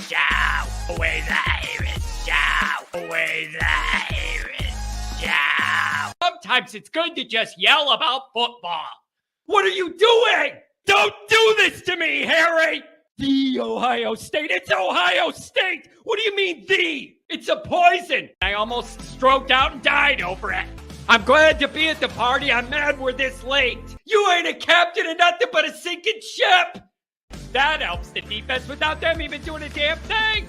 Show. Always Irish. Show. Always Irish. Show. Sometimes it's good to just yell about football. What are you doing? Don't do this to me, Harry! The Ohio State. It's Ohio State! What do you mean, the? It's a poison. I almost stroked out and died over it. I'm glad to be at the party. I'm mad we're this late. You ain't a captain of nothing but a sinking ship. That helps the defense without them even doing a damn thing.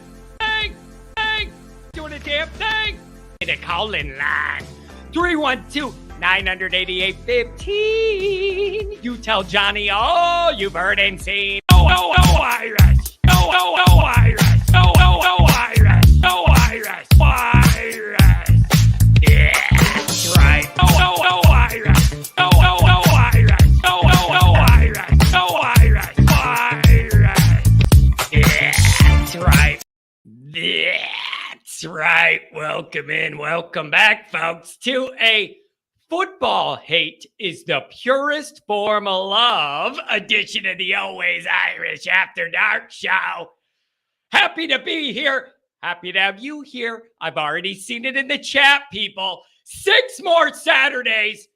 Doing a damn thing. The call-in line. 312-988-15. You tell Johnny all you've heard and seen. Oh, Irish. Oh, Irish. Oh, Irish. Oh, Irish. Irish. Yeah, that's right. Oh, Irish. Oh, Irish. Oh, Irish. Oh, Irish. Irish. Yeah, that's right. That's right. Welcome in. Welcome back, folks, to a Football Hate is the Purest Form of Love edition of the Always Irish After Dark show. Happy to be here. Happy to have you here. I've already seen it in the chat, people. 6 more Saturdays,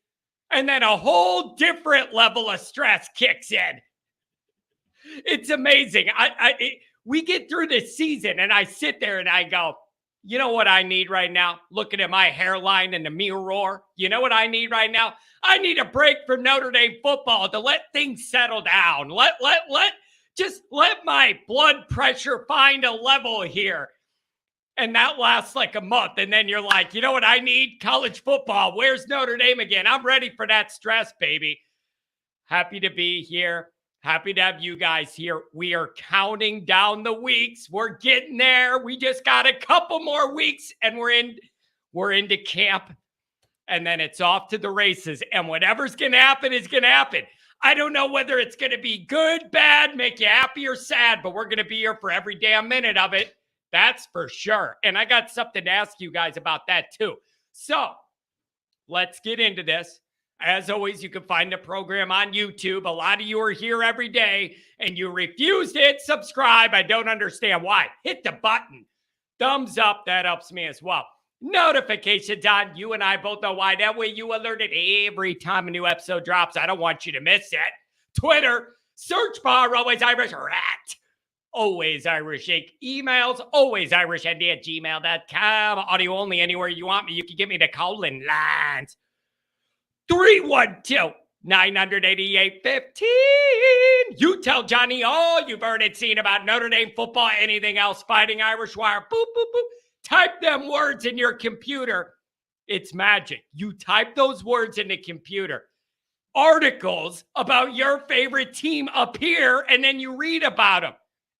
and then a whole different level of stress kicks in. It's amazing. We get through this season, and I sit there and I go, you know what I need right now? Looking at my hairline in the mirror. You know what I need right now? I need a break from Notre Dame football to let things settle down. Let my blood pressure find a level here. And that lasts like a month. And then you're like, you know what I need? College football. Where's Notre Dame again? I'm ready for that stress, baby. Happy to be here. Happy to have you guys here. We are counting down the weeks. We're getting there. We just got a couple more weeks and we're into camp. And then it's off to the races. And whatever's going to happen is going to happen. I don't know whether it's going to be good, bad, make you happy or sad, but we're going to be here for every damn minute of it. That's for sure. And I got something to ask you guys about that too. So let's get into this. As always, you can find the program on YouTube. A lot of you are here every day and you refuse to hit subscribe. I don't understand why. Hit the button. Thumbs up. That helps me as well. Notifications on. You and I both know why. That way you alerted every time a new episode drops. I don't want you to miss it. Twitter, search bar, Always Irish, or at Always Irish Inc. Emails, alwaysirishnd@gmail.com. Audio only anywhere you want me. You can get me the call-in lines. 312-988-15. You tell Johnny all you've heard and seen about Notre Dame football, anything else, Fighting Irish Wire. Boop, boop, boop. Type them words in your computer. It's magic. You type those words in the computer. Articles about your favorite team appear, and then you read about them.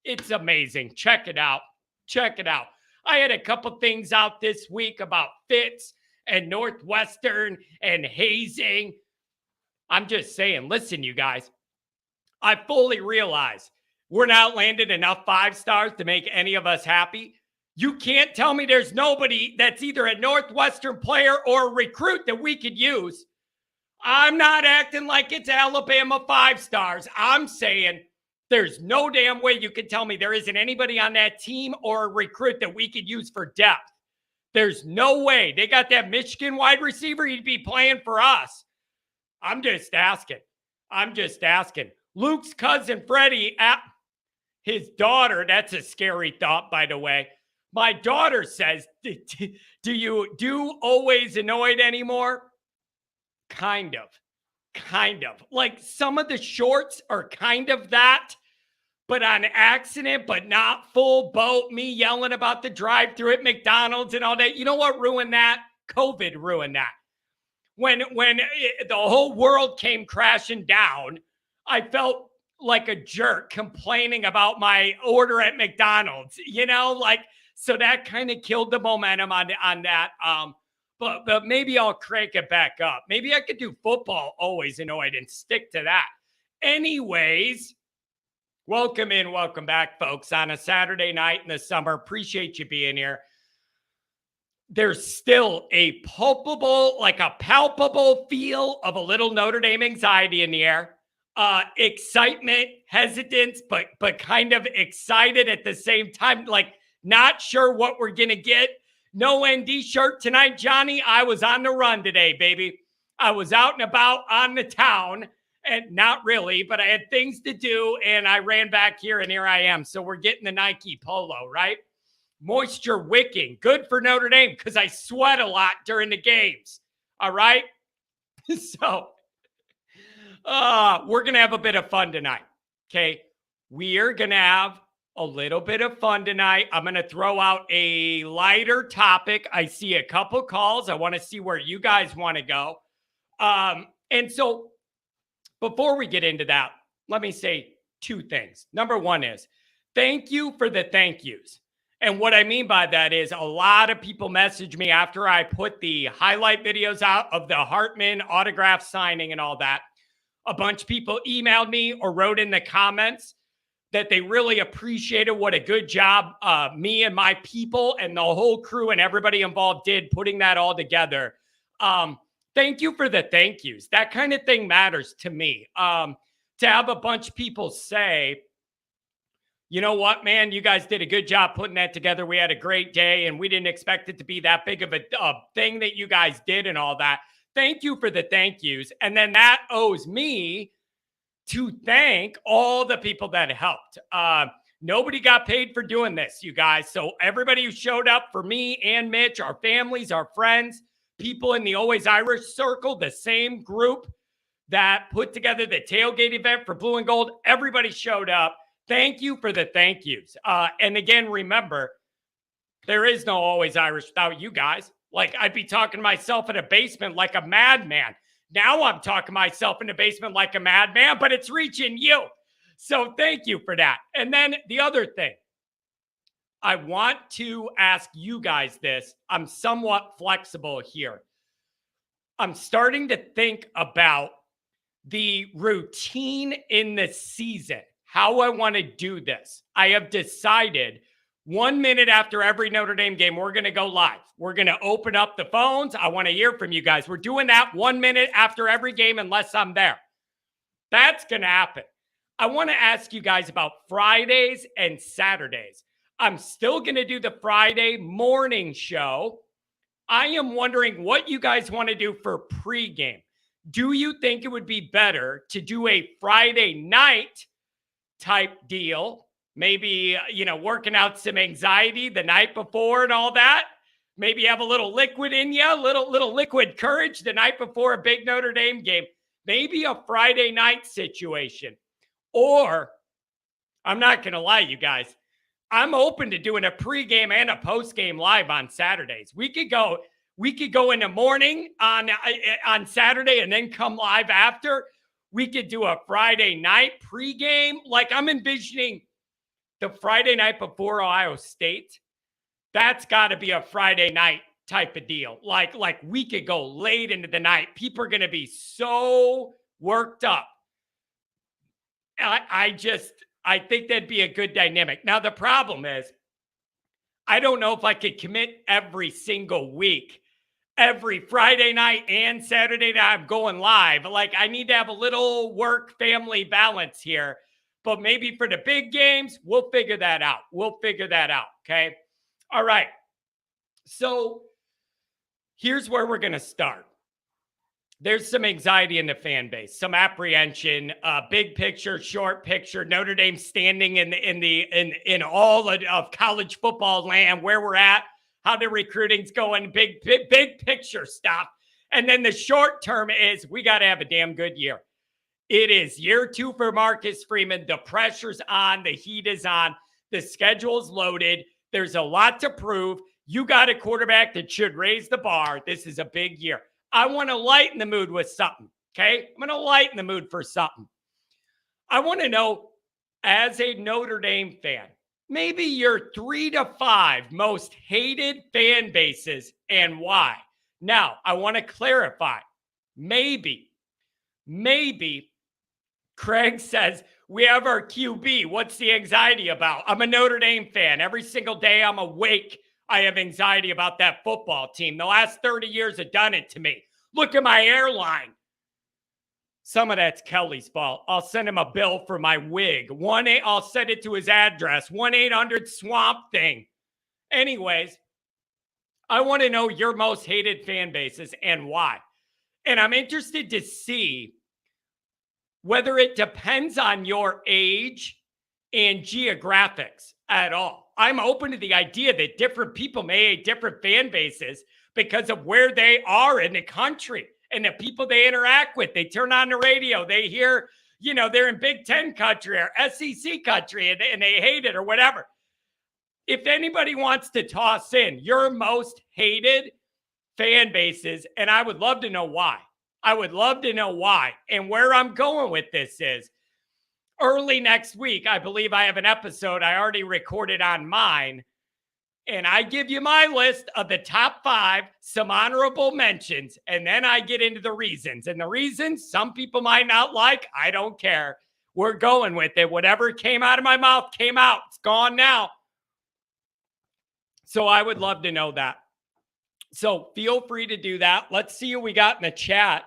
It's amazing. Check it out. Check it out. I had a couple things out this week about fits and Northwestern and hazing. I'm just saying, listen, you guys, I fully realize we're not landed enough 5 stars to make any of us happy. You can't tell me there's nobody that's either a Northwestern player or a recruit that we could use. I'm not acting like it's Alabama 5 stars. I'm saying there's no damn way you can tell me there isn't anybody on that team or a recruit that we could use for depth. There's no way. They got that Michigan wide receiver. He'd be playing for us. I'm just asking. Luke's cousin, Freddie, his daughter, that's a scary thought, by the way. My daughter says, do you do Always Annoyed anymore? Kind of. Like some of the shorts are kind of that. But on accident, but not full boat, me yelling about the drive-thru at McDonald's and all that. You know what ruined that? COVID ruined that. When the whole world came crashing down, I felt like a jerk complaining about my order at McDonald's, so that kind of killed the momentum on that. But maybe I'll crank it back up. Maybe I could do football Always Annoyed and stick to that. Anyways, welcome in, welcome back, folks, on a Saturday night in the summer. Appreciate you being here. There's still a palpable feel of a little Notre Dame anxiety in the air. excitement, hesitance, but kind of excited at the same time, like not sure what we're going to get. No ND shirt tonight, Johnny. I was on the run today, baby. I was out and about on the town, and not really, but I had things to do, and I ran back here, and here I am. So we're getting the Nike Polo, right? Moisture wicking. Good for Notre Dame because I sweat a lot during the games. All right? So we're going to have a bit of fun tonight. Okay. We are going to have a little bit of fun tonight. I'm going to throw out a lighter topic. I see a couple calls. I want to see where you guys want to go. And so before we get into that, let me say two things. Number one is thank you for the thank yous. And what I mean by that is a lot of people message me after I put the highlight videos out of the Hartman autograph signing and all that. A bunch of people emailed me or wrote in the comments that they really appreciated what a good job me and my people and the whole crew and everybody involved did putting that all together. Thank you for the thank yous. That kind of thing matters to me. To have a bunch of people say, you know what, man, you guys did a good job putting that together. We had a great day and we didn't expect it to be that big of a thing that you guys did and all that. Thank you for the thank yous. And then that owes me to thank all the people that helped. Nobody got paid for doing this, you guys. So everybody who showed up for me and Mitch, our families, our friends, people in the Always Irish Circle, the same group that put together the tailgate event for Blue and Gold, everybody showed up. Thank you for the thank yous. And again, remember, there is no Always Irish without you guys. Like, I'd be talking to myself in a basement like a madman. Now I'm talking myself in the basement like a madman, but it's reaching you. So thank you for that. And then the other thing, I want to ask you guys this. I'm somewhat flexible here. I'm starting to think about the routine in the season, how I want to do this. I have decided 1 minute after every Notre Dame game, we're going to go live. We're going to open up the phones. I want to hear from you guys. We're doing that 1 minute after every game unless I'm there. That's going to happen. I want to ask you guys about Fridays and Saturdays. I'm still going to do the Friday morning show. I am wondering what you guys want to do for pregame. Do you think it would be better to do a Friday night type deal? Maybe, working out some anxiety the night before and all that. Maybe have a little liquid in you, little liquid courage the night before a big Notre Dame game. Maybe a Friday night situation. Or, I'm not going to lie, you guys, I'm open to doing a pregame and a postgame live on Saturdays. We could go in the morning on Saturday and then come live after. We could do a Friday night pregame. Like, I'm envisioning the Friday night before Ohio State. That's got to be a Friday night type of deal. Like we could go late into the night. People are going to be so worked up. I think that'd be a good dynamic. Now, the problem is, I don't know if I could commit every single week, every Friday night and Saturday night I'm going live. Like, I need to have a little work-family balance here. But maybe for the big games, we'll figure that out. Okay? All right. So here's where we're going to start. There's some anxiety in the fan base, some apprehension, big picture, short picture, Notre Dame standing in all of college football land, where we're at, how the recruiting's going, big picture stuff. And then the short term is we got to have a damn good year. It is year 2 for Marcus Freeman. The pressure's on. The heat is on. The schedule's loaded. There's a lot to prove. You got a quarterback that should raise the bar. This is a big year. I want to lighten the mood with something, okay? I'm going to lighten the mood for something. I want to know, as a Notre Dame fan, maybe your 3 to 5 most hated fan bases and why. Now, I want to clarify. Maybe Craig says, we have our QB. What's the anxiety about? I'm a Notre Dame fan. Every single day I'm awake, I have anxiety about that football team. The last 30 years have done it to me. Look at my airline. Some of that's Kelly's fault. I'll send him a bill for my wig. I'll send it to his address. 1-800 Swamp Thing. Anyways, I want to know your most hated fan bases and why. And I'm interested to see whether it depends on your age and geographics at all. I'm open to the idea that different people may hate different fan bases because of where they are in the country and the people they interact with. They turn on the radio, they hear, they're in Big Ten country or SEC country and they hate it or whatever. If anybody wants to toss in your most hated fan bases, and I would love to know why. I would love to know why. And where I'm going with this is early next week, I believe I have an episode I already recorded on mine. And I give you my list of the top 5, some honorable mentions, and then I get into the reasons. And the reasons some people might not like, I don't care. We're going with it. Whatever came out of my mouth came out. It's gone now. So I would love to know that. So feel free to do that. Let's see who we got in the chat.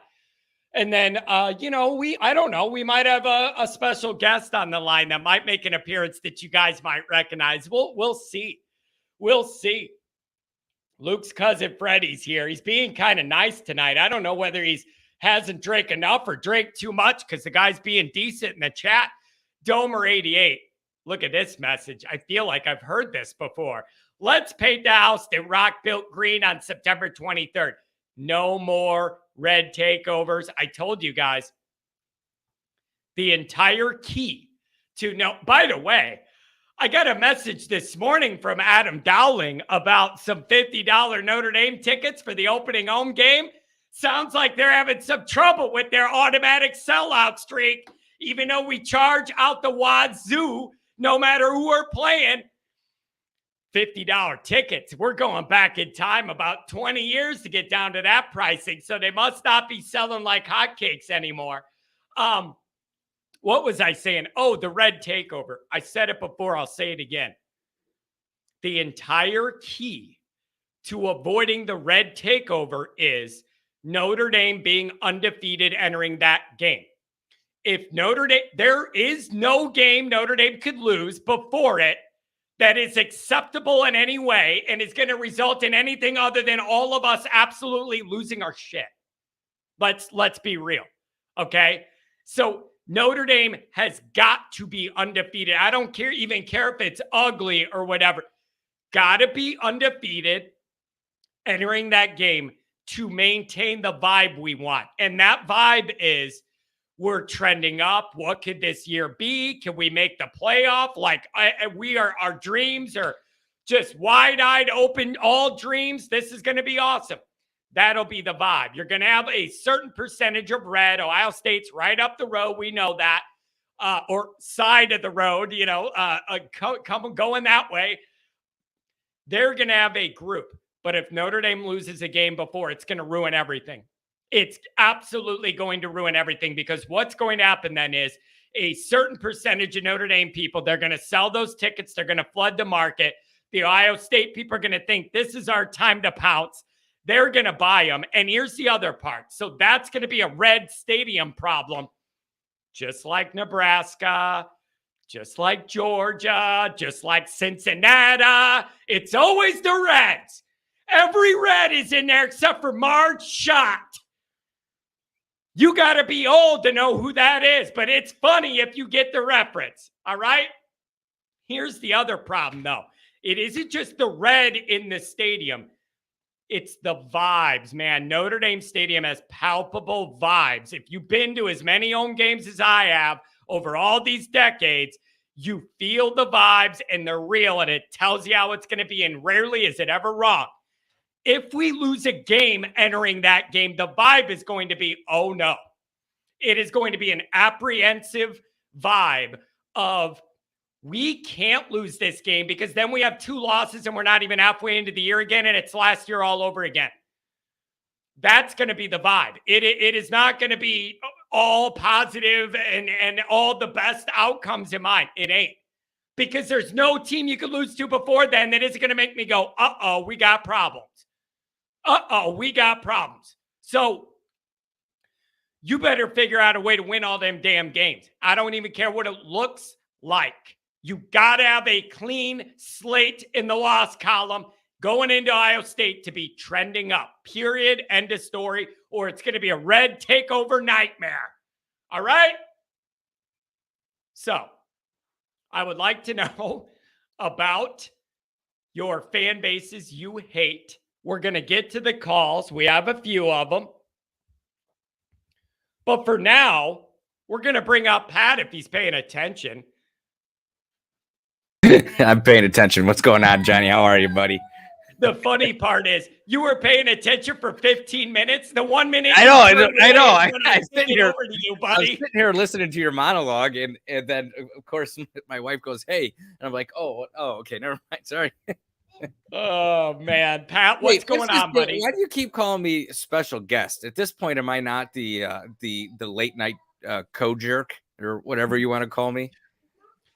And then, I don't know, we might have a special guest on the line that might make an appearance that you guys might recognize. We'll see. We'll see. Luke's cousin Freddie's here. He's being kind of nice tonight. I don't know whether he's hasn't drank enough or drank too much because the guy's being decent in the chat. Domer88. Look at this message. I feel like I've heard this before. Let's paint the house that Rock built green on September 23rd. No more red takeovers. I told you guys the entire key to know. By the way, I got a message this morning from Adam Dowling about some $50 Notre Dame tickets for the opening home game. Sounds like they're having some trouble with their automatic sellout streak, even though we charge out the wazoo no matter who we're playing. $50 tickets. We're going back in time about 20 years to get down to that pricing. So they must not be selling like hotcakes anymore. What was I saying? Oh, the red takeover. I said it before. I'll say it again. The entire key to avoiding the red takeover is Notre Dame being undefeated entering that game. If Notre Dame, there is no game Notre Dame could lose before it that is acceptable in any way and is going to result in anything other than all of us absolutely losing our shit. Let's be real. Okay? So Notre Dame has got to be undefeated. I don't even care if it's ugly or whatever. Got to be undefeated entering that game to maintain the vibe we want. And that vibe is we're trending up. What could this year be? Can we make the playoff? Our dreams are just wide-eyed, open, all dreams. This is going to be awesome. That'll be the vibe. You're going to have a certain percentage of red. Ohio State's right up the road. We know that. Or side of the road, going that way. They're going to have a group. But if Notre Dame loses a game before, it's going to ruin everything. It's absolutely going to ruin everything because what's going to happen then is a certain percentage of Notre Dame people, they're going to sell those tickets. They're going to flood the market. The Ohio State people are going to think this is our time to pounce. They're going to buy them. And here's the other part. So that's going to be a red stadium problem, just like Nebraska, just like Georgia, just like Cincinnati. It's always the Reds. Every red is in there except for Marge Schott. You got to be old to know who that is, but it's funny if you get the reference, all right? Here's the other problem, though. It isn't just the red in the stadium. It's the vibes, man. Notre Dame Stadium has palpable vibes. If you've been to as many home games as I have over all these decades, you feel the vibes, and they're real, and it tells you how it's going to be, and rarely is it ever wrong. If we lose a game entering that game, the vibe is going to be, oh no. It is going to be an apprehensive vibe of we can't lose this game because then we have 2 losses and we're not even halfway into the year again and it's last year all over again. That's going to be the vibe. It is not going to be all positive and all the best outcomes in mind. It ain't. Because there's no team you could lose to before then that isn't going to make me go, uh-oh, we got problems. Uh-oh, we got problems. So you better figure out a way to win all them damn games. I don't even care what it looks like. You got to have a clean slate in the loss column going into Ohio State to be trending up. Period. End of story. Or it's going to be a red takeover nightmare. All right? So, I would like to know about your fan bases you hate. We're going to get to the calls. We have a few of them. But for now, we're going to bring up Pat if he's paying attention. I'm paying attention. What's going on, Johnny? How are you, buddy? The funny part is you were paying attention for 15 minutes. The 1 minute. I know. I'm sitting here over to you, buddy. I was sitting here listening to your monologue, and then of course my wife goes, "Hey," and I'm like, "Oh, okay, never mind. Sorry." Oh man, Pat, what's going on, buddy? Why do you keep calling me special guest? At this point, am I not the late night co-jerk or whatever you want to call me?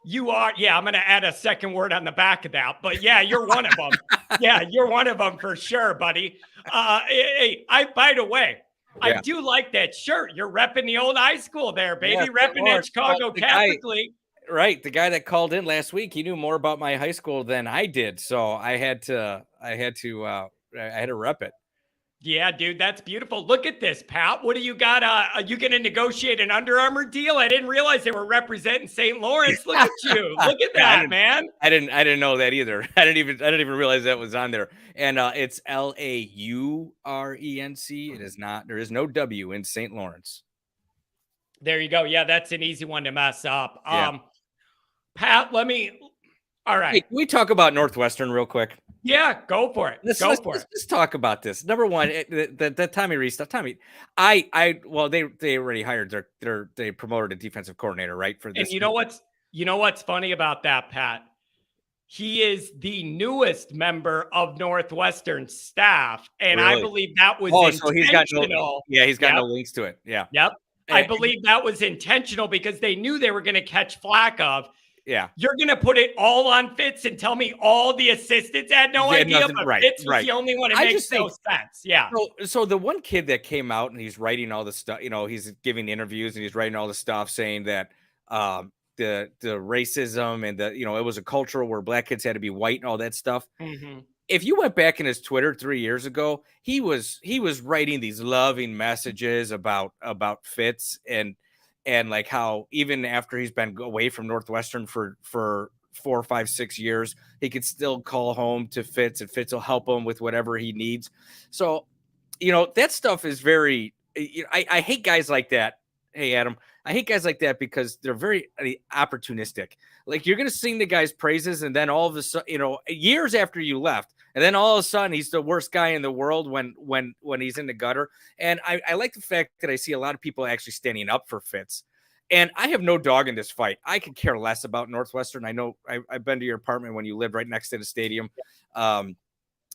You are. Yeah, I'm going to add a second word on the back of that. But yeah, you're one of them. Yeah, you're one of them for sure, buddy. Hey, by the way, yeah. I do like that shirt. You're repping the old high school there, baby. Yeah, repping that Chicago Catholic League. Right. The guy that called in last week, he knew more about my high school than I did. So I had to rep it. Yeah, dude, that's beautiful. Look at this, Pat. What do you got? Are you going to negotiate an Under Armour deal? I didn't realize they were representing St. Lawrence. Look at you. Look at that, man. I didn't know that either. I didn't even realize that was on there. And it's LAURENC. It is not. There is no W in St. Lawrence. There you go. Yeah, that's an easy one to mess up. Yeah. Pat, all right. Hey, can we talk about Northwestern real quick? Yeah, go for it. Let's talk about this. Number one, the Tommy Rees stuff. Tommy, they already hired they promoted a defensive coordinator, right? For this. And you know what's funny about that, Pat? He is the newest member of Northwestern staff, and really? I believe that was intentional. So he's got no links to it. Yeah. Yep. I believe that was intentional because they knew they were going to catch flack of. Yeah, you're gonna put it all on Fitz and tell me all the assistants had no idea, but Fitz was the only one. It makes no sense. Yeah. So the one kid that came out and he's writing all the stuff, he's giving interviews and he's writing all the stuff saying that the racism and it was a culture where black kids had to be white and all that stuff. Mm-hmm. If you went back in his Twitter 3 years ago, he was writing these loving messages about Fitz and like how even after he's been away from Northwestern for 4, 5, 6 years, he could still call home to Fitz and Fitz will help him with whatever he needs. So, that stuff is very, I hate guys like that. Hey, Adam, I hate guys like that because they're very opportunistic. Like you're going to sing the guy's praises and then all of a sudden, years after you left, and then all of a sudden he's the worst guy in the world when he's in the gutter. And I like the fact that I see a lot of people actually standing up for Fitz. And I have no dog in this fight. I could care less about Northwestern. I know I've been to your apartment when you lived right next to the stadium. I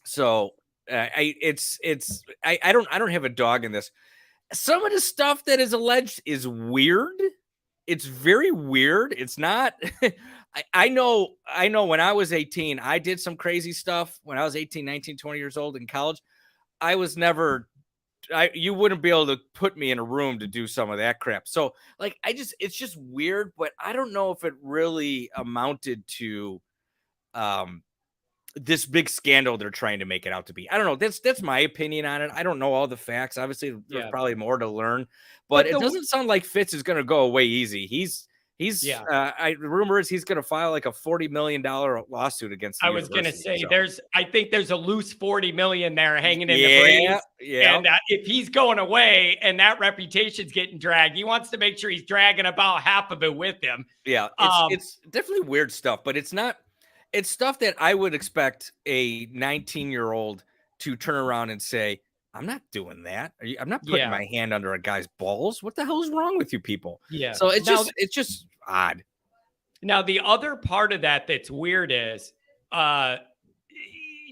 don't have a dog in this. Some of the stuff that is alleged is weird. It's very weird. It's not. I know when I was 18, I did some crazy stuff when I was 18, 19, 20 years old in college. I was never, you wouldn't be able to put me in a room to do some of that crap. So like, it's just weird, but I don't know if it really amounted to, this big scandal they're trying to make it out to be. I don't know. That's my opinion on it. I don't know all the facts. Obviously, there's probably more to learn, but it doesn't sound like Fitz is going to go away easy. The rumor is he's going to file like a $40 million lawsuit against the university. I was going to say I think there's a loose 40 million there hanging in the breeze. Yeah. And if he's going away and that reputation's getting dragged, he wants to make sure he's dragging about half of it with him. Yeah. It's definitely weird stuff, but it's stuff that I would expect a 19-year-old to turn around and say, I'm not doing that. I'm not putting my hand under a guy's balls. What the hell is wrong with you people? Yeah. So it's just odd. Now, the other part of that that's weird is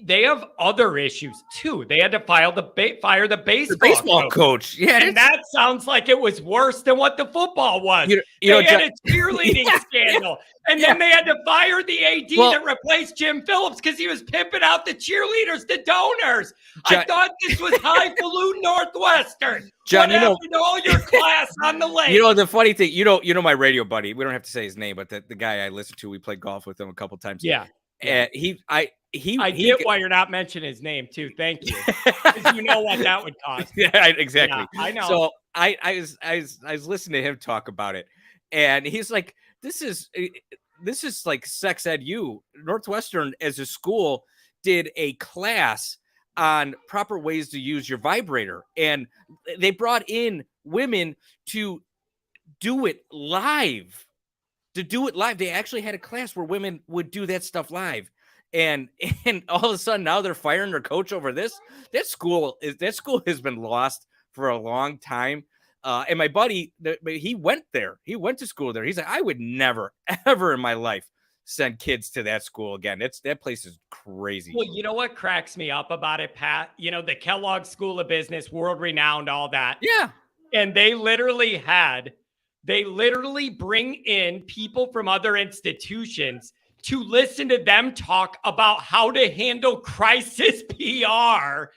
they have other issues too. They had to fire the baseball coach. coach. Yeah, and that sounds like it was worse than what the football was. They had a cheerleading scandal, and then they had to fire the AD that replaced Jim Phillips because he was pimping out the cheerleaders, the donors. I thought this was highfalutin Northwestern. John, what happened to all your class on the lake? The funny thing, my radio buddy. We don't have to say his name, but the guy I listened to, we played golf with him a couple times. Yeah. And I get why you're not mentioning his name too. Thank you. Because you know what that would cost. Yeah, exactly. Yeah, I know. So I was listening to him talk about it, and he's like, this is like sex ed. Northwestern as a school did a class on proper ways to use your vibrator, and they brought in women to do it live. They actually had a class where women would do that stuff live. And all of a sudden now they're firing their coach over this. That school has been lost for a long time. And my buddy, he went there. He went to school there. He's like, I would never, ever in my life send kids to that school again. That place is crazy. Well, you know what cracks me up about it, Pat? The Kellogg School of Business, world renowned, all that. Yeah. And they literally bring in people from other institutions to listen to them talk about how to handle crisis PR.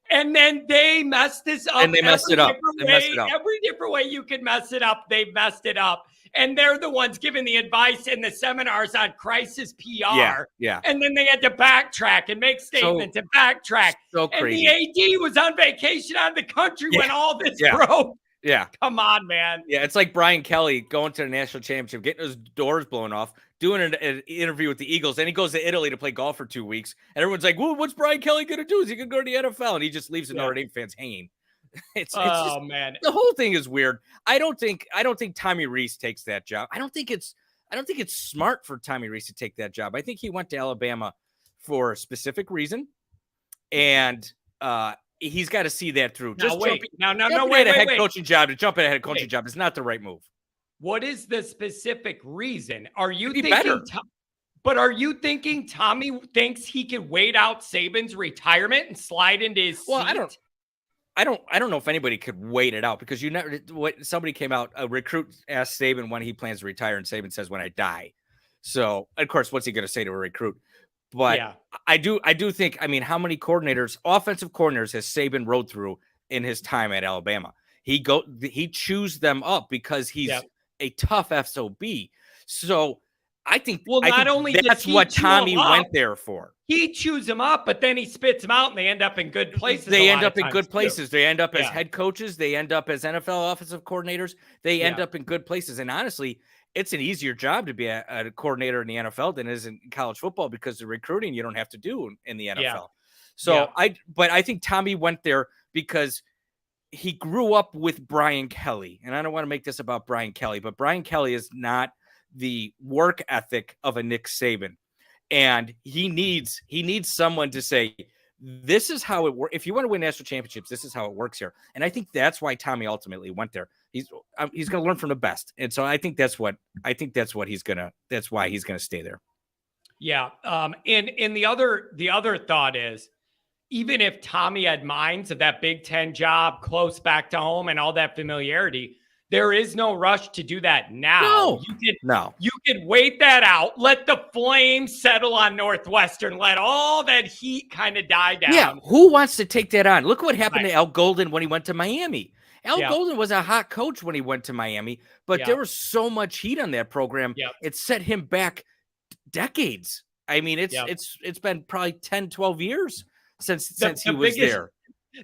And then they mess this up. And they messed it up. Every different way you could mess it up, they've messed it up. And they're the ones giving the advice in the seminars on crisis PR. Yeah. And then they had to backtrack and make statements and backtrack. So crazy. And the AD was on vacation out of the country when all this broke. Yeah. Come on, man. Yeah, it's like Brian Kelly going to the national championship, getting his doors blown off, doing an interview with the Eagles. Then he goes to Italy to play golf for 2 weeks. And everyone's like, well, what's Brian Kelly going to do? Is he going to go to the NFL? And he just leaves the Notre Dame fans hanging. Man. The whole thing is weird. I don't think Tommy Rees takes that job. I don't think it's smart for Tommy Rees to take that job. I think he went to Alabama for a specific reason. And, he's got to see that through. Now, wait. Head coaching job to jump at a head coaching job is not the right move. What is the specific reason? Are you thinking better? But are you thinking Tommy thinks he can wait out Saban's retirement and slide into his seat? Well, I don't know if anybody could wait it out because somebody came out, a recruit asked Saban when he plans to retire, and Saban says, when I die. So of course, what's he going to say to a recruit? But I do think, how many offensive coordinators has Saban rode through in his time at Alabama? He chews them up because he's a tough SOB. So I think that's what Tommy went there for. He chews them up, but then he spits them out and they end up in good places. They end up in good places. They end up as head coaches. They end up as NFL offensive coordinators. They end up in good places. And honestly, it's an easier job to be a coordinator in the NFL than it is in college football because the recruiting you don't have to do in the NFL. Yeah. So I think Tommy went there because he grew up with Brian Kelly. And I don't want to make this about Brian Kelly, but Brian Kelly is not the work ethic of a Nick Saban. And he needs someone to say, this is how it works. If you want to win national championships, this is how it works here. And I think that's why Tommy ultimately went there. He's going to learn from the best. And so I think that's why he's going to stay there. Yeah. And the other thought is, even if Tommy had minds of that Big Ten job close back to home and all that familiarity, there is no rush to do that now. You could wait that out. Let the flames settle on Northwestern. Let all that heat kind of die down. Yeah, who wants to take that on? Look what happened to Al Golden when he went to Miami. Al Golden was a hot coach when he went to Miami, but there was so much heat on that program. It set him back decades. It's been probably 10, 12 years since he was there.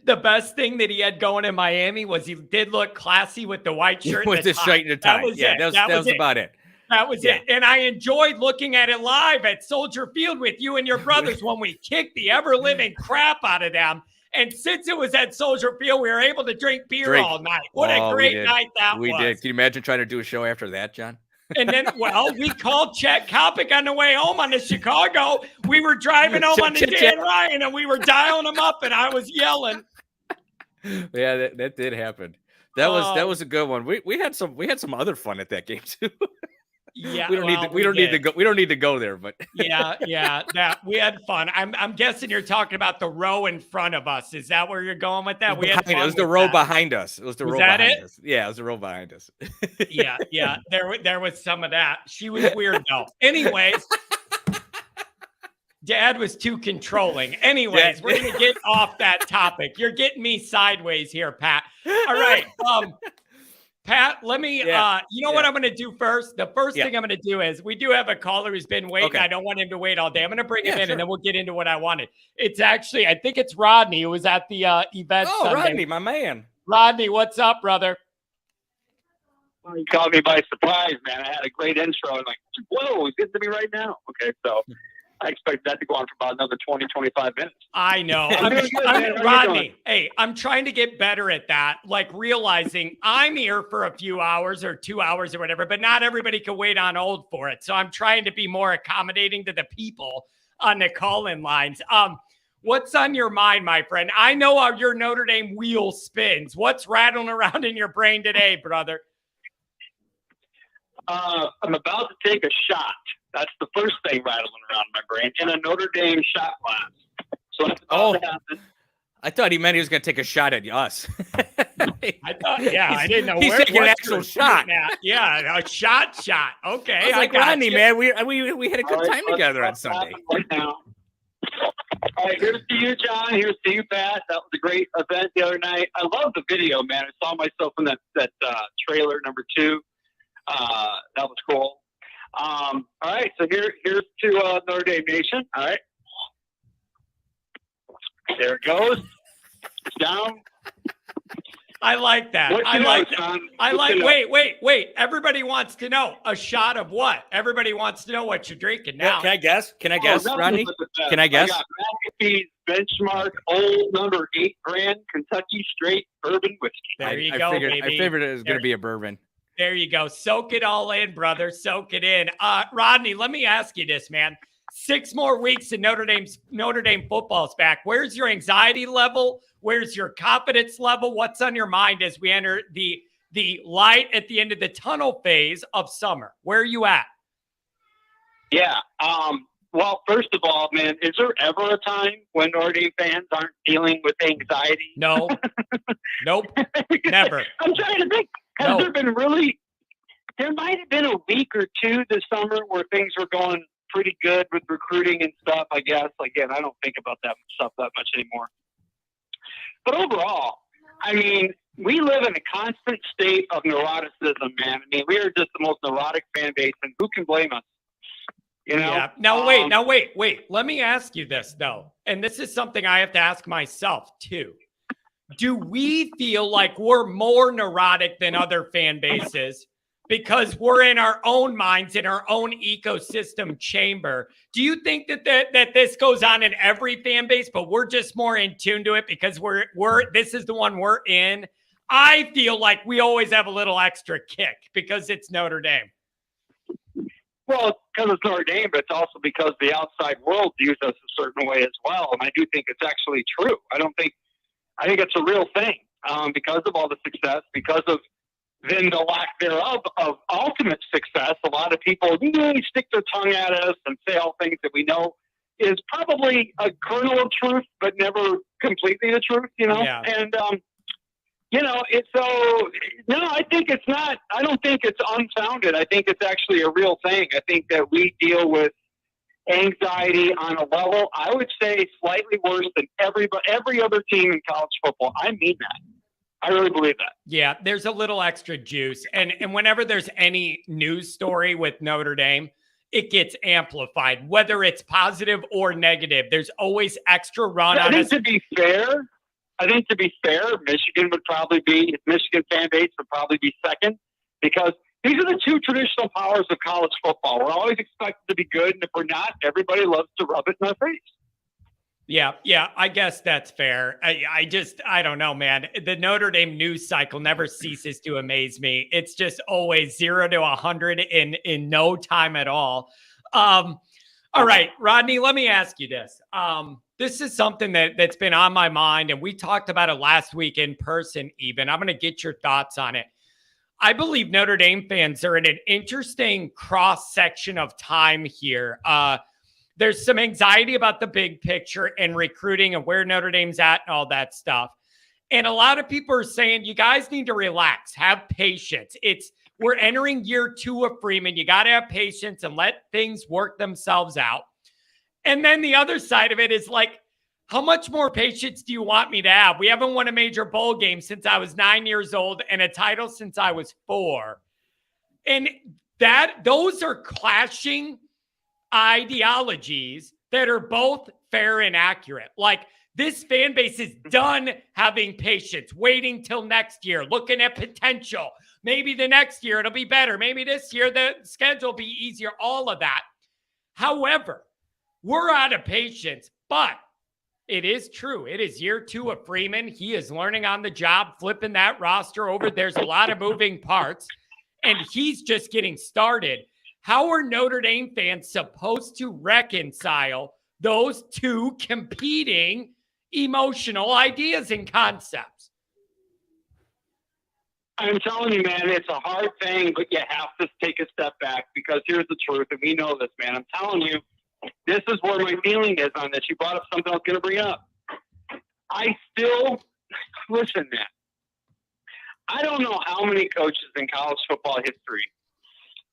The best thing that he had going in Miami was he did look classy with the white shirt with the shirt and the tie. That was about it. That was it. And I enjoyed looking at it live at Soldier Field with you and your brothers when we kicked the ever-living crap out of them. And since it was at Soldier Field, we were able to drink beer all night. What a great night that was. We did. Can you imagine trying to do a show after that, John? And then, we called Chet Kopic on the way home on the Chicago. We were driving home on the Dan Ryan, and we were dialing him up, and I was yelling. Yeah, that did happen. That was a good one. We had some other fun at that game too. Yeah, we don't need to, we don't need to go. We don't need to go there, but yeah. That we had fun. I'm guessing you're talking about the row in front of us. Is that where you're going with that? We had fun. It was the row behind us. It was the row behind us. Yeah, it was the row behind us. Yeah. There was some of that. She was weird though. Anyways, Dad was too controlling. Anyways, we're gonna get off that topic. You're getting me sideways here, Pat. All right. Pat, let me, you know what I'm going to do first? The first thing I'm going to do is we do have a caller who's been waiting. Okay. I don't want him to wait all day. I'm going to bring him in and then we'll get into what I wanted. It's actually, I think it's Rodney who was at the event. Oh, Sunday. Rodney, my man. Rodney, what's up, brother? Well, you caught me by surprise, man. I had a great intro. I'm like, whoa, it's good to me right now. Okay, so I expect that to go on for about another 20, 25 minutes. I know. Rodney, hey, I'm trying to get better at that. Like realizing I'm here for a few hours or 2 hours or whatever, but not everybody can wait on hold for it. So I'm trying to be more accommodating to the people on the call-in lines. What's on your mind, my friend? I know how your Notre Dame wheel spins. What's rattling around in your brain today, brother? I'm about to take a shot. That's the first thing rattling around my brain in a Notre Dame shot glass. So that's about to happen. I thought he meant he was going to take a shot at us. I thought, I didn't know. He's taking an actual shot. Yeah, a shot. Okay. I was like, Rodney, man, we had a good time together on Sunday. Right now. All right, here's to you, John. Here's to you, Pat. That was a great event the other night. I love the video, man. I saw myself in that trailer number 2. That was cool. All right, so here's to Notre Dame Nation. All right, there it goes. It's down. I like that. Wait. Everybody wants to know a shot of what? Everybody wants to know what you're drinking now. Can I guess, Rodney? Can I guess? I got McAfee's Benchmark Old Number 8 brand Kentucky Straight Bourbon Whiskey. There you go, baby. I figured it was going to be a bourbon. There you go. Soak it all in, brother. Soak it in. Rodney, let me ask you this, man. 6 more weeks and Notre Dame football's back. Where's your anxiety level? Where's your confidence level? What's on your mind as we enter the light at the end of the tunnel phase of summer? Where are you at? Yeah. Well, first of all, man, is there ever a time when Notre Dame fans aren't dealing with anxiety? No. Nope. Never. I'm trying to think. There might have been a week or 2 this summer where things were going pretty good with recruiting and stuff, I guess. Again, I don't think about that stuff that much anymore. But overall, I mean, we live in a constant state of neuroticism, man. I mean, we are just the most neurotic fan base, and who can blame us? You know? Yeah. Now, wait. Let me ask you this, though. And this is something I have to ask myself, too. Do we feel like we're more neurotic than other fan bases because we're in our own minds, in our own ecosystem chamber? Do you think that this goes on in every fan base, but we're just more in tune to it because this is the one we're in? I feel like we always have a little extra kick because it's Notre Dame. Well, because it's Notre Dame, but it's also because the outside world views us a certain way as well. And I do think it's actually true. I think it's a real thing because of all the success, because of then the lack thereof of ultimate success. A lot of people stick their tongue at us and say all things that we know is probably a kernel of truth, but never completely the truth, you know? Yeah. And, I think it's not, I don't think it's unfounded. I think it's actually a real thing. I think that we deal with anxiety on a level, I would say, slightly worse than every other team in college football. I mean that. I really believe that. Yeah, there's a little extra juice. And whenever there's any news story with Notre Dame, it gets amplified, whether it's positive or negative. There's always extra run on us. To be fair, Michigan fan base would probably be second because these are the 2 traditional powers of college football. We're always expected to be good, and if we're not, everybody loves to rub it in our face. Yeah, I guess that's fair. I don't know, man. The Notre Dame news cycle never ceases to amaze me. It's just always 0 to 100 in no time at all. All right, Rodney, let me ask you this. This is something that's been on my mind, and we talked about it last week in person even. I'm going to get your thoughts on it. I believe Notre Dame fans are in an interesting cross section of time here. There's some anxiety about the big picture and recruiting and where Notre Dame's at and all that stuff. And a lot of people are saying, you guys need to relax, have patience. We're entering year 2 of Freeman. You got to have patience and let things work themselves out. And then the other side of it is like, how much more patience do you want me to have? We haven't won a major bowl game since I was 9 years old and a title since I was 4. And those are clashing ideologies that are both fair and accurate. Like, this fan base is done having patience, waiting till next year, looking at potential. Maybe the next year it'll be better. Maybe this year the schedule will be easier, all of that. However, we're out of patience, but it is true. It is year 2 of Freeman. He is learning on the job, flipping that roster over. There's a lot of moving parts, and he's just getting started. How are Notre Dame fans supposed to reconcile those two competing emotional ideas and concepts? I'm telling you, man, it's a hard thing, but you have to take a step back because here's the truth, and we know this, man. I'm telling you, this is where my feeling is on this. You brought up something I was going to bring up. Listen, man, I don't know how many coaches in college football history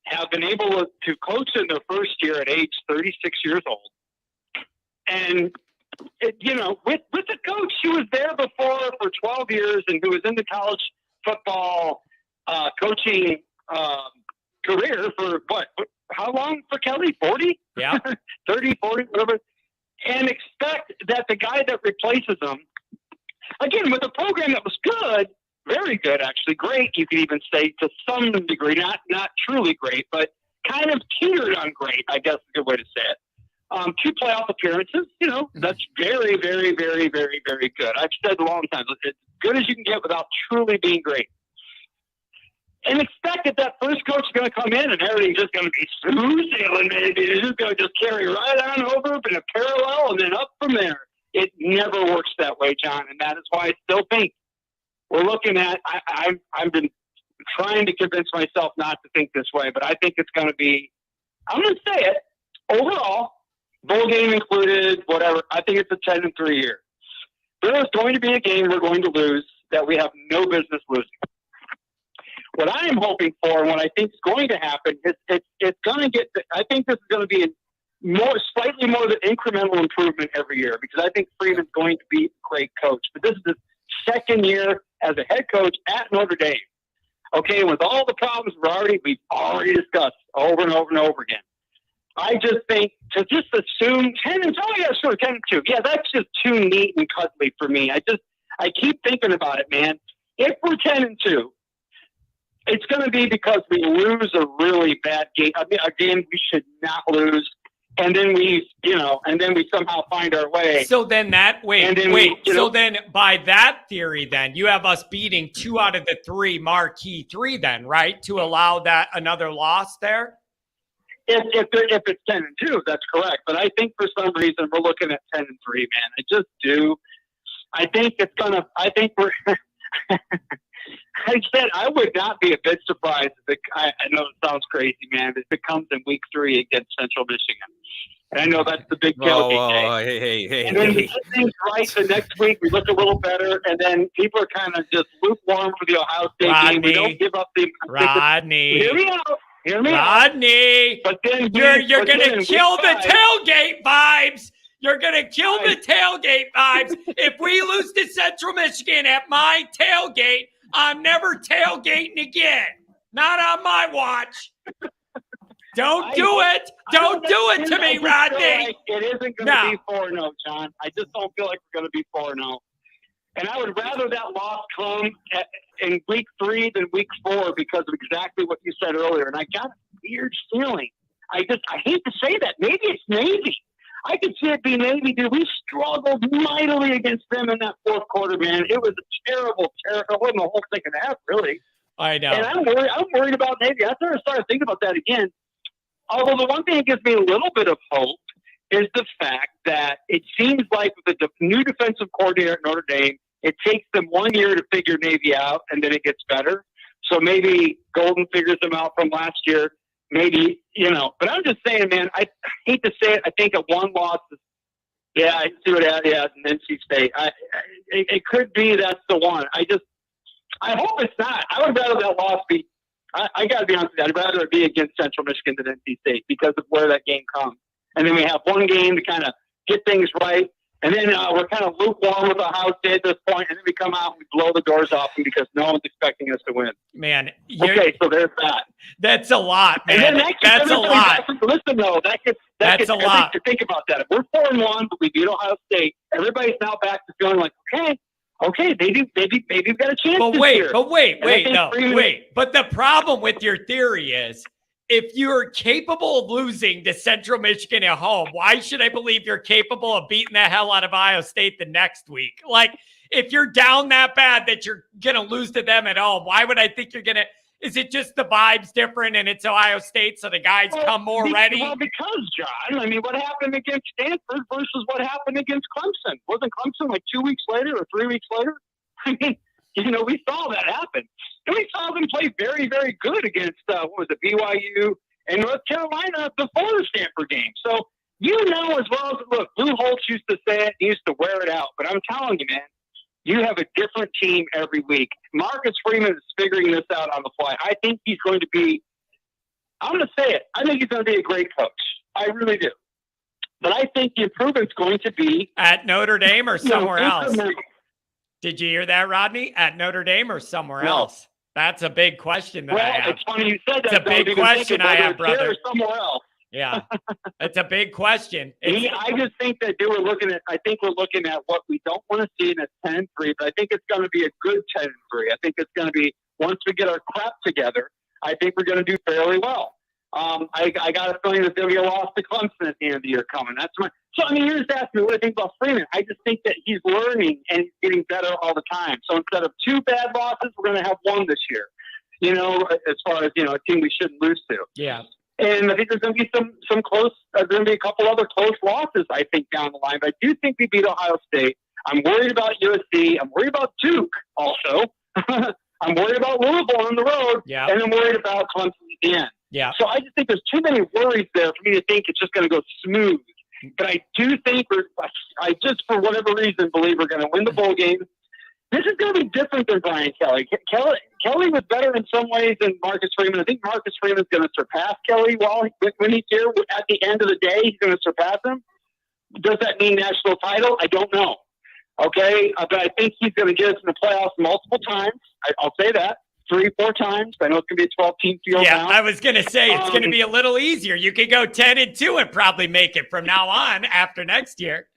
have been able to coach in their first year at age 36 years old. And, with a coach who was there before for 12 years and who was in the college football coaching career for how long for Kelly? 40? Yeah. 30, 40, whatever. And expect that the guy that replaces him, again, with a program that was good, very good, actually, great, you could even say to some degree, not truly great, but kind of teetered on great, I guess is a good way to say it. 2 playoff appearances, that's very, very, very, very, very good. I've said a long time, it's as good as you can get without truly being great. And expect that first coach is going to come in and everything's just going to be smooth sailing, maybe. It's just going to just carry right on over in a parallel and then up from there. It never works that way, John, and that is why I still think we're looking at, I've been trying to convince myself not to think this way, but I think it's going to be, I'm going to say it, overall, bowl game included, whatever, I think it's a 10-3 year. There is going to be a game we're going to lose that we have no business losing. What I am hoping for and what I think is going to happen is it's going to get, I think this is going to be slightly more of an incremental improvement every year because I think Freeman's going to be a great coach. But this is his second year as a head coach at Notre Dame. Okay, with all the problems we've already discussed over and over and over again. I just think to just assume 10-2, yeah, sure, 10-2. Yeah, that's just too neat and cuddly for me. I keep thinking about it, man. If we're 10-2, it's going to be because we lose a really bad game. I mean, a game we should not lose. And then we somehow find our way. So then then by that theory, then you have us beating 2 out of the 3 marquee 3 then, right? To allow that another loss there? If it's 10-2, that's correct. But I think for some reason we're looking at 10-3, man. I just do. I think we're I said I would not be a bit surprised if I know it sounds crazy, man, if it comes in week 3 against Central Michigan. And I know that's the big tailgate day. Hey. And then we get things right the next week. We look a little better, and then people are kind of just lukewarm for the Ohio State game. We don't give up the Rodney. Hear me out. Rodney. But then you're going to kill the tailgate vibes. You're going to kill the tailgate vibes. If we lose to Central Michigan at my tailgate, I'm never tailgating again. Not on my watch. Don't do it. Don't do it to me, Rodney. Like it isn't going to be 4-0, John. I just don't feel like we're going to be 4-0. And I would rather that loss come in week 3 than week 4 because of exactly what you said earlier. And I got a weird feeling. I hate to say that. Maybe it's Navy. I could see it being Navy, dude. We struggled mightily against them in that fourth quarter, man. It was a terrible. It wasn't a whole second half, really. I know. And I'm worried about Navy. I started thinking about that again. Although the one thing that gives me a little bit of hope is the fact that it seems like with the new defensive coordinator at Notre Dame, it takes them 1 year to figure Navy out, and then it gets better. So maybe Golden figures them out from last year. Maybe, but I'm just saying, man, I hate to say it. I think a one loss is, I see what in NC State. It could be that's the one. I hope it's not. I would rather that loss be, I got to be honest with you, I'd rather it be against Central Michigan than NC State because of where that game comes. And then we have one game to kind of get things right. And then we're kind of lukewarm with Ohio State at this point, and then we come out and we blow the doors off them because no one's expecting us to win. Man, okay, so there's that. That's a lot, man. That's a lot. Listen, though, that's a lot to think about that. If we're 4-1, but we beat Ohio State, everybody's now back to feeling like, okay, maybe we've got a chance. But wait. But the problem with your theory is, if you're capable of losing to Central Michigan at home, why should I believe you're capable of beating the hell out of Ohio State the next week? Like, if you're down that bad that you're going to lose to them at home, why would I think you're going to – is it just the vibe's different and it's Ohio State, so the guys come more ready? Well, because, John, I mean, what happened against Stanford versus what happened against Clemson? Wasn't Clemson like 2 weeks later or 3 weeks later? I mean, we saw that happen. And we saw them play very, very good against, BYU and North Carolina before the Stanford game. So, as well as, look, Lou Holtz used to say it, he used to wear it out. But I'm telling you, man, you have a different team every week. Marcus Freeman is figuring this out on the fly. I think he's going to be, I'm going to say it, I think he's going to be a great coach. I really do. But I think the improvement's going to be at Notre Dame or somewhere else. Did you hear that, Rodney? At Notre Dame or somewhere else? That's a big question I have. It's funny you said that. It's a big question I have, brother. Somewhere else. Yeah, it's a big question. I just think that we're looking at what we don't want to see in a 10-3, but I think it's going to be a good 10-3. I think it's going to be, once we get our crap together, I think we're going to do fairly well. I got a feeling that there'll be a loss to Clemson at the end of the year coming. You're just asking me what I think about Freeman. I just think that he's learning and he's getting better all the time. So instead of 2 bad losses, we're going to have 1 this year. As far as, a team we shouldn't lose to. Yeah. And I think there's going to be some close. There's going to be a couple other close losses, I think, down the line. But I do think we beat Ohio State. I'm worried about USC. I'm worried about Duke also. I'm worried about Louisville on the road. Yeah. And I'm worried about Clemson at the end. Yeah. So I just think there's too many worries there for me to think it's just going to go smooth. But I do think I just, for whatever reason, believe we're going to win the bowl game. This is going to be different than Brian Kelly. Kelly was better in some ways than Marcus Freeman. I think Marcus Freeman is going to surpass Kelly when he's here. At the end of the day, he's going to surpass him. Does that mean national title? I don't know. Okay, but I think he's going to get us in the playoffs multiple times. I'll say that. 3-4 times. I know it's going to be a 12-team field now. I was going to say it's going to be a little easier. You could go 10-2 and probably make it from now on after next year.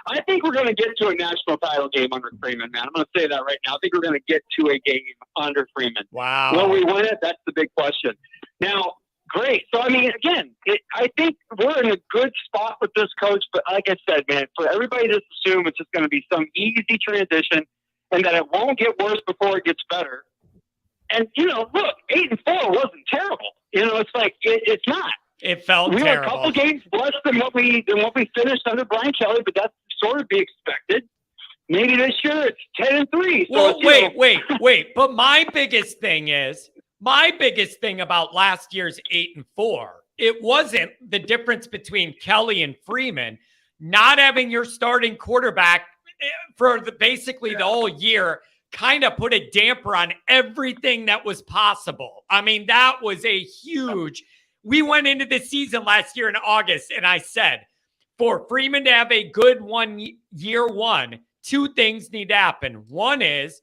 I think we're going to get to a national title game under Freeman, man. I'm going to say that right now. I think we're going to get to a game under Freeman. Wow. Will we win it? That's the big question. Now, great. So, again, I think we're in a good spot with this coach. But like I said, man, for everybody to assume it's just going to be some easy transition and that it won't get worse before it gets better. And, look, 8-4 wasn't terrible. It's like it's not. It felt terrible. We were a couple games less than what we finished under Brian Kelly, but that's sort of be expected. Maybe this year it's 10-3. So well, wait. But my biggest thing about last year's 8-4, it wasn't the difference between Kelly and Freeman not having your starting quarterback for basically the whole year. Kind of put a damper on everything that was possible. That was a huge. We went into the season last year in August, and I said, for Freeman to have a good year one, 2 things need to happen. One is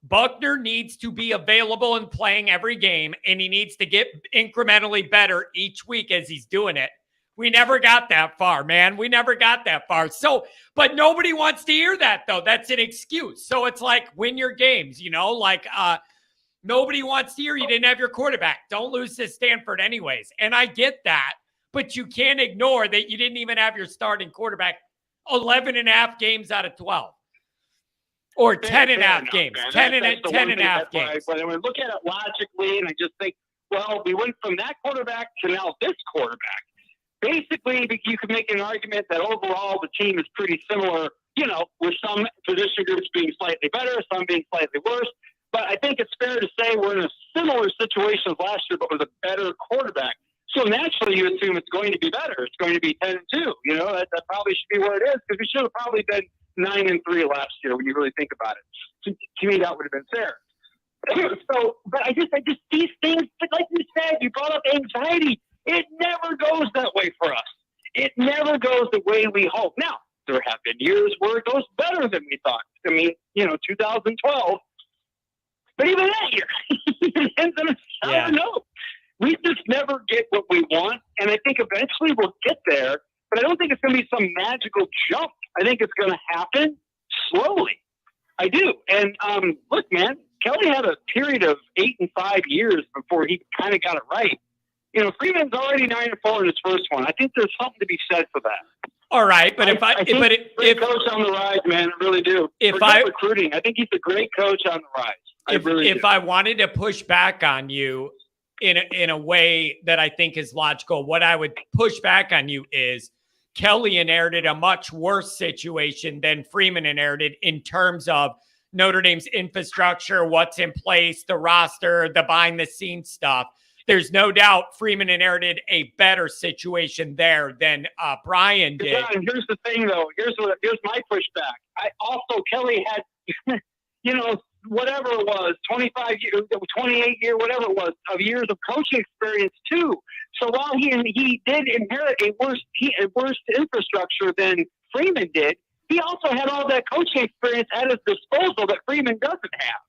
Buckner needs to be available and playing every game, and he needs to get incrementally better each week as he's doing it. We never got that far, man. We never got that far. So, but nobody wants to hear that, though. That's an excuse. So it's like, win your games, nobody wants to hear you didn't have your quarterback. Don't lose to Stanford anyways. And I get that, but you can't ignore that you didn't even have your starting quarterback 11 and a half games out of 12. Or 10 and a half games. 10 and a half games. When I look at it logically, and I just think, well, we went from that quarterback to now this quarterback. Basically, you could make an argument that overall the team is pretty similar, with some position groups being slightly better, some being slightly worse. But I think it's fair to say we're in a similar situation as last year, but with a better quarterback. So naturally, you assume it's going to be better. It's going to be 10-2. You know, that probably should be where it is, because we should have probably been 9-3 last year when you really think about it. To me, that would have been fair. So, but I just these things, like you said, you brought up anxiety. It never goes that way for us. It never goes the way we hope. Now, there have been years where it goes better than we thought. I mean, 2012. But even that year, I don't know. We just never get what we want, and I think eventually we'll get there. But I don't think it's going to be some magical jump. I think it's going to happen slowly. I do. And look, man, Kelly had a period of 8 and 5 years before he kind of got it right. Freeman's already 9-4 in his first one. I think there's something to be said for that. All right, but if coach on the rise, man, I really do. Recruiting, I think he's a great coach on the rise. If I wanted to push back on you in a way that I think is logical, what I would push back on you is Kelly inherited a much worse situation than Freeman inherited in terms of Notre Dame's infrastructure, what's in place, the roster, the behind the scenes stuff. There's no doubt Freeman inherited a better situation there than Brian did. Yeah, and here's the thing, though. Here's my pushback. Kelly had, whatever it was, 25 years, 28 years, whatever it was, of years of coaching experience too. So while he did inherit a worse infrastructure than Freeman did, he also had all that coaching experience at his disposal that Freeman doesn't have.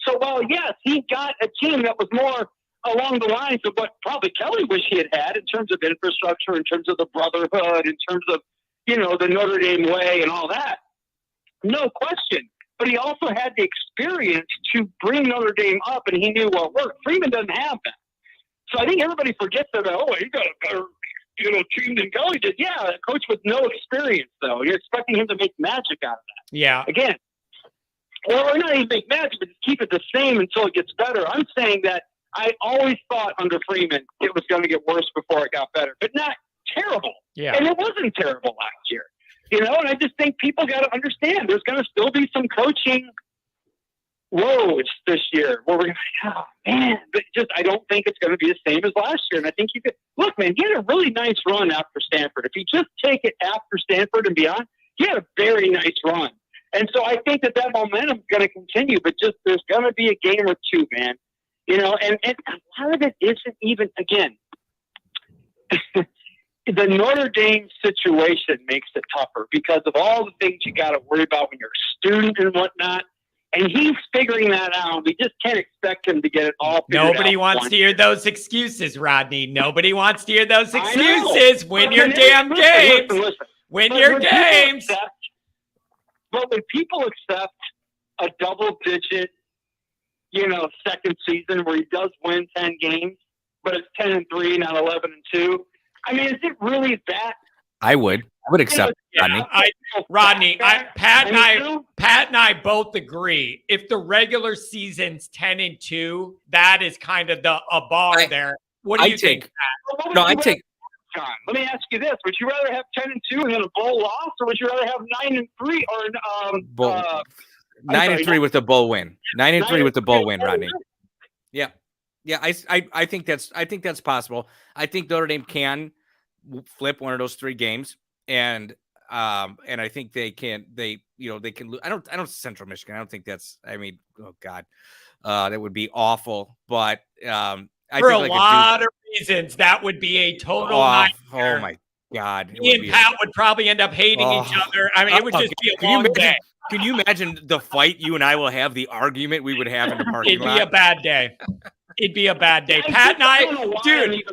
So while, yes, he got a team that was more along the lines of what probably Kelly wished he had in terms of infrastructure, in terms of the brotherhood, in terms of, the Notre Dame way and all that. No question. But he also had the experience to bring Notre Dame up, and he knew what worked. Freeman doesn't have that. So I think everybody forgets that, he got a better, team than Kelly did. Yeah, a coach with no experience, though. You're expecting him to make magic out of that. Yeah. Again, or not even make magic, but just keep it the same until it gets better. I'm saying that I always thought under Freeman it was going to get worse before it got better, but not terrible. Yeah. And it wasn't terrible last year. And I just think people got to understand there's going to still be some coaching woes this year where we're going to, but I don't think it's going to be the same as last year. And I think you could, look, man, he had a really nice run after Stanford. If you just take it after Stanford and beyond, he had a very nice run. And so I think that momentum is going to continue, but just there's going to be a game or two, man. And a lot of it isn't even, again, the Notre Dame situation makes it tougher because of all the things you got to worry about when you're a student and whatnot. And he's figuring that out. We just can't expect him to get it all figured out. Nobody wants to hear those excuses, Rodney. Nobody wants to hear those excuses. Win your damn games. Win your games. But when people accept a double-digit, second season where he does win 10 games, but it's 10-3, not 11-2. I mean, is it really that? I would accept Rodney. Pat and I both agree. If the regular season's 10-2, that is kind of a bar there. What do you think? Let me ask you this: would you rather have 10-2 and then a bowl loss, or would you rather have 9-3 or 9-3 with the bowl win? 9-3 with the bowl win, Rodney. Yeah. I think that's possible. I think Notre Dame can flip one of those 3 games, and I think they can. They can lose. I don't Central Michigan. I don't think that's. I mean, oh God, that would be awful. But for a lot of reasons, that would be a total nightmare. Oh my God, Me and Pat would probably end up hating each other. I mean, it would just be a long day. Can you imagine the fight you and I will have? The argument we would have in the parking lot. It'd be a bad day. It'd be a bad day. Pat and I, dude.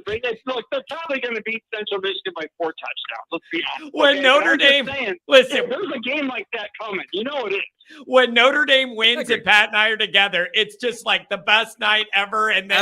Look, they're probably going to beat Central Michigan by 4 touchdowns. Let's be honest. When Notre Dame, listen, there's a game like that coming. You know it is. When Notre Dame wins and Pat and I are together, it's just like the best night ever. And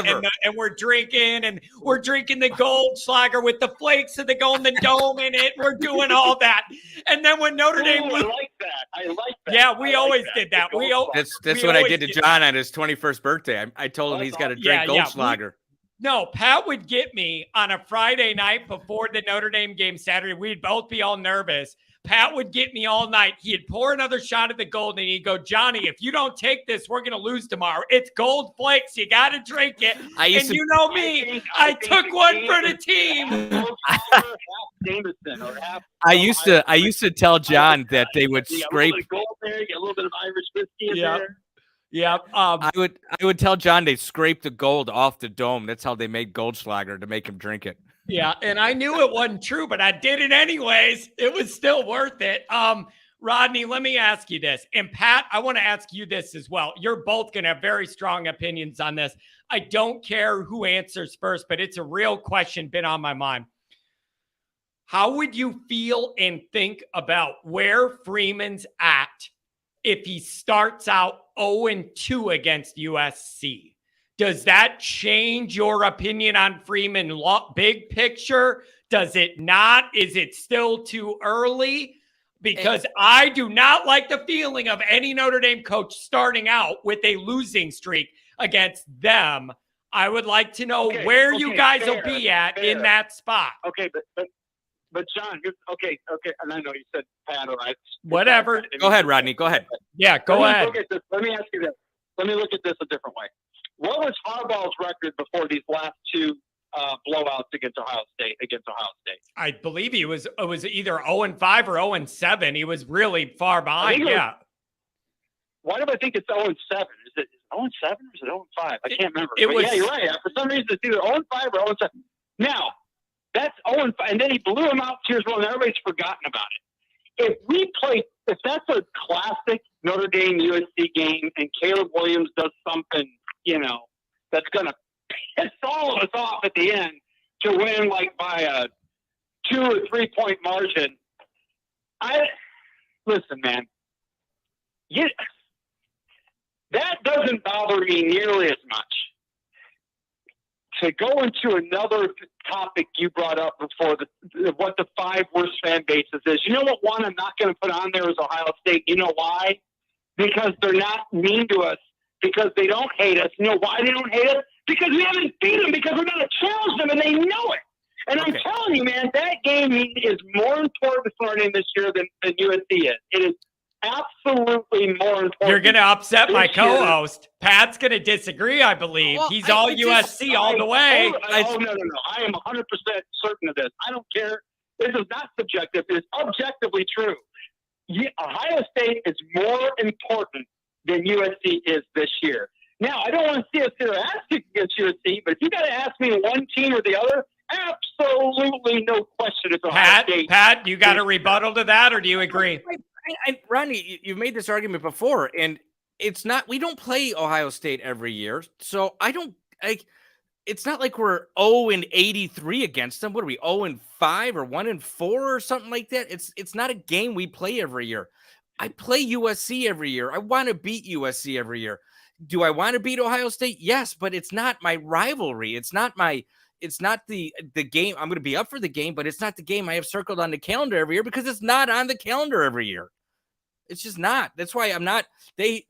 we're drinking the Goldschlager with the flakes of the Golden Dome in it. We're doing all that. And then when Notre Dame, I like that. Yeah, we always did that. That's we what I did to John on his 21st birthday. I told him he's got to drink Goldschlager. No, Pat would get me on a Friday night before the Notre Dame game Saturday. We'd both be all nervous. Pat would get me all night. He'd pour another shot at the gold and he'd go, Johnny, if you don't take this, we're going to lose tomorrow. It's gold flakes. You got to drink it. And you know me, I took one for the team. I used to tell John that they would scrape. You got a little bit of gold there, you get a little bit of Irish whiskey in there. Yeah. I would tell John they scraped the gold off the dome. That's how they made Goldschlager, to make him drink it. Yeah, and I knew it wasn't true, but I did it anyways. It was still worth it. Rodney, let me ask you this. And Pat, I want to ask you this as well. You're both going to have very strong opinions on this. I don't care who answers first, but it's a real question been on my mind. How would you feel and think about where Freeman's at if he starts out 0-2 against USC? Does that change your opinion on Freeman big picture? Does it not? Is it still too early? Because I do not like the feeling of any Notre Dame coach starting out with a losing streak against them. I would like to know where you guys will be at in that spot. Okay, but John, okay, and I know you said Pat, all right. Whatever. Go ahead, Rodney. Go ahead. Yeah, go ahead. Let me ask you this. Let me look at this a different way. What was Harbaugh's record before these last two blowouts against Ohio State? I believe it was either 0-5 or 0-7. He was really far behind. Why do I think it's 0-7? Is it 0-7 or is it 0-5? I can't remember. Yeah, you're right. For some reason, it's either 0-5 or 0-7. Now, that's 0-5, and then he blew him out 2 years ago, and everybody's forgotten about it. If that's a classic Notre Dame USC game, and Caleb Williams does something, that's going to piss all of us off at the end to win like by a 2 or 3 point margin. Listen, man, that doesn't bother me nearly as much. To go into another topic you brought up before, what the 5 worst fan bases is. You know what one I'm not going to put on there is Ohio State. You know why? Because they're not mean to us. Because they don't hate us. You know why they don't hate us? Because we haven't beat them. Because we're going to challenge them, and they know it. And I'm telling you, man, that game is more important for them this year than USC is. It is absolutely more important. You're going to upset my co-host. Pat's going to disagree, I believe. Well, He's all USC all the way. No. I am 100% certain of this. I don't care. This is not subjective. It is objectively true. Ohio State is more important than USC is this year. Now, I don't want to see us here asking against USC, but if you got to ask me one team or the other, absolutely no question it's Ohio State. Pat, you got a rebuttal to that, or do you agree? Rodney, you've made this argument before, and it's not. We don't play Ohio State every year, so I don't like. It's not like we're 0-83 against them. What are we, 0-5 or 1-4 or something like that? It's not a game we play every year. I play USC every year. I want to beat USC every year. Do I want to beat Ohio State? Yes, but it's not my rivalry. It's not the game. I'm going to be up for the game, but it's not the game I have circled on the calendar every year because it's not on the calendar every year. It's just not. That's why I'm not. We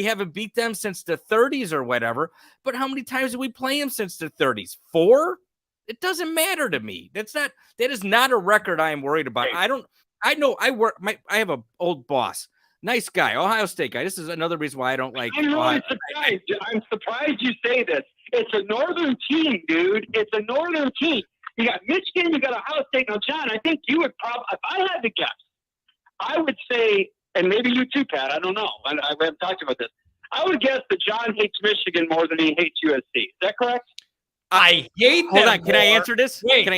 haven't beat them since the 30s or whatever. But how many times did we play them since the 30s? 4? It doesn't matter to me. That is not a record I am worried about. I have an old boss. Nice guy, Ohio State guy. This is another reason why I don't like. I'm surprised you say this. It's a northern team, dude. It's a northern team. You got Michigan, you got Ohio State. Now, John, I think you would probably, if I had to guess, I would say, and maybe you too, Pat, I don't know. I haven't talked about this. I would guess that John hates Michigan more than he hates USC. Is that correct? I hate them. Hold on. Can I answer this? Wait.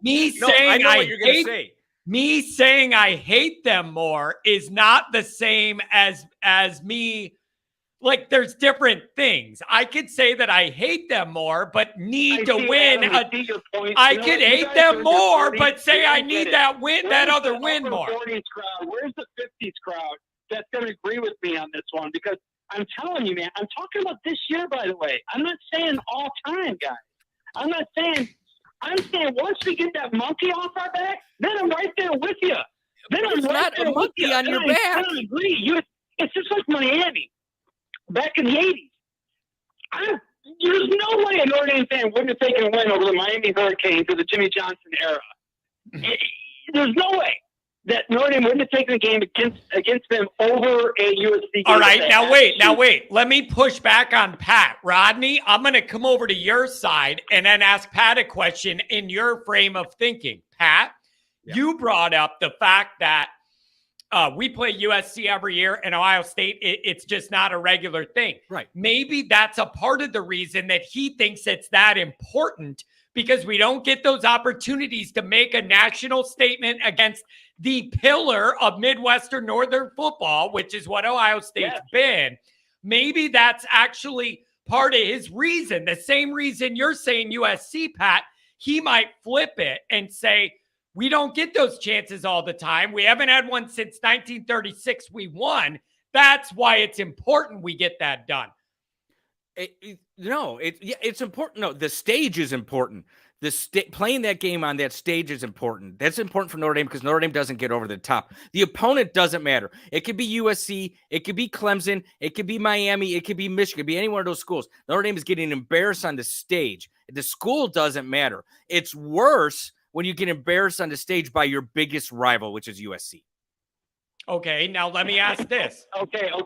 Me saying I know what you're going to say. Me saying I hate them more is not the same as me. Like, there's different things. I could say that I hate them more, but need to win. I could hate them more, but say I need that win, that other win more. Where's the 50s crowd that's going to agree with me on this one? Because I'm telling you, man, I'm talking about this year, by the way. I'm not saying all time, guys. I'm saying once we get that monkey off our back, then I'm right there with you. Then it's I'm right not a monkey on your back. I agree. It's just like Miami back in the 80s. There's no way a Notre Dame fan wouldn't have taken a win over the Miami Hurricanes of the Jimmy Johnson era. There's no way that Notre Dame wouldn't have taken a game against them over a USC game. All right, now wait. Let me push back on Pat. Rodney, I'm going to come over to your side and then ask Pat a question in your frame of thinking. Pat, you brought up the fact that we play USC every year and Ohio State, it's just not a regular thing. Right. Maybe that's a part of the reason that he thinks it's that important, because we don't get those opportunities to make a national statement against the pillar of Midwestern Northern football, which is what Ohio State's been. Maybe that's actually part of his reason. The same reason you're saying USC, Pat, he might flip it and say, we don't get those chances all the time. We haven't had one since 1936. We won. That's why it's important we get that done. It's important. No, the stage is important. Playing that game on that stage is important. That's important for Notre Dame because Notre Dame doesn't get over the top. The opponent doesn't matter. It could be USC. It could be Clemson. It could be Miami. It could be Michigan. It could be any one of those schools. Notre Dame is getting embarrassed on the stage. The school doesn't matter. It's worse when you get embarrassed on the stage by your biggest rival, which is USC. Okay, now let me ask this. Okay. All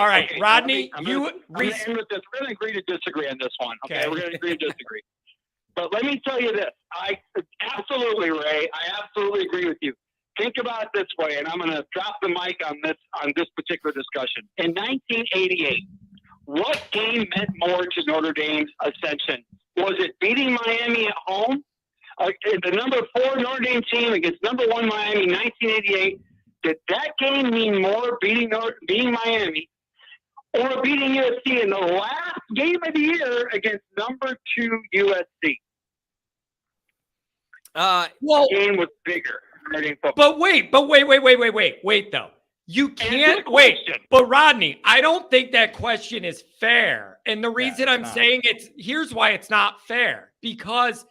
right, okay. Rodney, I'm going to end with this. We're going to agree to disagree on this one. Okay, we're going to agree to disagree. But let me tell you this. Absolutely, Ray. I absolutely agree with you. Think about it this way, and I'm going to drop the mic on this particular discussion. In 1988, what game meant more to Notre Dame's ascension? Was it beating Miami at home? The number 4 Notre Dame team against number 1 Miami, 1988. Did that game mean more beating Miami or beating USC in the last game of the year against number 2 USC? The game was bigger. But wait, though. You can't wait. But Rodney, I don't think that question is fair. And the reason I'm saying here's why it's not fair. Because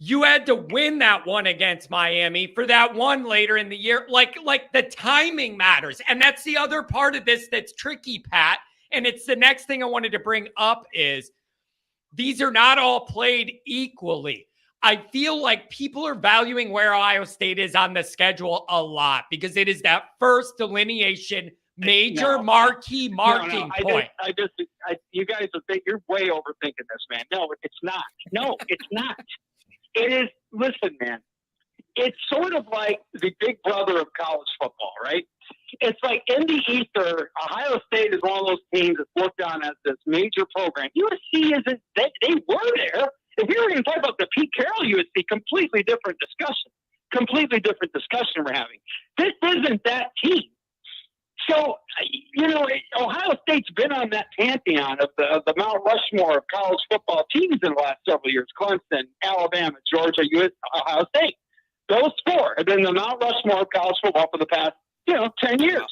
you had to win that one against Miami for that one later in the year. Like the timing matters. And that's the other part of this that's tricky, Pat. And it's the next thing I wanted to bring up is these are not all played equally. I feel like people are valuing where Ohio State is on the schedule a lot because it is that first delineation, marquee marking point. You guys you're way overthinking this, man. No, it's not. No, it's not. It is, listen, man, it's sort of like the big brother of college football, right? It's like in the ether, Ohio State is one of those teams that's looked on as this major program. USC isn't, they were there. If we were going to talk about the Pete Carroll USC, completely different discussion we're having. This isn't that team. So, Ohio State's been on that pantheon of the Mount Rushmore of college football teams in the last several years. Clemson, Alabama, Georgia, Ohio State. Those 4 have been the Mount Rushmore of college football for the past, 10 years.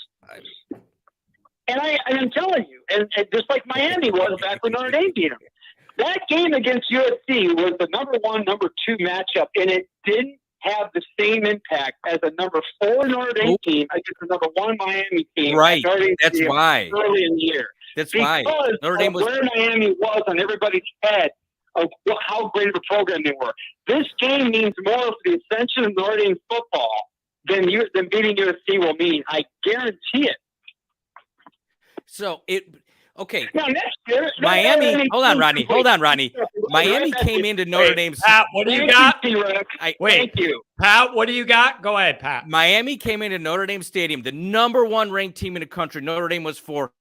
And I'm telling you, and just like Miami was back when Notre Dame beat them, that game against USC was the number 1, number 2 matchup, and it didn't have the same impact as a number 4 Notre Dame team against the number 1 Miami team. Right. That's why. Early in the year. That's why. Notre Dame was where Miami was on everybody's head of how great of a program they were. This game means more for the ascension of Notre Dame football than beating USC will mean. I guarantee it. So okay. Now, next year, Miami. Hold on, Rodney. Miami came into Notre Dame's. Pat, what do you got? Thank you. Pat, what do you got? Go ahead, Pat. Miami came into Notre Dame Stadium, the number 1 ranked team in the country. Notre Dame was 4.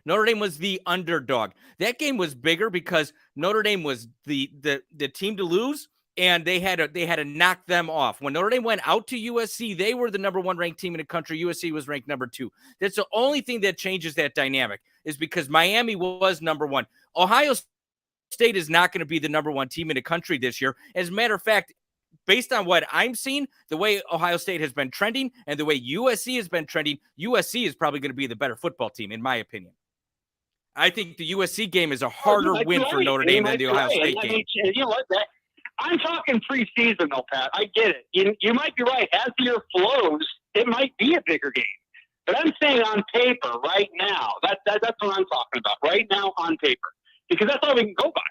Notre Dame was the underdog. That game was bigger because Notre Dame was the team to lose, and they had to knock them off. When Notre Dame went out to USC, they were the number 1 ranked team in the country. USC was ranked number 2. That's the only thing that changes that dynamic is because Miami was number 1. Ohio State is not going to be the number 1 team in the country this year. As a matter of fact, based on what I'm seeing, the way Ohio State has been trending and the way USC has been trending, USC is probably going to be the better football team, in my opinion. I think the USC game is a harder win for Notre Dame than the Ohio State game. You know what? I'm talking preseason, though, Pat. I get it. You might be right. As the year flows, it might be a bigger game. But I'm saying on paper right now, that's what I'm talking about. Right now on paper, because that's all we can go by.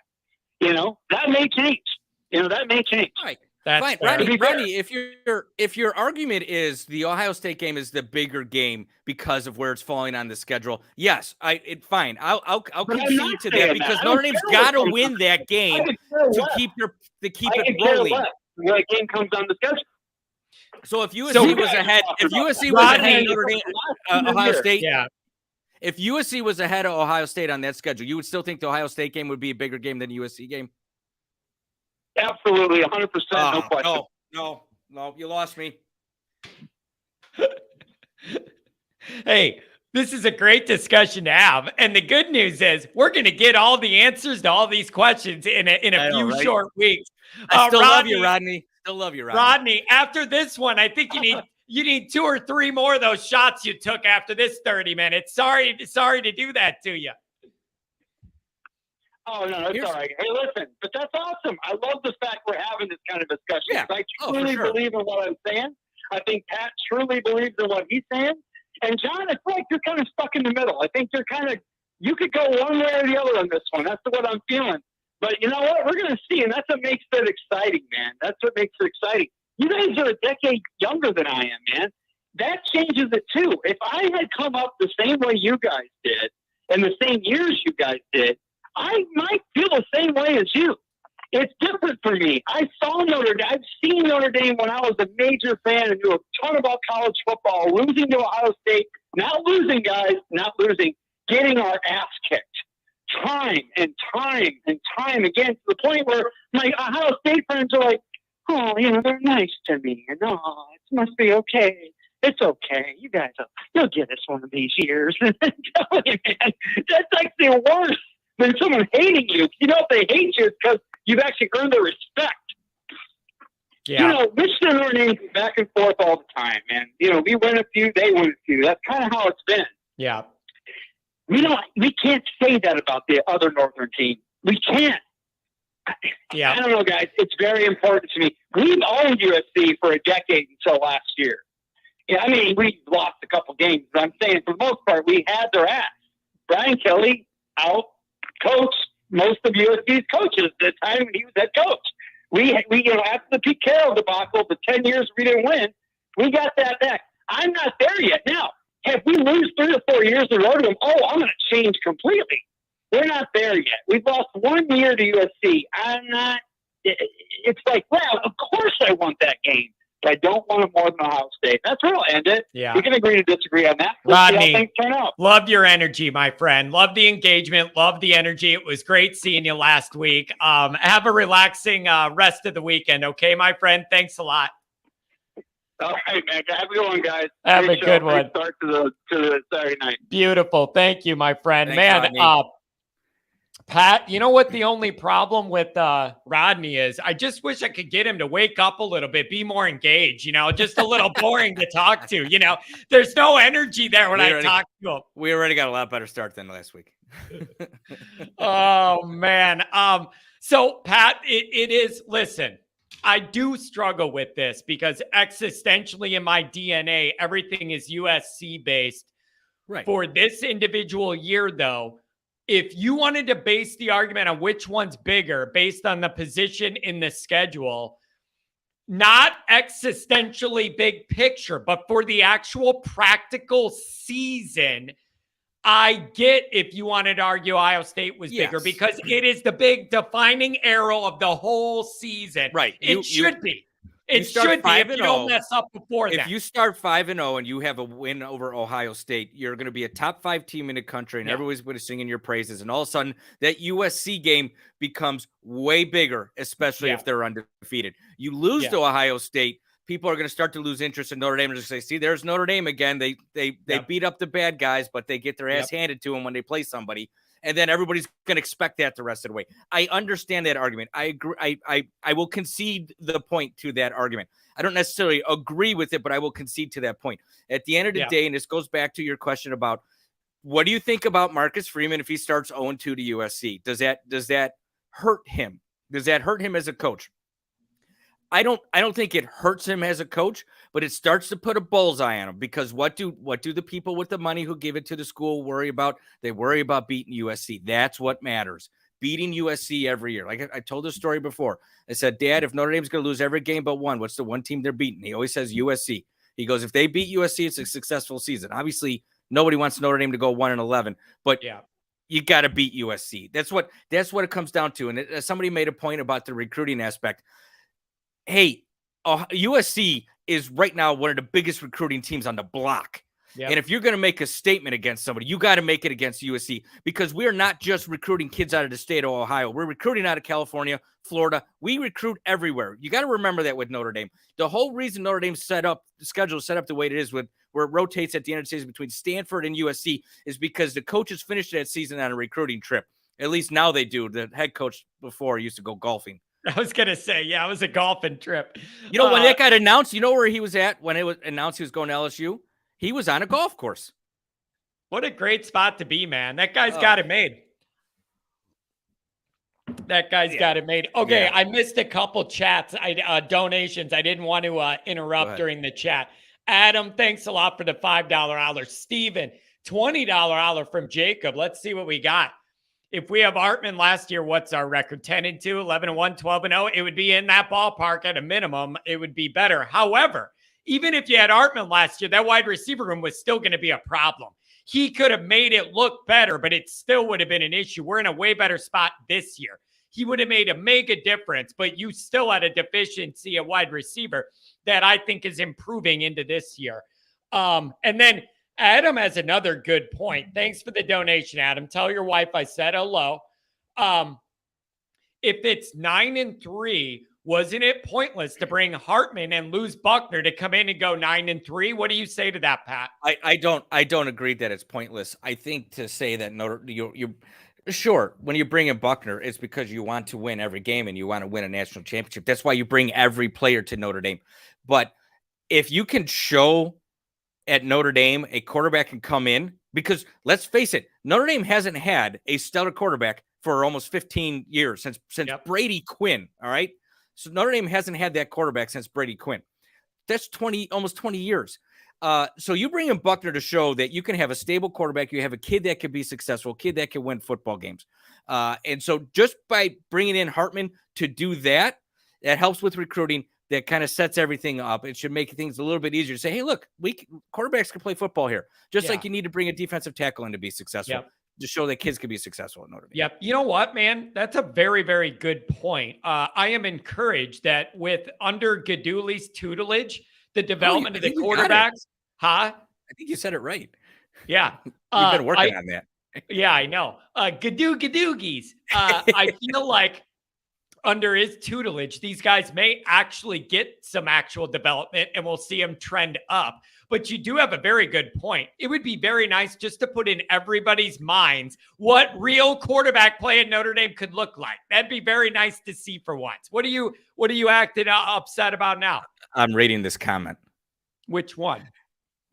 That may change. That may change. Right. That's Fine, Rodney. If your argument is the Ohio State game is the bigger game because of where it's falling on the schedule, yes, fine. I'll concede to that because Notre Dame's got to win that game to keep it rolling. When that game comes on the schedule. So if USC was ahead, Notre Dame, Ohio State, if USC was ahead of Ohio State on that schedule, you would still think the Ohio State game would be a bigger game than the USC game? Absolutely, 100%, no question. No, you lost me. Hey, this is a great discussion to have. And the good news is we're going to get all the answers to all these questions in a few short weeks. I still love you, Rodney. Still love you, Rodney. Rodney, after this one, I think you need 2 or 3 more of those shots you took after this 30 minutes. Sorry to do that to you. Oh, no, it's all right. Hey, listen, but that's awesome. I love the fact we're having this kind of discussion. Yeah. I truly believe in what I'm saying. I think Pat truly believes in what he's saying. And John, it's like you're kind of stuck in the middle. I think you could go one way or the other on this one. That's what I'm feeling. But you know what? We're going to see, and that's what makes it exciting, man. That's what makes it exciting. You guys are a decade younger than I am, man. That changes it, too. If I had come up the same way you guys did and the same years you guys did, I might feel the same way as you. It's different for me. I've seen Notre Dame when I was a major fan and knew a ton about college football, losing to Ohio State, not losing, getting our ass kicked. Time and time again, to the point where my Ohio State friends are like, oh, they're nice to me. And it must be okay. It's okay. You guys, you'll get us one of these years. I'm telling you, man, that's actually worse than someone hating you. If they hate you, it's because you've actually earned their respect. Yeah. Michigan and Notre Dame go back and forth all the time, man. We win a few, they win a few. That's kind of how it's been. Yeah. We can't say that about the other Northern team. We can't. Yeah. I don't know, guys. It's very important to me. We've owned USC for a decade until last year. Yeah, we lost a couple games, but I'm saying for the most part, we had their ass. Brian Kelly out coached most of USC's coaches at the time he was head coach. We after the Pete Carroll debacle, the 10 years we didn't win, we got that back. I'm not there yet. Now, if we lose 3 or 4 years in a row to them, I'm going to change completely. We're not there yet. We've lost 1 year to USC. I'm not. It's like, well, of course I want that game, but I don't want it more than Ohio State. That's where I'll end it. Yeah. We can agree to disagree on that. We'll Rodney, see how things turn out. Love your energy, my friend. Love the engagement. Love the energy. It was great seeing you last week. Have a relaxing rest of the weekend. Okay, my friend. Thanks a lot. All right, man. Have a good one, guys. Have Great a good one. Great start to the Saturday night. Beautiful. Thank you, my friend. Thanks, Man, Pat, you know what the only problem with Rodney is? I just wish I could get him to wake up a little bit, be more engaged, just a little boring to talk to. There's no energy there when I talk to him. We already got a lot better start than last week. Oh, man. So, Pat, it is, listen, I do struggle with this because existentially in my DNA, everything is USC based. Right. For this individual year, though, if you wanted to base the argument on which one's bigger based on the position in the schedule, not existentially big picture, but for the actual practical season, I get if you wanted to argue Ohio State was bigger because it is the big defining arrow of the whole season. Right. It should be. It should be if you don't mess up before that. If you start 5-0 and you have a win over Ohio State, you're going to be a top 5 team in the country, and everybody's going to sing in your praises. And all of a sudden, that USC game becomes way bigger, especially if they're undefeated. You lose to Ohio State, people are going to start to lose interest in Notre Dame and just say, "See, there's Notre Dame again. They beat up the bad guys, but they get their ass handed to them when they play somebody." And then everybody's going to expect that the rest of the way. I understand that argument. I agree. I will concede the point to that argument. I don't necessarily agree with it, but I will concede to that point. At the end of the day, and this goes back to your question about what do you think about Marcus Freeman if he starts 0-2 to USC? Does that hurt him? Does that hurt him as a coach? I don't think it hurts him as a coach, but it starts to put a bullseye on him because what do the people with the money who give it to the school worry about? They worry about beating USC. That's what matters. beating USC every year. Like I told this story before. I said, Dad, if Notre Dame's going to lose every game but one, what's the one team they're beating? He always says USC. He goes, if they beat USC, it's a successful season. Obviously, nobody wants Notre Dame to go 1-11, but you got to beat USC. That's what it comes down to. And somebody made a point about the recruiting aspect. Hey, USC is right now one of the biggest recruiting teams on the block. Yep. And if you're going to make a statement against somebody, you got to make it against USC, because we are not just recruiting kids out of the state of Ohio. We're recruiting out of California, Florida. We recruit everywhere. You got to remember that with Notre Dame. The whole reason Notre Dame's the schedule is set up the way it is, where it rotates at the end of the season between Stanford and USC, is because the coaches finished that season on a recruiting trip. At least now they do. The head coach before used to go golfing. I was going to say, it was a golfing trip. You know, when that got announced, you know where he was at when it was announced he was going to LSU? He was on a golf course. What a great spot to be, man. That guy's got it made. That guy's got it made. Okay, I missed a couple chats, donations. I didn't want to interrupt during the chat. Adam, thanks a lot for the $5 holler. Steven, $20 holler from Jacob. Let's see what we got. If we have Artman last year, what's our record? 10-2, 11-1, 12-0. It would be in that ballpark at a minimum. It would be better. However, even if you had Artman last year, that wide receiver room was still going to be a problem. He could have made it look better, but it still would have been an issue. We're in a way better spot this year. He would have made a mega difference, but you still had a deficiency at wide receiver that I think is improving into this year. And then Adam has another good point. Thanks for the donation, Adam. Tell your wife I said hello. If it's 9-3, wasn't it pointless to bring Hartman and lose Buckner to come in and go 9-3? What do you say to that, Pat? I don't agree that it's pointless. I think to say that you're sure when you bring in Buckner, it's because you want to win every game and you want to win a national championship. That's why you bring every player to Notre Dame. But if you can show at Notre Dame a quarterback can come in, because let's face it, Notre Dame hasn't had a stellar quarterback for almost 15 years since Brady Quinn. All right. So Notre Dame hasn't had that quarterback since Brady Quinn. That's almost 20 years. So you bring in Buckner to show that you can have a stable quarterback. You have a kid that can be successful, a kid that can win football games. And so just by bringing in Hartman to do that, that helps with recruiting. That kind of sets everything up. It should make things a little bit easier to say, hey, look, quarterbacks can play football here. Just like you need to bring a defensive tackle in to be successful. To show that kids can be successful at Notre Dame. Yep. You know what, man? That's a very, very good point. I am encouraged that with under Gaduli's tutelage, the development of the quarterbacks. I think you said it right. Yeah. You've been working on that. Yeah, I know. Gadoogies. I feel like under his tutelage, these guys may actually get some actual development and we'll see them trend up. But you do have a very good point. It would be very nice just to put in everybody's minds what real quarterback play at Notre Dame could look like. That'd be very nice to see for once. What are you acting upset about now? I'm reading this comment. Which one?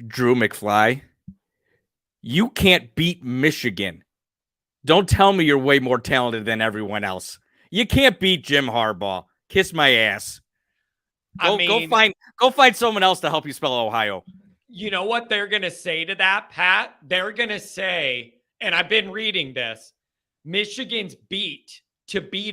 Drew McFly. You can't beat Michigan. Don't tell me you're way more talented than everyone else. You can't beat Jim Harbaugh. Kiss my ass. Go find someone else to help you spell Ohio. You know what they're going to say to that, Pat? They're going to say, and I've been reading this, Michigan's beat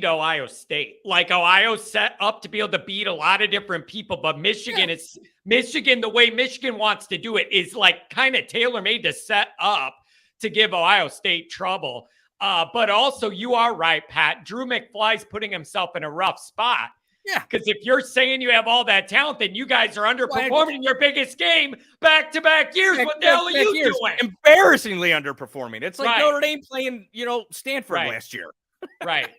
Ohio State. Like Ohio set up to be able to beat a lot of different people, but Michigan, the way Michigan wants to do it is like kind of tailor-made to set up to give Ohio State trouble. But also you are right, Pat. Drew McFly's putting himself in a rough spot. Yeah. Because if you're saying you have all that talent, then you guys are underperforming in your biggest game back-to-back years. What the hell are you doing? Embarrassingly underperforming. It's like Notre Dame playing, Stanford last year. Right.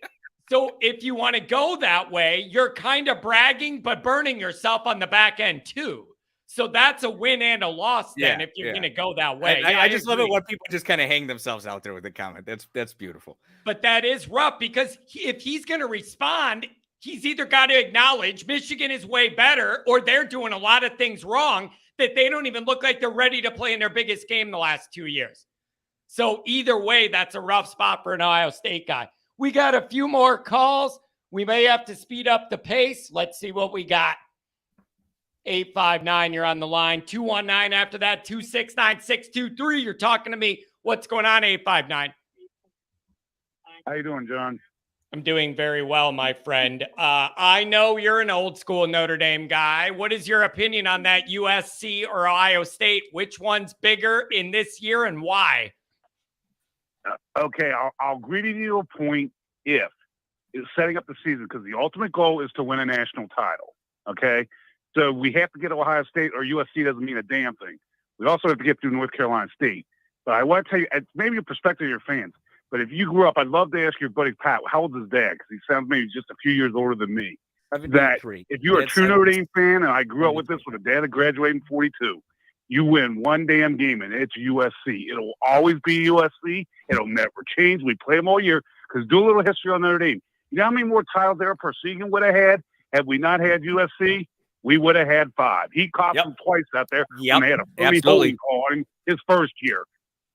So if you want to go that way, you're kind of bragging, but burning yourself on the back end too. So that's a win and a loss then if you're going to go that way. I just love it when people just kind of hang themselves out there with the comment. That's beautiful. But that is rough because if he's going to respond, he's either got to acknowledge Michigan is way better or they're doing a lot of things wrong that they don't even look like they're ready to play in their biggest game the last 2 years. So either way, that's a rough spot for an Ohio State guy. We got a few more calls. We may have to speed up the pace. Let's see what we got. 859, you're on the line. 219 after that, 269-623. You're talking to me. What's going on, 859? How you doing, John? I'm doing very well, my friend. I know you're an old school Notre Dame guy. What is your opinion on that USC or Ohio State? Which one's bigger in this year and why? Okay, I'll agree to you a point if it's setting up the season because the ultimate goal is to win a national title. Okay, so we have to get Ohio State or USC doesn't mean a damn thing. We also have to get through North Carolina State. But I want to tell you, it's maybe a perspective of your fans. But if you grew up, I'd love to ask your buddy Pat, how old is his dad? Because he sounds maybe just a few years older than me. That if you're a true Notre Dame fan, and I grew up with this with a dad that graduated in 42, you win one damn game, and it's USC. It'll always be USC. It'll never change. We play them all year because do a little history on Notre Dame. You know how many more titles there per season would have had we not had USC? We would have had 5. He cost them twice out there. And they had a fully holding call on him his first year.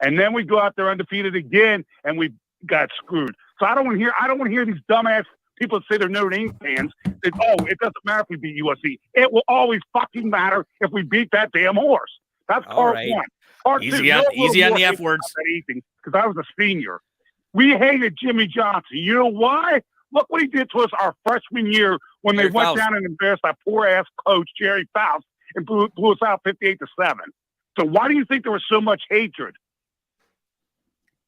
And then we go out there undefeated again, and we got screwed. So I don't want to hear these dumbass people say they're Notre Dame fans. That, it doesn't matter if we beat USC. It will always fucking matter if we beat that damn horse. That's part one. Part easy two. Easy on the F words. Because I was a senior. We hated Jimmy Johnson. You know why? Look what he did to us our freshman year when they went down and embarrassed that poor-ass coach, Jerry Faust, and blew us out 58-7. So why do you think there was so much hatred?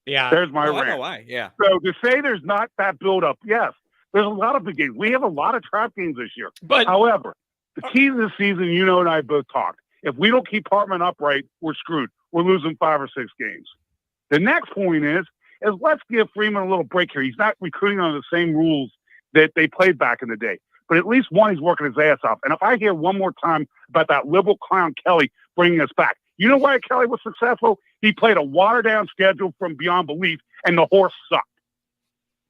Yeah. There's my rant. I know why. Yeah. So to say there's not that build-up, yes, there's a lot of big games. We have a lot of trap games this year. But however, the key to the season, you know, and I both talked. If we don't keep Hartman upright, we're screwed. We're losing 5 or 6 games. The next point is let's give Freeman a little break here. He's not recruiting on the same rules that they played back in the day. But at least one, he's working his ass off. And if I hear one more time about that liberal clown Kelly bringing us back, you know why Kelly was successful? He played a watered-down schedule from beyond belief, and the horse sucked.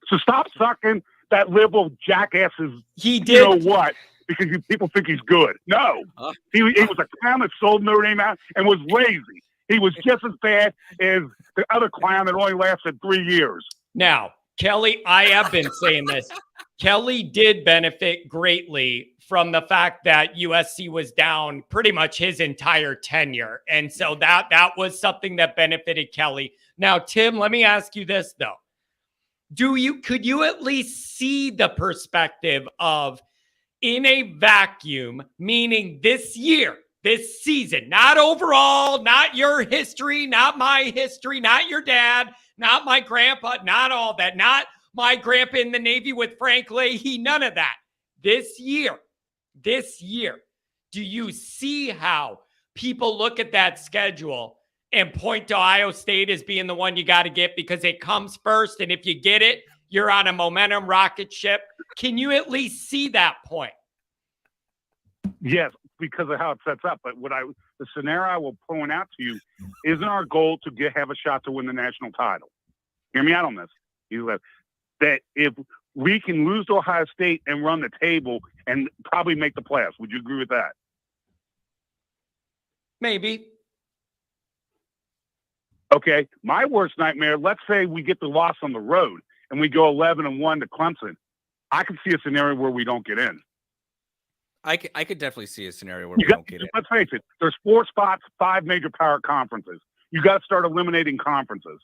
So stop sucking that liberal jackass's, he did. You know what? Because people think he's good. No. He was a clown that sold Notre Dame out and was lazy. He was just as bad as the other clown that only lasted 3 years. Now, Kelly, I have been saying this. Kelly did benefit greatly from the fact that USC was down pretty much his entire tenure. And so that was something that benefited Kelly. Now, Tim, let me ask you this, though. Could you at least see the perspective of in a vacuum, meaning this year, this season, not overall, not your history, not my history, not your dad, not my grandpa, not all that, not my grandpa in the Navy with Frank Leahy, none of that. This year, do you see how people look at that schedule and point to Ohio State as being the one you got to get because it comes first, and if you get it, you're on a momentum rocket ship? Can you at least see that point? Yes, because of how it sets up. But the scenario I will point out to you, isn't our goal to have a shot to win the national title? Hear me out on this. That if we can lose to Ohio State and run the table and probably make the playoffs, would you agree with that? Maybe. Okay, my worst nightmare, let's say we get the loss on the road and we go 11-1 to Clemson. I could see a scenario where we don't get in. I could definitely see a scenario where we don't get in. Let's face it, there's 4 spots, 5 major power conferences. You got to start eliminating conferences.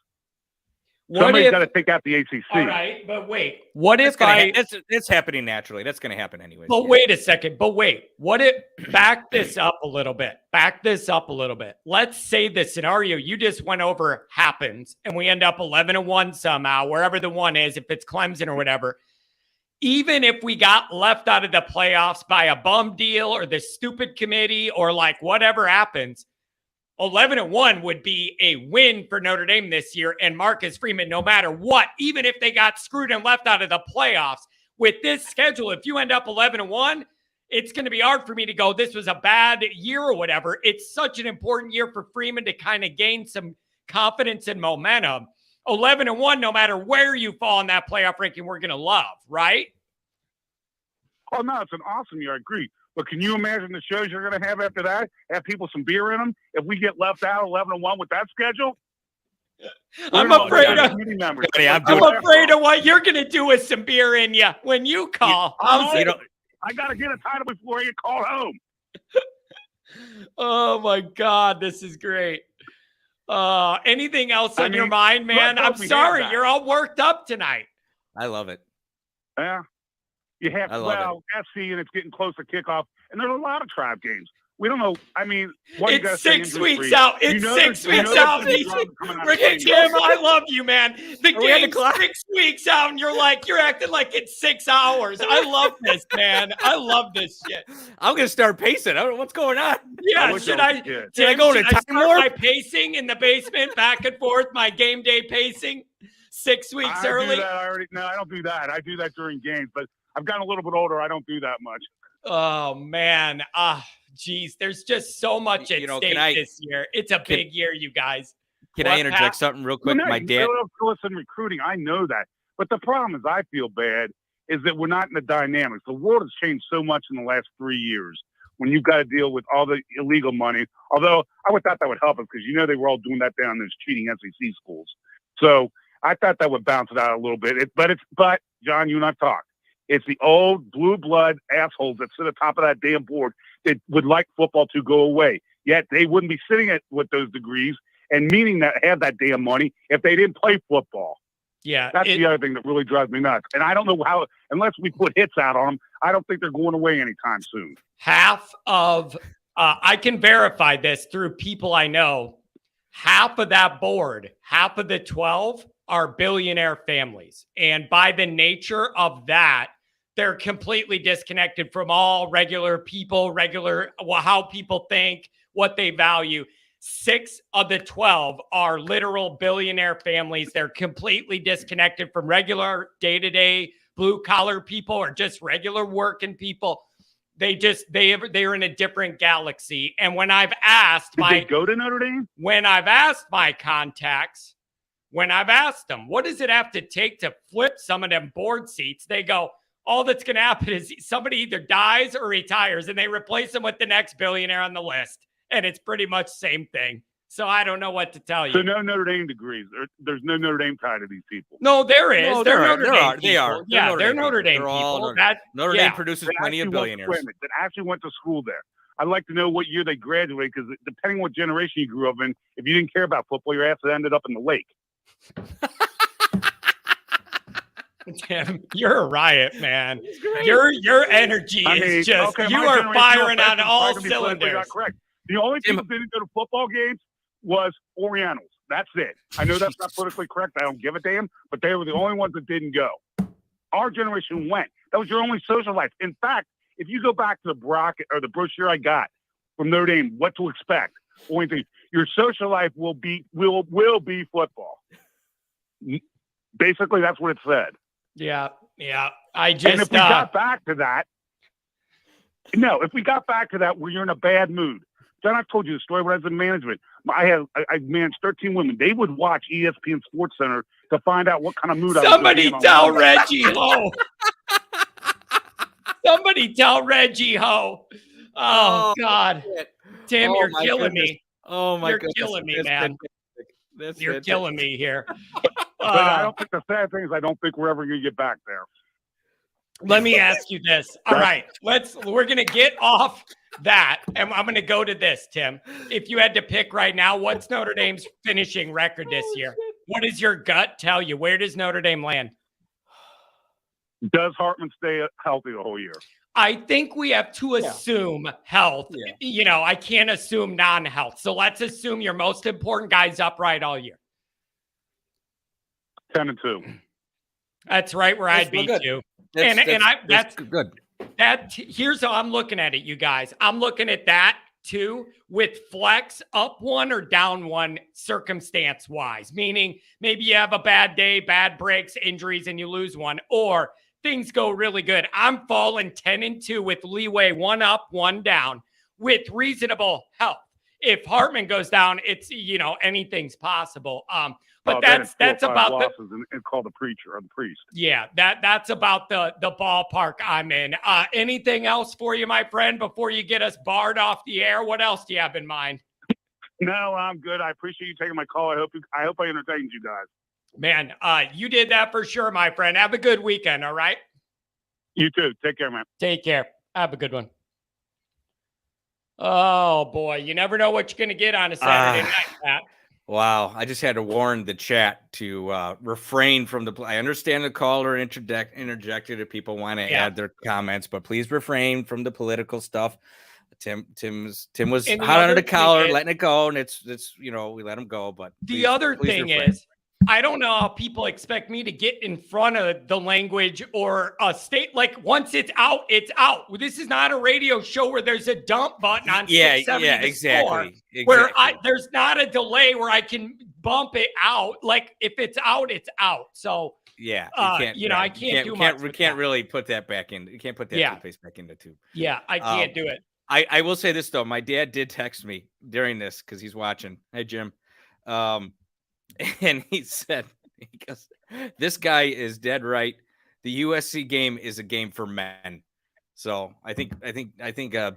Somebody's got to take out the ACC. All right, but wait. What if it's happening naturally. That's going to happen anyways. But wait a second. What if back this up a little bit? Let's say the scenario you just went over happens and we end up 11-1 somehow, wherever the one is, if it's Clemson or whatever. Even if we got left out of the playoffs by a bum deal or the stupid committee or like whatever happens, 11-1 would be a win for Notre Dame this year. And Marcus Freeman, no matter what, even if they got screwed and left out of the playoffs, with this schedule, if you end up 11-1, it's going to be hard for me to go, this was a bad year or whatever. It's such an important year for Freeman to kind of gain some confidence and momentum. 11-1, no matter where you fall in that playoff ranking, we're going to love, right? Oh, no, it's an awesome year. I agree. But can you imagine the shows you're going to have after that? Have people some beer in them? If we get left out 11-1 with that schedule? I'm afraid of what you're going to do with some beer in you when you call. I got to get a title before I get called home. Oh, my God. This is great. Anything else on your mind, man? I'm sorry. You're all worked up tonight. I love it. Yeah. You have I love SC, and it's getting close to kickoff, and there's a lot of Tribe games. We don't know. I mean, one, you gotta It's stay 6 injury-free. weeks out. It's You know 6 there's- you weeks know out. there's drugs coming out of Rick training. Tim, I love you, man. The Are we at the game's clock? 6 weeks out, and you're acting like it's 6 hours. I love this, man. I love this shit. I'm gonna start pacing. I don't know what's going on. Yeah, wish should I I? was a kid. Should I Tim, go to should I time start warp? my pacing in the basement, back and forth, my game day pacing, 6 weeks I early? do that already. No, I don't do that. I do that during games, but I've gotten a little bit older. I don't do that much. Oh man, geez, there's just so much at You know, stake this year. It's a big year, you guys. Can What, I interject Pat? something real quick? Well, no, My dad. listen, recruiting. I know that, but the problem is, I feel bad is that we're not in the dynamics. The world has changed so much in the last 3 years. When you've got to deal with all the illegal money, although I would thought that would help us because they were all doing that down in those cheating SEC schools. So I thought that would bounce it out a little bit. But John, you and I've talked. It's the old blue blood assholes that sit atop of that damn board that would like football to go away. Yet they wouldn't be sitting with those degrees and meaning that have that damn money if they didn't play football. Yeah, That's the other thing that really drives me nuts. And I don't know how, unless we put hits out on them, I don't think they're going away anytime soon. half of I can verify this through people I know. Half of that board, half of the 12 are billionaire families. And by the nature of that, they're completely disconnected from all regular people, how people think, what they value. 6 of the 12 are literal billionaire families. They're completely disconnected from regular day-to-day blue-collar people or just regular working people. They're in a different galaxy. And when I've asked Did they go to Notre Dame? when I've asked my contacts, when I've asked them, what does it have to take to flip some of them board seats? They go, all that's going to happen is somebody either dies or retires, and they replace them with the next billionaire on the list. And it's pretty much the same thing. So I don't know what to tell you. So no Notre Dame degrees. There's no Notre Dame tie to these people. No, there is. No, they're there are. Notre There Dame are. They people. are. Yeah, they're Dame Notre Dame people. They're all people. Notre Dame produces That plenty of actually went to- billionaires. wait a minute, that actually went to school there. I'd like to know what year they graduated because depending on what generation you grew up in, if you didn't care about football, your ass ended up in the lake. Tim, you're a riot, man. Your energy is just okay, you my are generation firing of on freshmen all tried to be politically cylinders. not correct. The only people who didn't go to football games was Orientals. That's it. I know that's not politically correct. I don't give a damn, but they were the only ones that didn't go. Our generation went. That was your only social life. In fact, if you go back to the brochure I got from Notre Dame, what to expect, your social life will be football. Basically, that's what it said. Yeah. And if we got back to that, if we got back to that, where you're in a bad mood. John, I've told you the story when I was in management. I managed 13 women. They would watch ESPN Sports Center to find out what kind of mood Somebody I was in. tell Reggie Ho. Somebody tell Reggie Ho. Oh God. Shit. Tim, Oh, you're my killing goodness. me. Oh my You're goodness. killing me, That's man. fantastic. You're killing me here. But I don't think the sad thing is I don't think we're ever going to get back there. Let me ask you this. All right, we're going to get off that, and I'm going to go to this, Tim. If you had to pick right now, what's Notre Dame's finishing record this year? What does your gut tell you? Where does Notre Dame land? Does Hartman stay healthy the whole year? I think we have to assume health. Yeah. I can't assume non-health. So let's assume your most important guy's upright all year. 10-2. That's right where That's I'd be good. too. That's good. Here's how I'm looking at it, you guys. I'm looking at that too with flex up one or down one circumstance wise, meaning maybe you have a bad day, bad breaks, injuries, and you lose one, or things go really good. I'm falling 10-2 with leeway, one up, one down with reasonable health. If Hartman goes down, it's, anything's possible. But that's about losses and call the preacher or the priest. Yeah, that's about the ballpark I'm in. Anything else for you, my friend, before you get us barred off the air? What else do you have in mind? No, I'm good. I appreciate you taking my call. I hope I entertained you guys. Man, you did that for sure, my friend. Have a good weekend, all right? You too. Take care, man. Take care. Have a good one. Oh, boy. You never know what you're going to get on a Saturday night, Pat. Wow, I just had to warn the chat to refrain from the. I understand the caller interjected if people want to add their comments, but please refrain from the political stuff. Tim was And the hot under other the collar, thing is- letting it go, and it's we let him go. But The other thing refrain. is, I don't know how people expect me to get in front of the language or a state. Like once it's out, it's out. This is not a radio show where there's a dump button on 670 to score, where there's not a delay where I can bump it out. Like if it's out, it's out. So yeah, I can't do much. We can't really put that back in. You can't put that toothpaste back in the tube. Yeah, I can't do it. I will say this though. My dad did text me during this because he's watching. Hey Jim. And he said, he goes, this guy is dead right. The USC game is a game for men. So I think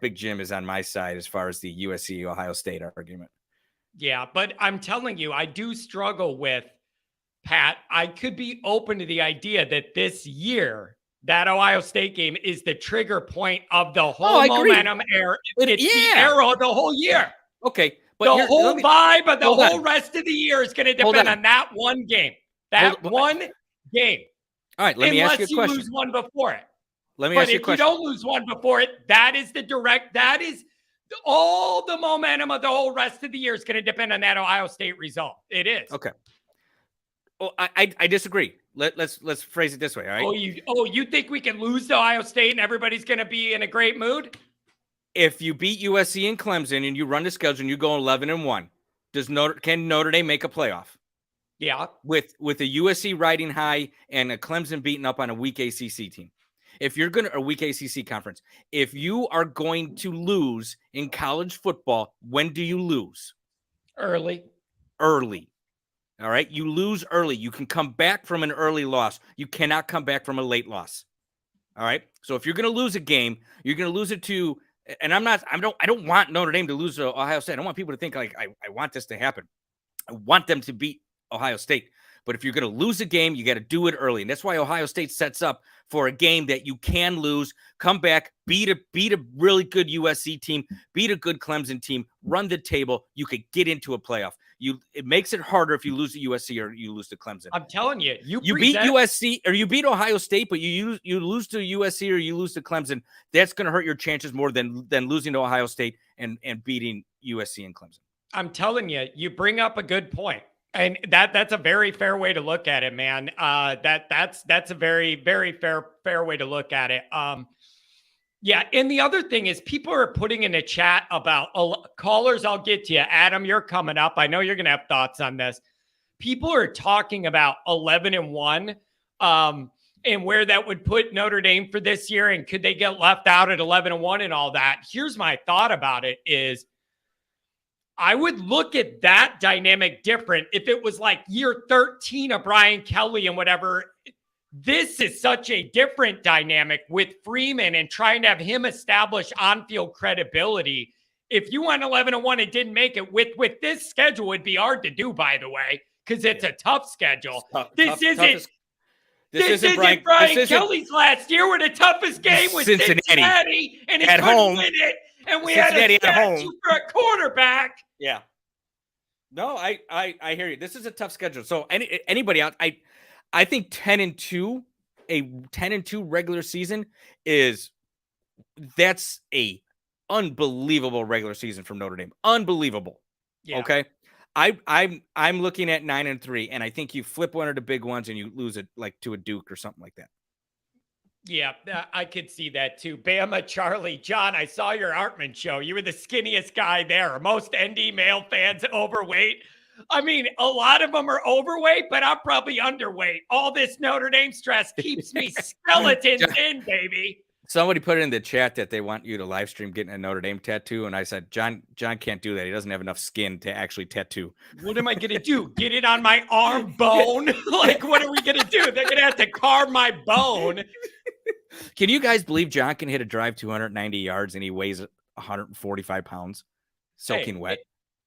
Big Jim is on my side as far as the USC Ohio State argument. Yeah, but I'm telling you, I do struggle with, Pat. I could be open to the idea that this year, that Ohio State game is the trigger point of the whole momentum era. It's the arrow of the whole year. Okay. But the whole vibe of the whole rest of the year is going to depend on that one game. One game. All right, let me ask you a question. Unless you lose one before it. Let me ask you a question. If you don't lose one before it, that is all the momentum of the whole rest of the year is going to depend on that Ohio State result. It is. Okay. Well, I disagree. Let's phrase it this way, all right? You think we can lose to Ohio State and everybody's going to be in a great mood? If you beat USC and Clemson and you run the schedule and you go 11-1, can Notre Dame make a playoff? Yeah. With a USC riding high and a Clemson beating up on a weak ACC team. If you're a weak ACC conference, if you are going to lose in college football, when do you lose? Early. All right. You lose early. You can come back from an early loss. You cannot come back from a late loss. All right. So if you're going to lose a game, you're going to lose it to. And I don't want Notre Dame to lose to Ohio State. I don't want people to think like I want this to happen. I want them to beat Ohio State. But if you're going to lose a game, you got to do it early. And that's why Ohio State sets up for a game that you can lose, come back, beat a really good USC team, beat a good Clemson team, run the table. You could get into a playoff. It makes it harder if you lose to USC or you lose to Clemson. I'm telling you, you beat USC or you beat Ohio State, but you lose to USC or you lose to Clemson. That's going to hurt your chances more than losing to Ohio State and beating USC and Clemson. I'm telling you, you bring up a good point. And that's a very fair way to look at it, man. That's a very, very fair way to look at it. Yeah, and the other thing is people are putting in a chat about callers. I'll get to you. Adam, you're coming up. I know you're going to have thoughts on this. People are talking about 11-1 and where that would put Notre Dame for this year. And could they get left out at 11-1 and all that? Here's my thought about it is I would look at that dynamic different if it was like year 13 of Brian Kelly and whatever. This is such a different dynamic with Freeman and trying to have him establish on-field credibility. If you went 11-1 and didn't make it with this schedule, it'd be hard to do, by the way, because it's a tough schedule. This isn't Brian Kelly's last year where the toughest game was Cincinnati and he couldn't win it. And we had a statue for a quarterback. Yeah. No, I hear you. This is a tough schedule. So anybody out, I think 10-2, a 10-2 regular season that's a unbelievable regular season from Notre Dame. Unbelievable. Yeah. Okay. I'm looking at 9-3, and I think you flip one of the big ones and you lose it like to a Duke or something like that. Yeah, I could see that too. Bama Charlie, John, I saw your Artman show. You were the skinniest guy there. Most ND male fans overweight. I mean, a lot of them are overweight, but I'm probably underweight. All this Notre Dame stress keeps me skeletons in, baby. Somebody put it in the chat that they want you to live stream getting a Notre Dame tattoo. And I said, John can't do that. He doesn't have enough skin to actually tattoo. What am I going to do? Get it on my arm bone? Like, what are we going to do? They're going to have to carve my bone. Can you guys believe John can hit a drive 290 yards and he weighs 145 pounds soaking wet?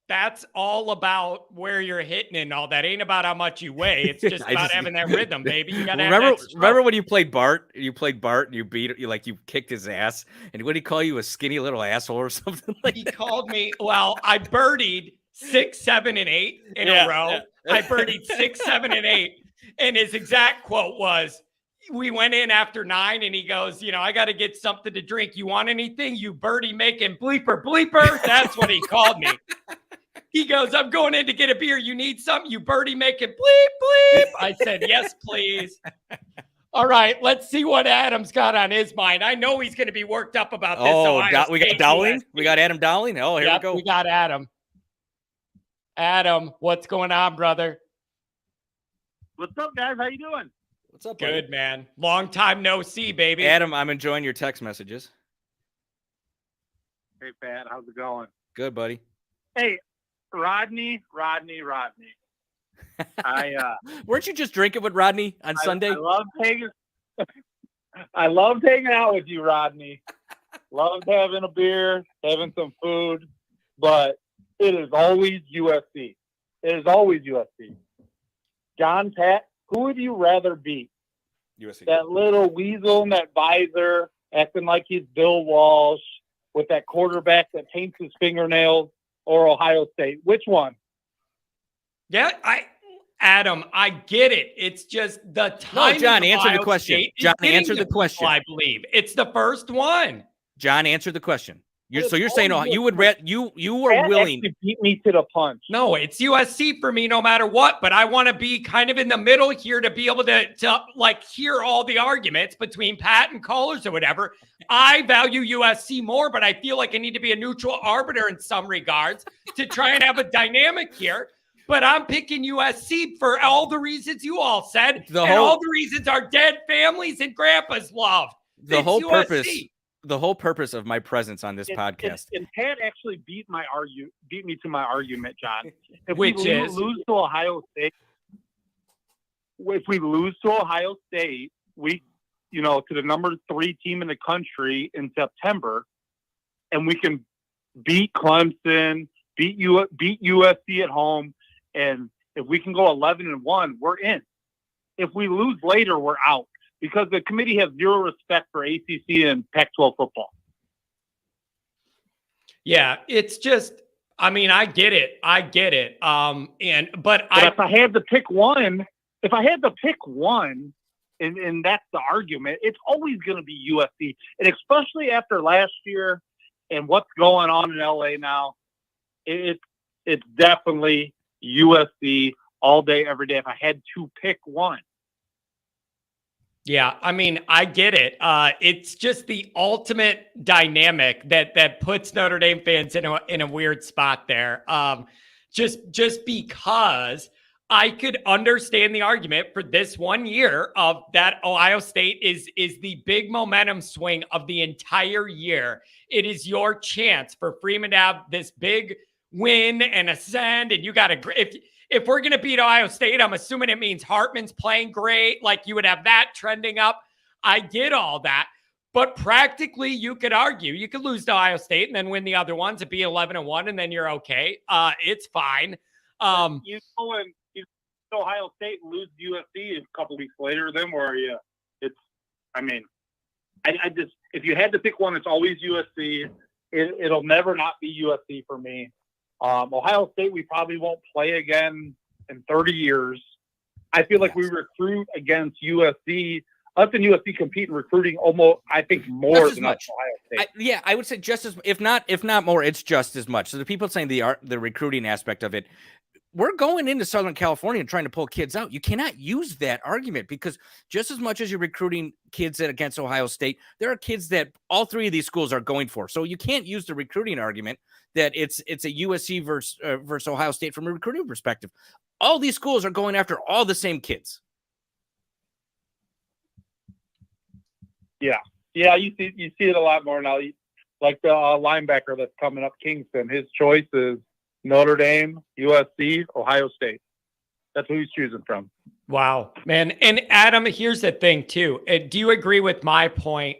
That's all about where you're hitting and all that. Ain't about how much you weigh. It's just about having that rhythm, baby. You gotta remember when you played Bart? You played Bart and you kicked his ass. And what did he call you? A skinny little asshole or something like that? He called me. Well, I birdied 6, 7, and 8 in a row. Yeah. I birdied 6, 7, and 8. And his exact quote was, we went in after 9 and he goes, I got to get something to drink. You want anything? You birdie making bleeper bleeper. That's what he called me. He goes, I'm going in to get a beer. You need something? You birdie making bleep bleep. I said, yes, please. All right, let's see what Adam's got on his mind. I know he's going to be worked up about this. We got Dowling. We got Adam Dowling. Oh, here we go. We got Adam. Adam, what's going on, brother? What's up, guys? How you doing? What's up, buddy? Good, man. Long time no see, baby. Adam, I'm enjoying your text messages. Hey, Pat. How's it going? Good, buddy. Hey, Rodney. Weren't you just drinking with Rodney on Sunday? I loved hanging out with you, Rodney. Loved having a beer, having some food, but it is always USC. It is always USC. John, Pat, who would you rather beat? USC. That little weasel in that visor, acting like he's Bill Walsh, with that quarterback that paints his fingernails, or Ohio State? Which one? Yeah, Adam, I get it. It's just the time. No, John, answer the question. John, answer the question. I believe it's the first one. John, answer the question. So you're saying you would you are willing to beat me to the punch? No, it's USC for me no matter what. But I want to be kind of in the middle here to be able to like hear all the arguments between Pat and callers or whatever. I value USC more, but I feel like I need to be a neutral arbiter in some regards to try and have a dynamic here. But I'm picking USC for all the reasons you all said, all the reasons our dead families and grandpas loved. The whole purpose of my presence on this podcast. And Pat actually beat me to my argument, John. If Which we lose to Ohio State, we to the number 3 team in the country in September, and we can beat Clemson, beat USC at home. And if we can go 11-1, we're in. If we lose later, we're out because the committee has zero respect for ACC and Pac-12 football. Yeah, it's just, I mean, I get it. But if I had to pick one, and that's the argument, it's always going to be USC. And especially after last year and what's going on in LA now, it's definitely USC all day, every day. If I had to pick one. Yeah, I mean, I get it. It's just the ultimate dynamic that puts Notre Dame fans in a weird spot there. Just because I could understand the argument for this one year of that Ohio State is the big momentum swing of the entire year. It is your chance for Freeman to have this big win and ascend, and you got to if we're going to beat Ohio State, I'm assuming it means Hartman's playing great. Like you would have that trending up. I get all that, but practically you could argue you could lose to Ohio State and then win the other ones and be 11-1, and then you're okay. It's fine. You go and Ohio State and lose USC a couple weeks later, then where are you? I just if you had to pick one, it's always USC. It'll never not be USC for me. Ohio State, we probably won't play again in 30 years. I feel like we recruit against USC. Us and USC compete in recruiting almost, I think, more than much. Ohio State. I would say just as, if not more, it's just as much. So the people saying the recruiting aspect of it, we're going into Southern California and trying to pull kids out. You cannot use that argument because just as much as you're recruiting kids against Ohio State, there are kids that all 3 of these schools are going for. So you can't use the recruiting argument that it's a USC versus Ohio State from a recruiting perspective. All these schools are going after all the same kids. Yeah, you see it a lot more now. Like the linebacker that's coming up, Kingston, his choice is Notre Dame, USC, Ohio State. That's who he's choosing from. Wow, man. And Adam, here's the thing too. Do you agree with my point?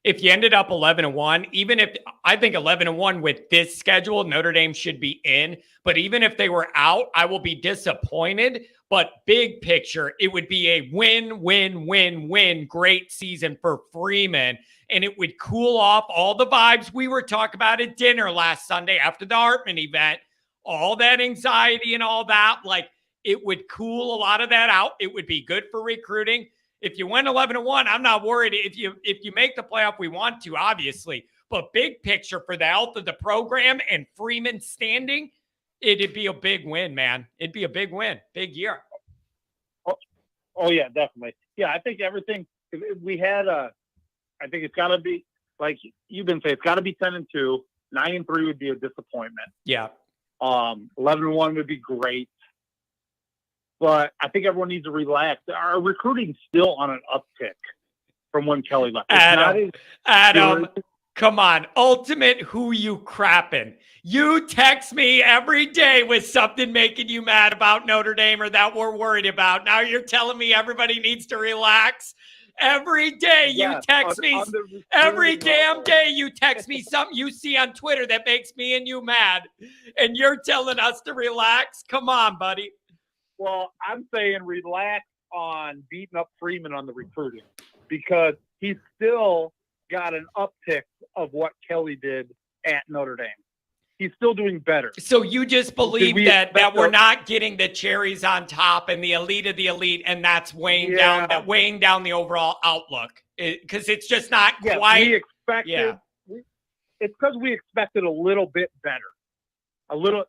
If you ended up 11-1, even if I think 11-1 with this schedule, Notre Dame should be in. But even if they were out, I will be disappointed. But big picture, it would be a win, great season for Freeman. And it would cool off all the vibes we were talking about at dinner last Sunday after the Hartman event. all that anxiety and all that. Like, it would cool a lot of that out. It would be good for recruiting. If you went 11-1, I'm not worried. If you make the playoff, we want to, obviously. But big picture for the health of the program and Freeman standing, it'd be a big win, man. It'd be a big win, big year. Oh yeah, definitely. Yeah, I think everything. If we had I think it's got to be like you've been saying. It's got to be 10-2. 9-3 would be a disappointment. Yeah. 11-1 would be great. But I think everyone needs to relax. Our recruiting's still on an uptick from when Kelly left. Adam, come on. Ultimate who you crapping. You text me every day with something making you mad about Notre Dame or that we're worried about. Now you're telling me everybody needs to relax. Every day you text me. Every damn day you text me something you see on Twitter that makes me and you mad. And you're telling us to relax? Come on, buddy. Well, I'm saying relax on beating up Freeman on the recruiting because he's still got an uptick of what Kelly did at Notre Dame. He's still doing better. So you just believe that we're not getting the cherries on top and the elite of the elite, and that's weighing down the overall outlook because it's just not quite. We expected. It's because we expected a little bit better, a little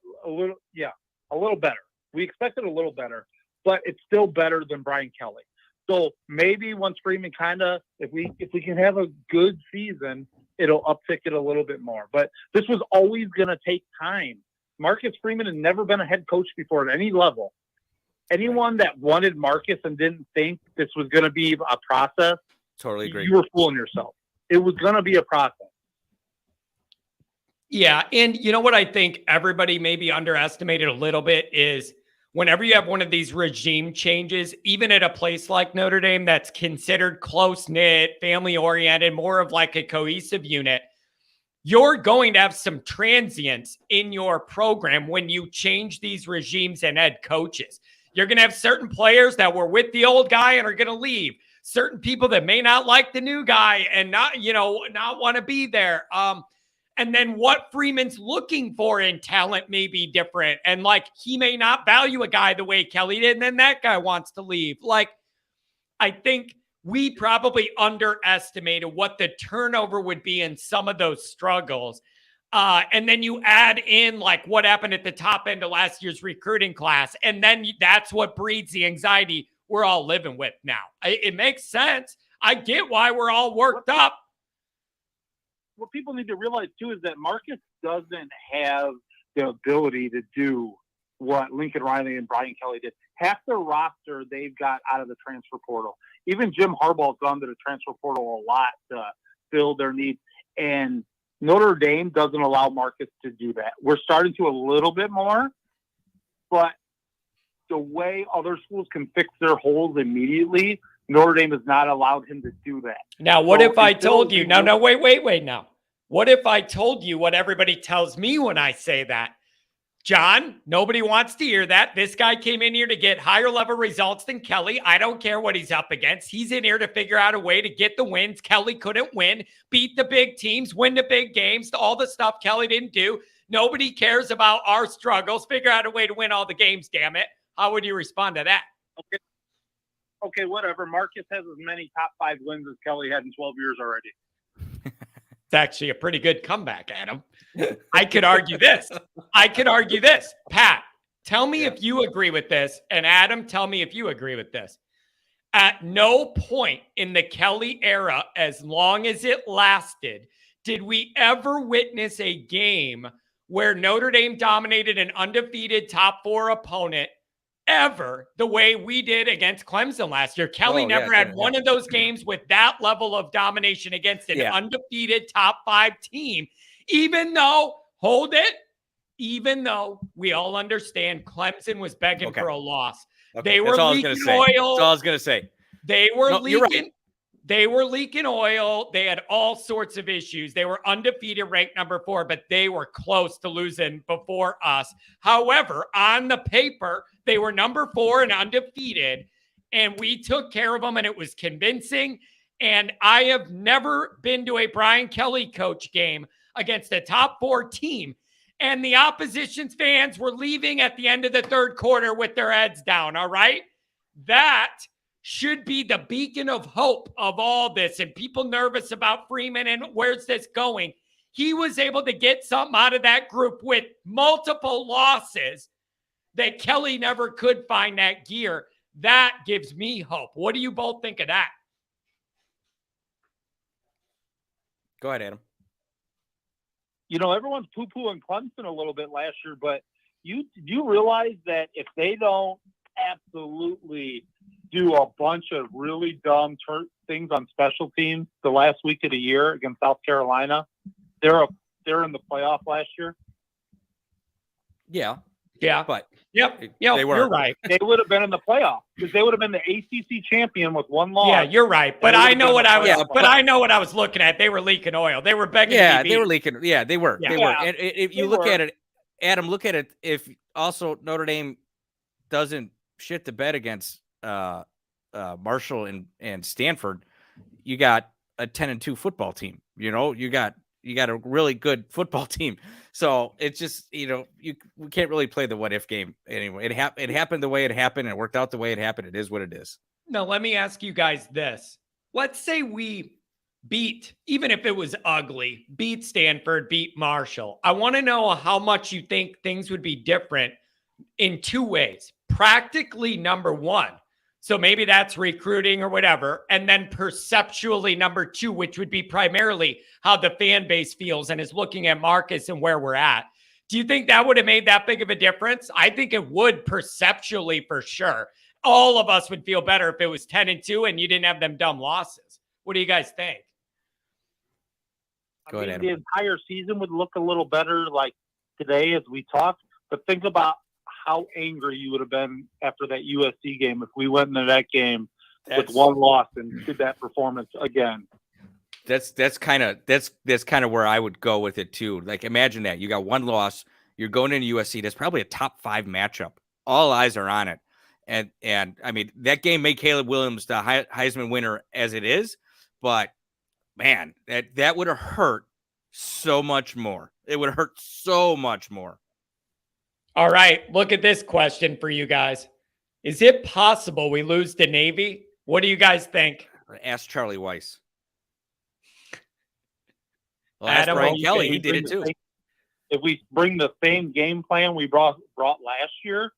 better. We expected a little better, but it's still better than Brian Kelly. So maybe once Freeman if we can have a good season, it'll uptick it a little bit more. But this was always going to take time. Marcus Freeman had never been a head coach before at any level. Anyone that wanted Marcus and didn't think this was going to be a process, totally agree. You were fooling yourself. It was going to be a process. Yeah, and you know what I think everybody maybe underestimated a little bit is whenever you have one of these regime changes, even at a place like Notre Dame that's considered close-knit, family-oriented, more of like a cohesive unit, you're going to have some transients in your program when you change these regimes and head coaches. You're going to have certain players that were with the old guy and are going to leave. Certain people that may not like the new guy and not want to be there. And then what Freeman's looking for in talent may be different. And like, he may not value a guy the way Kelly did, and then that guy wants to leave. Like, I think we probably underestimated what the turnover would be in some of those struggles. And then you add in like what happened at the top end of last year's recruiting class. And then that's what breeds the anxiety we're all living with now. It makes sense. I get why we're all worked up. What people need to realize too is that Marcus doesn't have the ability to do what Lincoln Riley and Brian Kelly did. Half the roster they've got out of the transfer portal. Even Jim Harbaugh's gone to the transfer portal a lot to fill their needs. And Notre Dame doesn't allow Marcus to do that. We're starting to a little bit more, but the way other schools can fix their holes immediately, Notre Dame has not allowed him to do that. Now, what if I told you? No, wait now. What if I told you what everybody tells me when I say that? John, nobody wants to hear that. This guy came in here to get higher level results than Kelly. I don't care what he's up against. He's in here to figure out a way to get the wins. Kelly couldn't win, beat the big teams, win the big games, all the stuff Kelly didn't do. Nobody cares about our struggles. Figure out a way to win all the games, damn it. How would you respond to that? Okay, whatever. Marcus has as many top 5 wins as Kelly had in 12 years already. It's actually a pretty good comeback, Adam. I could argue this. Pat, tell me if you agree with this. And Adam, tell me if you agree with this. At no point in the Kelly era, as long as it lasted, did we ever witness a game where Notre Dame dominated an undefeated top 4 opponent ever the way we did against Clemson last year. Kelly never had one of those games with that level of domination against an undefeated top 5 team, even though we all understand Clemson was begging for a loss. They were leaking oil. That's all I was going to say. They were leaking. They were leaking oil. They had all sorts of issues. They were undefeated, ranked number 4, but they were close to losing before us. However, on the paper, they were number 4 and undefeated, and we took care of them, and it was convincing. And I have never been to a Brian Kelly coach game against a top 4 team and the opposition's fans were leaving at the end of the third quarter with their heads down, all right? That should be the beacon of hope of all this, and people nervous about Freeman and where's this going. He was able to get something out of that group with multiple losses that Kelly never could find that gear. That gives me hope. What do you both think of that? Go ahead, Adam. Everyone's poo-pooing Clemson a little bit last year, but you realize that if they don't absolutely do a bunch of really dumb things on special teams the last week of the year against South Carolina, they're in the playoff last year. Yeah. But they were. You're right. They would have been in the playoff because they would have been the ACC champion with one loss. Yeah, you're right. But I know what I was. But I know what I was looking at. They were leaking oil. They were begging. Yeah, to be they beat. were leaking. Yeah, they were. Yeah. They were. And if you look at it, Adam, look at it. If also Notre Dame doesn't shit the bed against Marshall and Stanford, you got a 10-2 football team. You got a really good football team. So it's just, we can't really play the what if game anyway. It happened the way it happened. It worked out the way it happened. It is what it is. Now, let me ask you guys this. Let's say we beat, even if it was ugly, beat Stanford, beat Marshall. I want to know how much you think things would be different in two ways. Practically, number one. So maybe that's recruiting or whatever. And then perceptually, number two, which would be primarily how the fan base feels and is looking at Marcus and where we're at. Do you think that would have made that big of a difference? I think it would perceptually for sure. All of us would feel better if it was 10-2 and you didn't have them dumb losses. What do you guys think? Go ahead, Adam. The entire season would look a little better like today as we talked. But think about how angry you would have been after that USC game if we went into that game with one loss and did that performance again. That's kind of where I would go with it too. Like imagine that you got one loss, you're going into USC. That's probably a top 5 matchup. All eyes are on it, and I mean that game made Caleb Williams the Heisman winner as it is, but man, that would have hurt so much more. It would have hurt so much more. All right, look at this question for you guys. Is it possible we lose to Navy? What do you guys think? Ask Charlie Weiss. Well, Adam, Brian Kelly. He did it too. If we bring the same game plan we brought last year,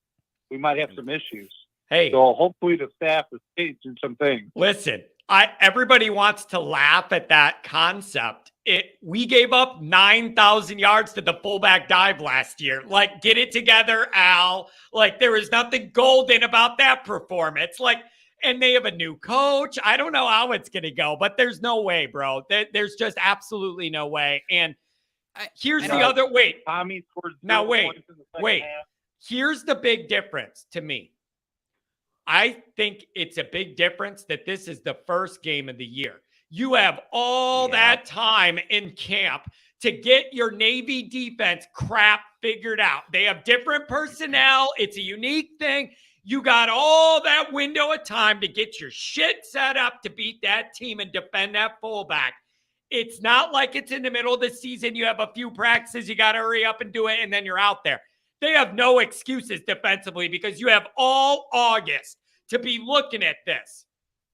we might have some issues. Hey, so hopefully the staff is changing some things. Listen, everybody wants to laugh at that concept. We gave up 9,000 yards to the fullback dive last year. Like, get it together, Al. Like, there is nothing golden about that performance. Like, and they have a new coach. I don't know how it's going to go, but there's no way, bro. There's just absolutely no way. And here's the other, wait. Here's the big difference to me. I think it's a big difference that this is the first game of the year. You have all that time in camp to get your Navy defense crap figured out. They have different personnel. It's a unique thing. You got all that window of time to get your shit set up to beat that team and defend that fullback. It's not like it's in the middle of the season. You have a few practices. You got to hurry up and do it, and then you're out there. They have no excuses defensively because you have all August to be looking at this.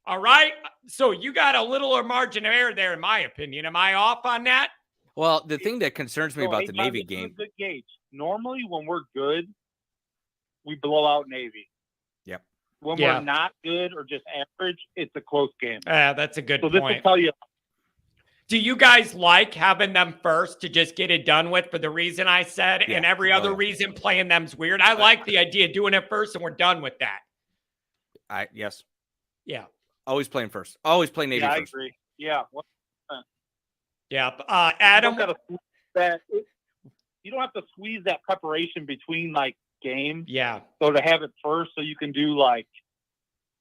All right? So you got a little margin of error there, in my opinion. Am I off on that? Well, the thing that concerns me about the Navy game. Good gauge. Normally, when we're good, we blow out Navy. Yep. When we're not good or just average, it's a close game. That's a good point. So this will tell you. Do you guys like having them first to just get it done with for the reason I said, and every other reason playing them's weird? I like the idea of doing it first and we're done with that. Yes. Yeah. Always playing first. Always play Navy first. I agree. Yeah. 100%. Yeah. Adam. You don't have to squeeze that preparation between like games. Yeah. So to have it first so you can do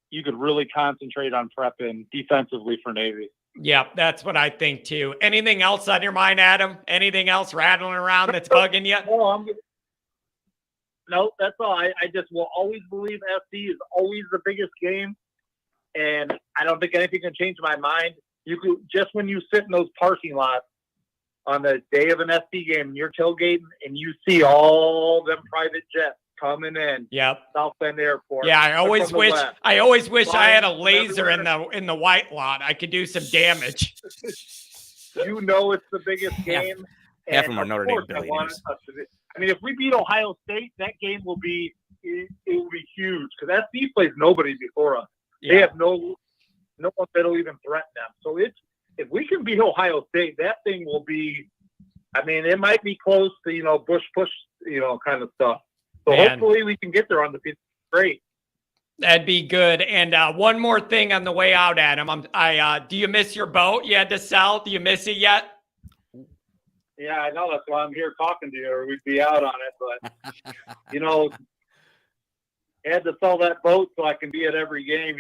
you could really concentrate on prepping defensively for Navy. Yeah, that's what I think too. Anything else on your mind, Adam? Anything else rattling around that's bugging you? No, that's all. I just will always believe FC is always the biggest game. And I don't think anything can change my mind. You could just when you sit in those parking lots on the day of an SC game and you're tailgating and you see all them private jets coming in. Yep. South Bend Airport. Yeah, I always wish I had a Flying laser everywhere. in the white lot. I could do some damage. You know it's the biggest game. Half And of them are Notre Dame billionaires. I mean, if we beat Ohio State, that game will be it will be huge because SC plays nobody before us. They have no one that'll even threaten them. So if we can beat Ohio State, that thing will be. I mean, it might be close to Bush push kind of stuff. So hopefully we can get there on the pitch. Great. That'd be good. And one more thing on the way out, Adam. Do you miss your boat you had to sell? Do you miss it yet? Yeah, I know. That's why I'm here talking to you, or we'd be out on it. But I had to sell that boat so I can be at every game.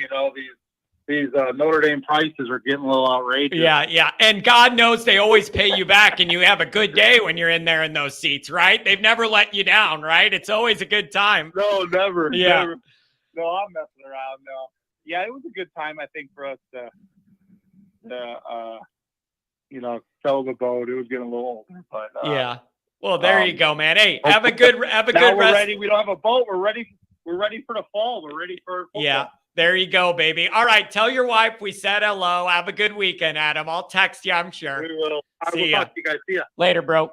These Notre Dame prices are getting a little outrageous. Yeah. And God knows they always pay you back, and you have a good day when you're in there in those seats, right? They've never let you down, right? It's always a good time. No, never. Yeah. Never. No, I'm messing around. No. Yeah, it was a good time, I think, for us to sell the boat. It was getting a little older, but yeah. Well, there you go, man. Hey, have a good now rest. we're ready. We don't have a boat. We're ready for the fall. We're ready for football. Yeah. There you go, baby. All right. Tell your wife we said hello. Have a good weekend, Adam. I'll text you, I'm sure. We will. I will See ya. talk to you guys. See ya. Later, bro.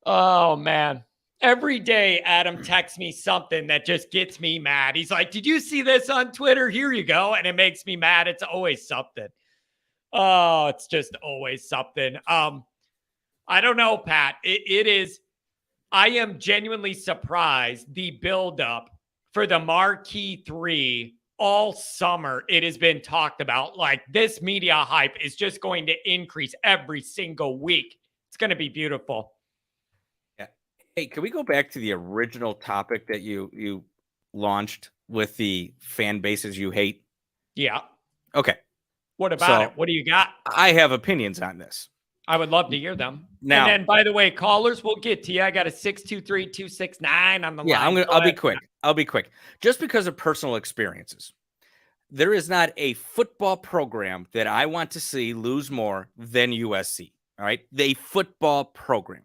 Oh, man. Every day, Adam texts me something that just gets me mad. He's like, did you see this on Twitter? Here you go. And it makes me mad. It's always something. Oh, it's just always something. I don't know, Pat. It is. I am genuinely surprised the buildup for the Marquee 3 all summer. It has been talked about. Like, this media hype is just going to increase every single week. It's going to be beautiful. Yeah. Hey, can we go back to the original topic that you launched with the fan bases you hate? Yeah. Okay. What about it? What do you got? I have opinions on this. I would love to hear them. Now, and then, by the way, callers, we'll get to you. I got a 623-269 on the line. Yeah, I'll be quick. I'll be quick. Just because of personal experiences, there is not a football program that I want to see lose more than USC. All right, the football program,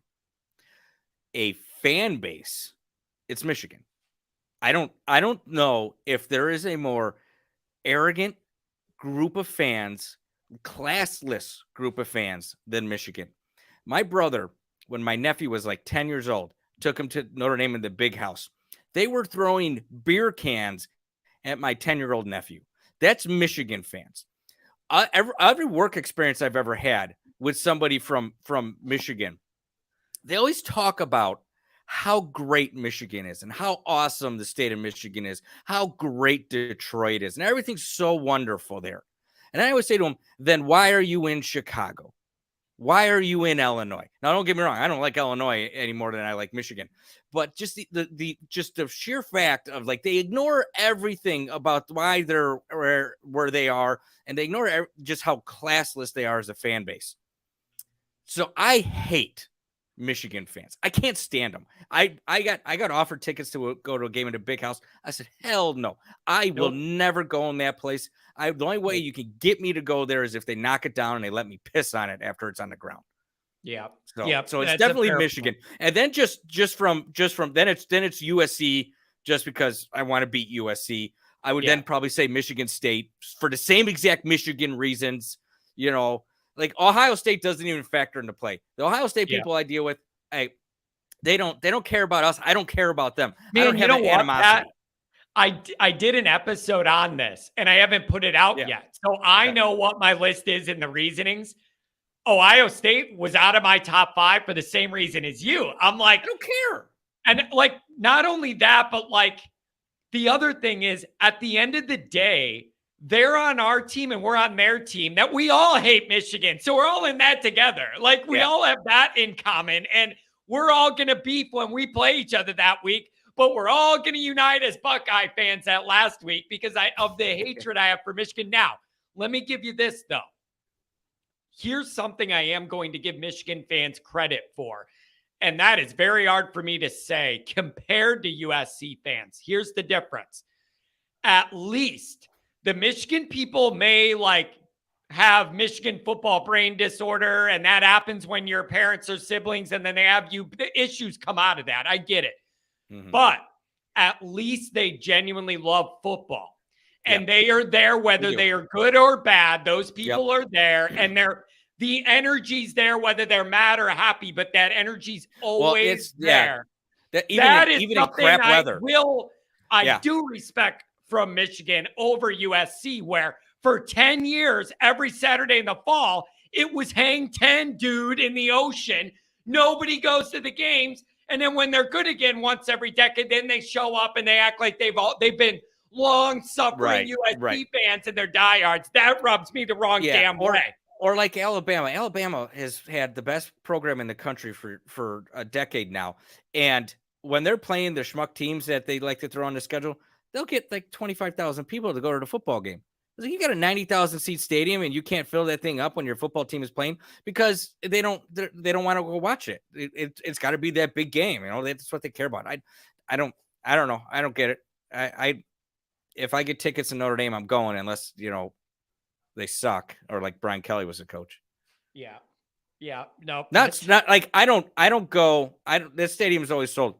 a fan base, it's Michigan. I don't know if there is a more arrogant group of fans, classless group of fans than Michigan. My brother, when my nephew was like 10 years old, took him to Notre Dame in the big house. They were throwing beer cans at my 10-year-old nephew. That's Michigan fans. Every work experience I've ever had with somebody from Michigan, they always talk about how great Michigan is and how awesome the state of Michigan is, how great Detroit is, and everything's so wonderful there. And I always say to them, then why are you in Chicago? Why are you in Illinois? Now, don't get me wrong. I don't like Illinois any more than I like Michigan, but just the sheer fact of, like, they ignore everything about why they're where they are, and they ignore just how classless they are as a fan base. So I hate Michigan fans. I can't stand them. I got offered tickets to go to a game at a big house. I said, hell no. I will never go in that place. The only way you can get me to go there is if they knock it down and they let me piss on it after it's on the ground. Yeah. So it's definitely Michigan. Point. And then just from then it's USC, just because I want to beat USC. I would then probably say Michigan State for the same exact Michigan reasons. Like Ohio State doesn't even factor into play. The Ohio State people I deal with, they don't care about us. I don't care about them. Man, I don't have that animosity. I did an episode on this, and I haven't put it out yet. So I know what my list is and the reasonings. Ohio State was out of my top 5 for the same reason as you. I'm like, I don't care. And like, not only that, but like, the other thing is, at the end of the day, they're on our team and we're on their team, that we all hate Michigan. So we're all in that together. Like, we all have that in common, and we're all going to beef when we play each other that week, but we're all going to unite as Buckeye fans that last week because of the hatred I have for Michigan. Now, let me give you this, though. Here's something I am going to give Michigan fans credit for, and that is very hard for me to say compared to USC fans. Here's the difference. At least the Michigan people may have Michigan football brain disorder, and that happens when your parents are siblings, and then they have the issues come out of that. I get it. But at least they genuinely love football. And they are there whether they are good or bad. Those people are there, and the energy's there whether they're mad or happy, but that energy's always there. That is even something in crap weather. I do respect from Michigan over USC, where for 10 years, every Saturday in the fall, it was hang 10, dude, in the ocean. Nobody goes to the games. And then when they're good again once every decade, then they show up and they act like they've been long-suffering USC fans and they're diehards. That rubs me the wrong damn way. Or like Alabama. Alabama has had the best program in the country for a decade now. And when they're playing the schmuck teams that they like to throw on the schedule, they'll get like 25,000 people to go to the football game. It's like you got a 90,000 seat stadium and you can't fill that thing up when your football team is playing because they don't want to go watch it. It's got to be that big game. That's what they care about. I don't know. I don't get it. If I get tickets to Notre Dame, I'm going unless, they suck or like Brian Kelly was a coach. Yeah. Yeah. No, not like I don't go. This stadium is always sold.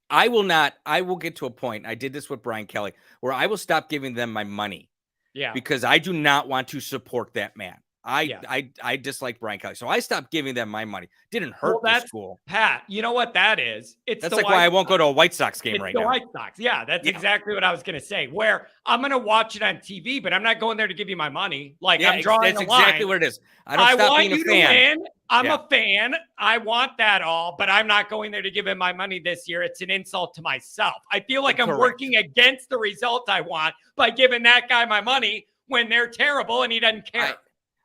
I will get to a point. I did this with Brian Kelly where I will stop giving them my money. Yeah. Because I do not want to support that man. I dislike Brian Kelly. So I stopped giving them my money. Didn't hurt the school. Pat, you know what that is? That's like why I won't go to a White Sox game right now. The White Sox. Yeah, that's exactly what I was going to say. Where I'm going to watch it on TV, but I'm not going there to give you my money. Like I'm drawing that's a line. exactly what it is. I stop being a fan. I'm a fan. I want that all, but I'm not going there to give him my money this year. It's an insult to myself. I feel like I'm working against the result I want by giving that guy my money when they're terrible and he doesn't care.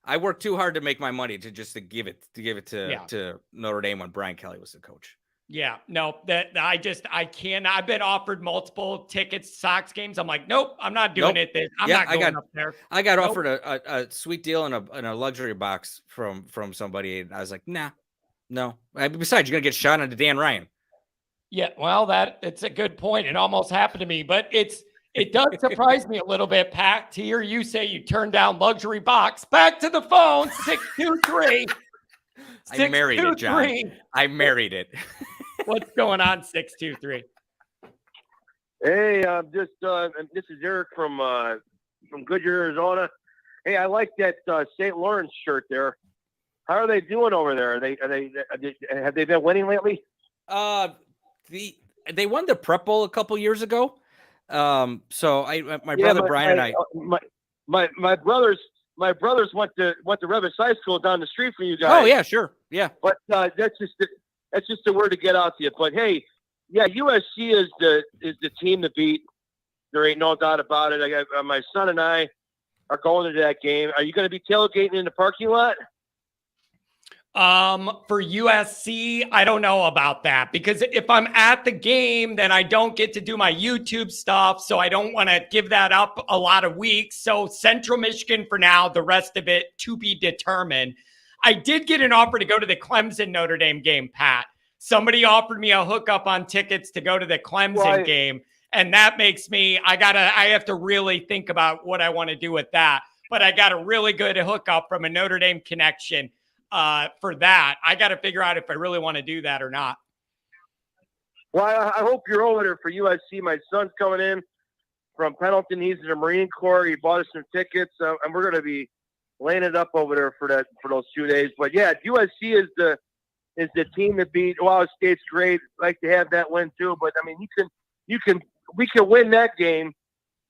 I worked too hard to make my money to give it to Notre Dame when Brian Kelly was the coach. Yeah, no, I can't. I've been offered multiple tickets, Sox games. I'm like, nope, I'm not doing it. I'm not going up there. I got offered a sweet deal and a luxury box from somebody. And I was like, nah, no. Besides, you're going to get shot on to Dan Ryan. Yeah, well, it's a good point. It almost happened to me, but it does surprise me a little bit, Pat, to hear you say you turned down luxury box. Back to the phone, 623. I married it, John. I married it. What's going on, 623? Hey, this is Eric from Goodyear, Arizona. Hey, I like that St. Lawrence shirt there. How are they doing over there? Have they been winning lately? They won the Prep Bowl a couple years ago. So my brother Brian and I, my brothers went to Revis High School down the street from you guys. Oh yeah, sure, yeah. But that's just the word to get out to you. But hey, yeah, USC is the team to beat. There ain't no doubt about it. I got my son and I are going to that game. Are you going to be tailgating in the parking lot? For USC, I don't know about that because if I'm at the game, then I don't get to do my YouTube stuff. So I don't want to give that up a lot of weeks. So Central Michigan for now, the rest of it to be determined. I did get an offer to go to the Clemson Notre Dame game, Pat. Somebody offered me a hookup on tickets to go to the Clemson game. And that makes me, I have to really think about what I want to do with that. But I got a really good hookup from a Notre Dame connection. For that, I got to figure out if I really want to do that or not. Well, I hope you're over there for USC. My son's coming in from Pendleton. He's in the Marine Corps. He bought us some tickets, and we're going to be laying it up over there for those 2 days. But yeah, USC is the team to beat. Ohio State's great. Like to have that win too. But I mean, we can win that game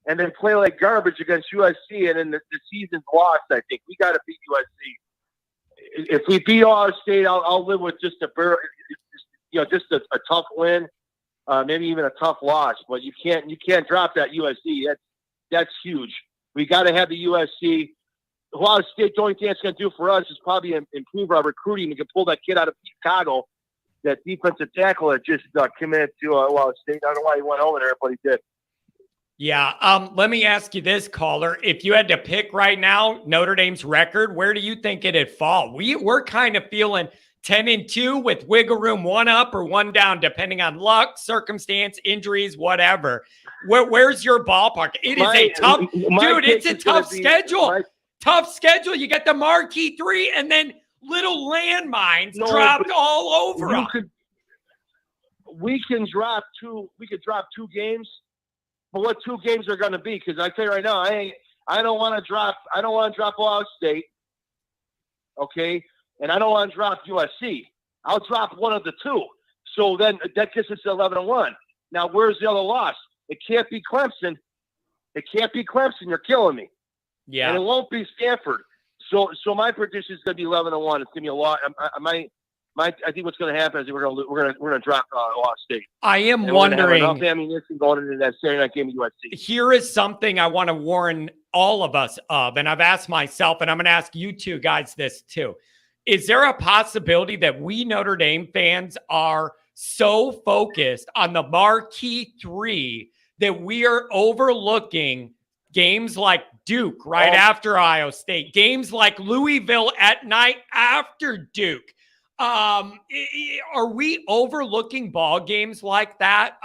and then play like garbage against USC, and then the season's lost. I think we got to beat USC. If we beat Ohio State, I'll live with just a tough win, maybe even a tough loss. But you can't drop that USC. That's huge. We got to have the USC. Ohio State, the only thing it's going to do for us is probably improve our recruiting. We can pull that kid out of Chicago, that defensive tackle that just committed to Ohio State. I don't know why he went over there, but he did. Yeah. Let me ask you this, caller. If you had to pick right now Notre Dame's record, where do you think it'd fall? We're kind of feeling 10-2 with wiggle room, one up or one down, depending on luck, circumstance, injuries, whatever. Where's your ballpark? It is a tough, dude. It's a tough schedule. Tough schedule. You get the marquee 3 and then little landmines dropped all over them. We could drop 2 games, but what 2 games are going to be? Because I tell you right now, I don't want to drop Ohio State, okay, and I don't want to drop USC. I'll drop one of the 2. So then that gets us to 11-1. Now where's the other loss? It can't be Clemson. You're killing me. Yeah, and it won't be Stanford. So my prediction is going to be 11-1. It's going to be a lot. I think what's going to happen is we're going to drop Ohio State. I am wondering. Enough ammunition going into that Saturday night game at USC. Here is something I want to warn all of us of, and I've asked myself, and I'm going to ask you two guys this too. Is there a possibility that we Notre Dame fans are so focused on the marquee 3 that we are overlooking games like Duke right after Ohio State, games like Louisville at night after Duke? Are we overlooking ball games like that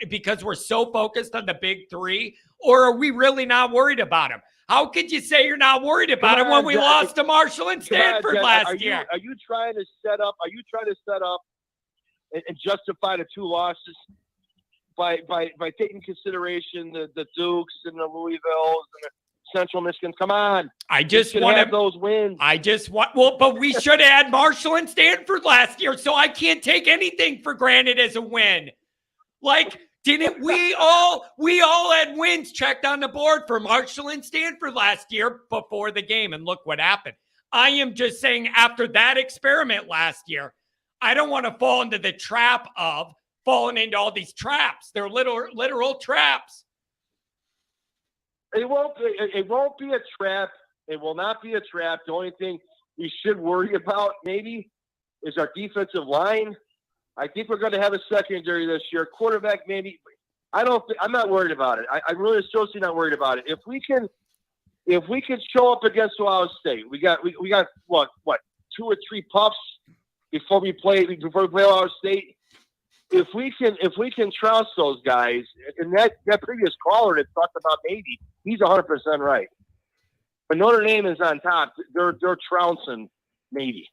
because we're so focused on the big 3, or are we really not worried about them? How could you say you're not worried about them when we lost to Marshall and Stanford last year? Are you trying to set up and justify the 2 losses by taking consideration the Dukes and the Louisvilles and the Central Michigan? Come on. I just want to have those wins. But we should have had Marshall and Stanford last year, so I can't take anything for granted as a win. Like, didn't we all had wins checked on the board for Marshall and Stanford last year before the game, and look what happened. I am just saying, after that experiment last year, I don't want to fall into the trap of falling into all these traps. They're literal traps. It won't be a trap. It will not be a trap. The only thing we should worry about maybe is our defensive line. I think we're going to have a secondary this year. Quarterback, maybe. I'm not worried about it. I really seriously not worried about it. If we can show up against Ohio State, we got what 2 or 3 puffs before we play Ohio State. If we can trounce those guys, and that previous caller that talked about Navy, he's 100% right. But Notre Dame is on top. They're trouncing Navy.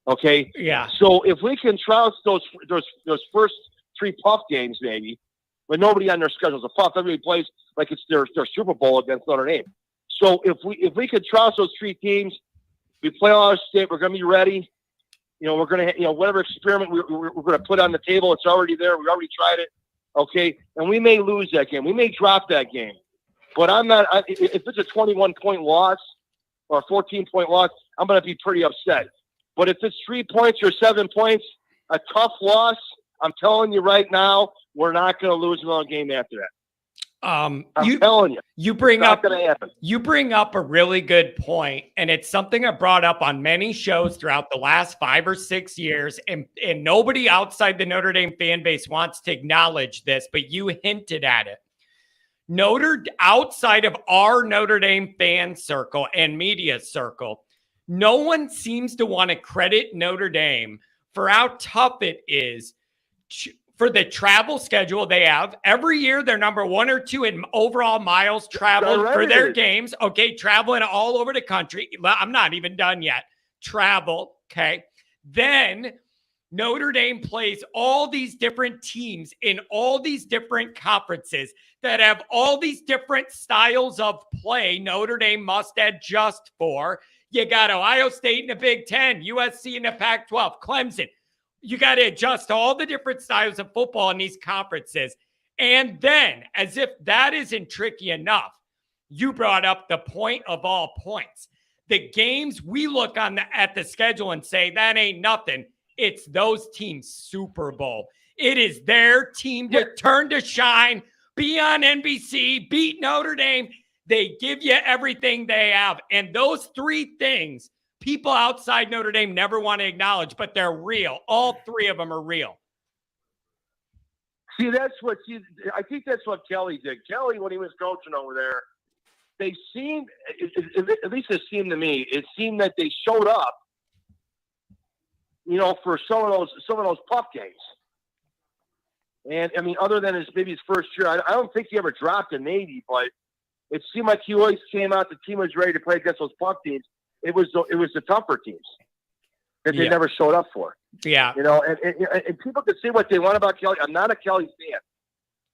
Okay. Yeah. So if we can trounce those first 3 puff games, maybe, with nobody on their schedule, a puff, everybody plays like it's their Super Bowl against Notre Dame. So if we could trounce those 3 teams, we play Ohio State. We're going to be ready. We're going to, whatever experiment we're going to put on the table, it's already there. We already tried it. Okay. And we may lose that game. We may drop that game. But if it's a 21-point loss or a 14-point loss, I'm going to be pretty upset. But if it's 3 points or 7 points, a tough loss, I'm telling you right now, we're not going to lose another game after that. I'm telling you. You bring up a really good point, and it's something I brought up on many shows throughout the last 5 or 6 years, and nobody outside the Notre Dame fan base wants to acknowledge this, but you hinted at it. Outside of our Notre Dame fan circle and media circle, no one seems to want to credit Notre Dame for how tough it is for the travel schedule they have. Every year, they're number 1 or 2 in overall miles traveled for their games. Okay, traveling all over the country. I'm not even done yet. Travel, okay? Then Notre Dame plays all these different teams in all these different conferences that have all these different styles of play Notre Dame must adjust for. You got Ohio State in the Big Ten, USC in the Pac-12, Clemson. You got to adjust all the different styles of football in these conferences. And then, as if that isn't tricky enough, you brought up the point of all points. The games we look at the schedule and say, that ain't nothing. It's those teams' Super Bowl. It is their team to turn to shine, be on NBC, beat Notre Dame. They give you everything they have. And those 3 things, people outside Notre Dame never want to acknowledge, but they're real. All 3 of them are real. See, I think that's what Kelly did. Kelly, when he was coaching over there, they seemed, at least it seemed to me, it seemed that they showed up, for some of those puff games. And I mean, other than maybe his first year, I don't think he ever dropped a Navy, but it seemed like he always came out. The team was ready to play against those punk teams. It was the tougher teams that they never showed up for. Yeah. You know, and people can say what they want about Kelly. I'm not a Kelly fan.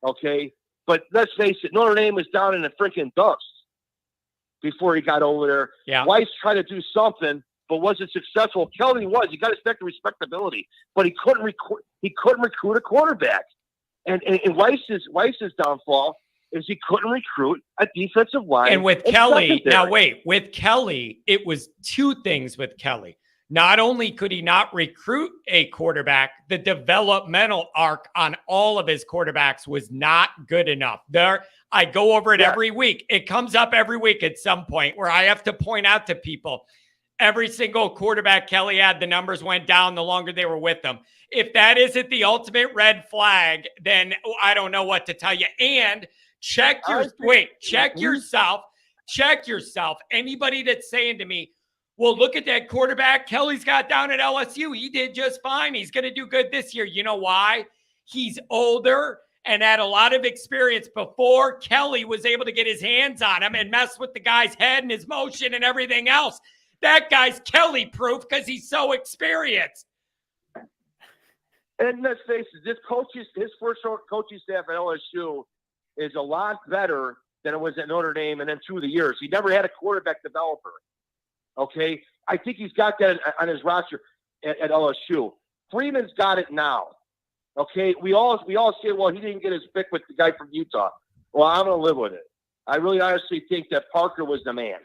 Okay. But let's face it, Notre Dame was down in the freaking dust before he got over there. Yeah. Weiss tried to do something, but wasn't successful. Kelly was. You got to expect the respectability, but he couldn't recruit a quarterback. And Weiss's downfall is he couldn't recruit a defensive line. And with Kelly, with Kelly, it was two things with Kelly. Not only could he not recruit a quarterback, the developmental arc on all of his quarterbacks was not good enough. I go over it every week. It comes up every week at some point where I have to point out to people, every single quarterback Kelly had, the numbers went down the longer they were with them. If that isn't the ultimate red flag, then I don't know what to tell you. And check yourself. Anybody that's saying to me, well, look at that quarterback Kelly's got down at LSU. He did just fine. He's going to do good this year. You know why? He's older and had a lot of experience before Kelly was able to get his hands on him and mess with the guy's head and his motion and everything else. That guy's Kelly-proof because he's so experienced. And let's face it, his first coaching staff at LSU is a lot better than it was at Notre Dame and then through the years. He never had a quarterback developer. Okay, I think he's got that on his roster at LSU. Freeman's got it now. Okay, we all say, well, he didn't get his pick with the guy from Utah. Well, I'm going to live with it. I really honestly think that Parker was the man.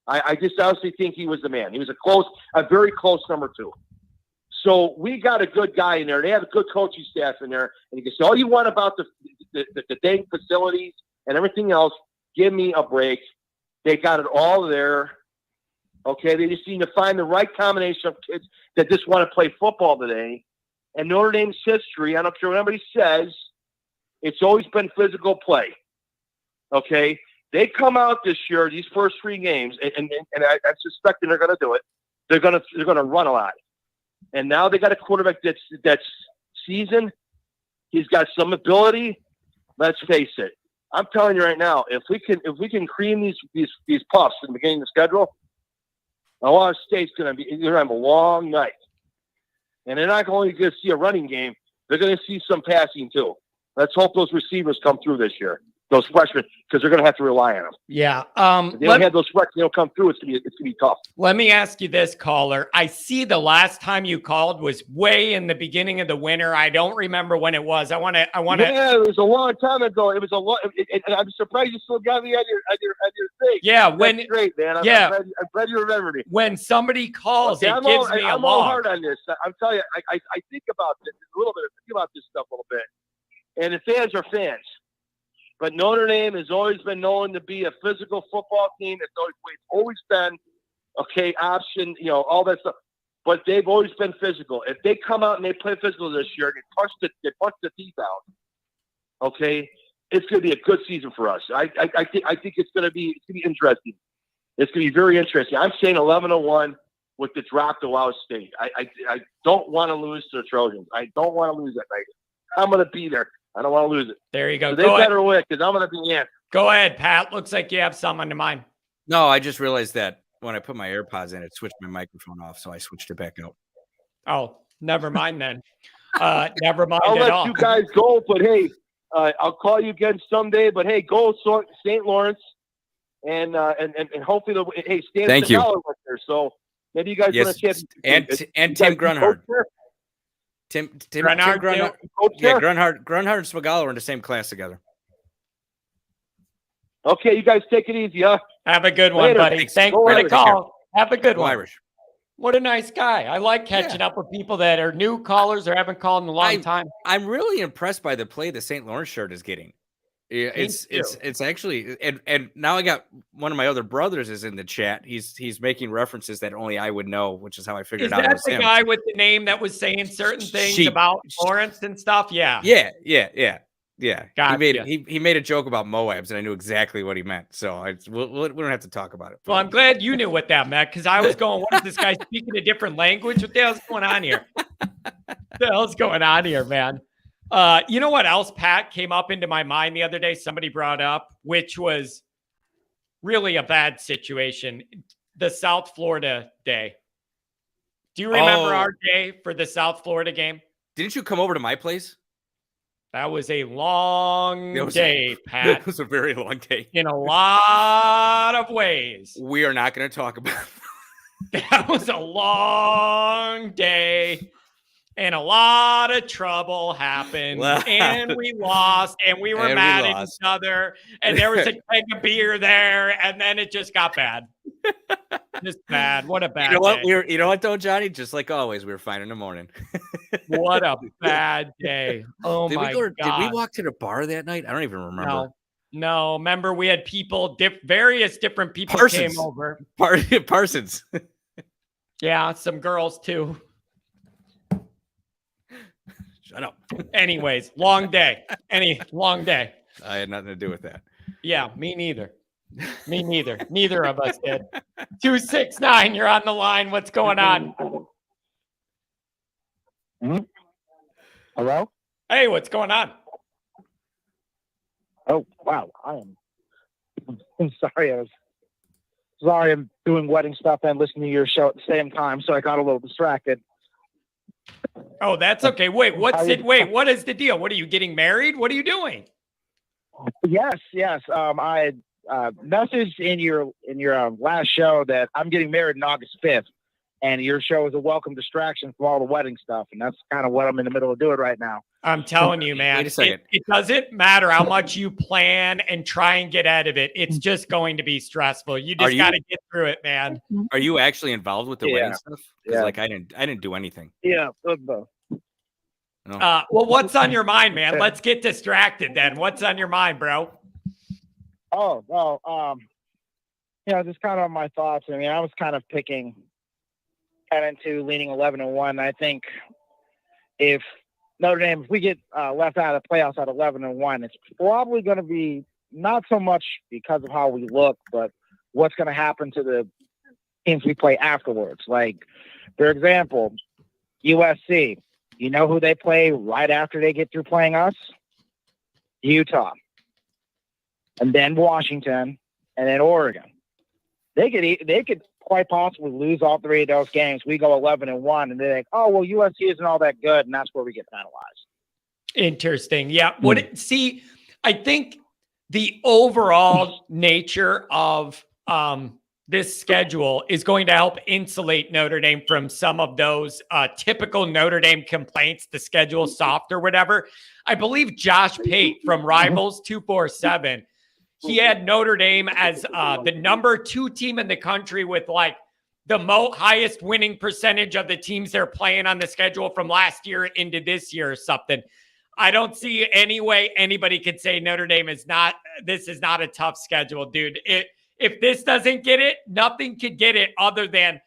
I just honestly think he was the man. He was a very close number 2. So we got a good guy in there. They have a good coaching staff in there, and you can say all you want about the dang facilities and everything else. Give me a break. They got it all there. Okay, they just need to find the right combination of kids that just want to play football today. And Notre Dame's history, I don't care what anybody says, it's always been physical play. Okay, they come out this year, these first 3 games, and I suspect they're going to do it. They're going to run a lot. And now they got a quarterback that's seasoned. He's got some ability. Let's face it. I'm telling you right now, if we can cream these puffs in the beginning of the schedule, Ohio State's going to have a long night. And they're not only going to see a running game, they're going to see some passing too. Let's hope those receivers come through this year, those freshmen, because they're going to have to rely on them. Yeah. If they don't have those freshmen, they'll come through. It's going to be tough. Let me ask you this, caller. I see the last time you called was way in the beginning of the winter. I don't remember when it was. I want to. Yeah, it was a long time ago. It was a lot, and I'm surprised you still got me on your thing. Yeah, that's great, man. I'm glad you remember me. When somebody calls, it gives me a I'm all hard on this. I'm telling you, I think about this a little bit. I think about this stuff a little bit, and the fans are fans. But Notre Dame has always been known to be a physical football team. It's always been, okay, option, all that stuff. But they've always been physical. If they come out and they play physical this year, they punch the teeth out, okay, it's going to be a good season for us. I think it's going to be interesting. It's going to be very interesting. I'm saying 11-1 with the drop to Ohio State. I don't want to lose to the Trojans. I don't want to lose that night. I'm going to be there. I don't want to lose it. There you go. So they better win because I'm going to be in. Go ahead, Pat. Looks like you have something in mind. No, I just realized that when I put my AirPods in, it switched my microphone off, so I switched it back out. Oh, never mind then. Never mind I'll at all. let you guys go, but hey, I'll call you again someday. But hey, go St. Lawrence, and hopefully Stan Thank you. There, so maybe you guys win a championship. And Tim Grunhard. Tim Grunhard. Yeah, Grunhard and Swagala were in the same class together. Okay, you guys take it easy, huh? Have a good one, buddy. Thanks for the call. Have a good one. Irish. What a nice guy. I like catching up with people that are new callers or haven't called in a long time. I'm really impressed by the play the St. Lawrence shirt is getting. It's actually and now I got one of my other brothers is in the chat. He's making references that only I would know, which is how I figured out. Is that the guy with the name that was saying certain things about Lawrence and stuff? Yeah. Gotcha. He made a joke about Moabs, and I knew exactly what he meant. So we don't have to talk about it. Well, I'm glad you knew what that meant because I was going, "What is this guy speaking a different language? What the hell's going on here? What the hell's going on here, man?" You know what else, Pat, came up into my mind the other day? Somebody brought up, which was really a bad situation. The South Florida day. Do you remember our day for the South Florida game? Didn't you come over to my place? That was a long day, It Pat, was a very long day. in a lot of ways. We are not going to talk about That was a long day. And a lot of trouble happened, and we lost, and we were mad at each other, and there was a keg of beer there, and then it just got bad. Just bad. What a bad day. You know what, though, Johnny? Just like always, we were fine in the morning. What a bad day. Oh, my God. Did we walk to the bar that night? I don't even remember. No. Remember, we had people, various different people came over. Parsons. Yeah, some girls, too. Shut up. Anyways, long day. Long day. I had nothing to do with that. Yeah, me neither. Me neither. Neither of us did. 269, you're on the line. What's going on? Hello? Hey, what's going on? Oh, wow. I'm sorry. I'm doing wedding stuff and listening to your show at the same time, so I got a little distracted. Oh, that's okay. Wait, what is the deal? What are you getting married? What are you doing? Yes. I messaged in your last show that I'm getting married on August 5th, and your show is a welcome distraction from all the wedding stuff, and that's kind of what I'm in the middle of doing right now. I'm telling you, man, Wait a second. It doesn't matter how much you plan and try and get out of it. It's just going to be stressful. You just got to get through it, man. Are you actually involved with the wedding stuff? Yeah. Like I didn't do anything. Yeah. No. Well, what's on your mind, man? Let's get distracted then. What's on your mind, bro? Oh, well, just kind of my thoughts. I mean, I was kind of picking 10-2, leaning 11-1. I think if Notre Dame, if we get left out of the playoffs at 11-1, it's probably going to be not so much because of how we look, but what's going to happen to the teams we play afterwards. Like, for example, USC, you know who they play right after they get through playing us? Utah. And then Washington, and then Oregon. They could quite possibly lose all three of those games. We go 11-1, and they're like, oh, well, USC isn't all that good, and that's where we get penalized. Interesting. Yeah. I think the overall nature of this schedule is going to help insulate Notre Dame from some of those typical Notre Dame complaints, the schedule soft or whatever. I believe Josh Pate from Rivals 247, he had Notre Dame as the number 2 team in the country with like the highest winning percentage of the teams they're playing on the schedule from last year into this year or something. I don't see any way anybody could say Notre Dame this is not a tough schedule, dude. If this doesn't get it, nothing could get it other than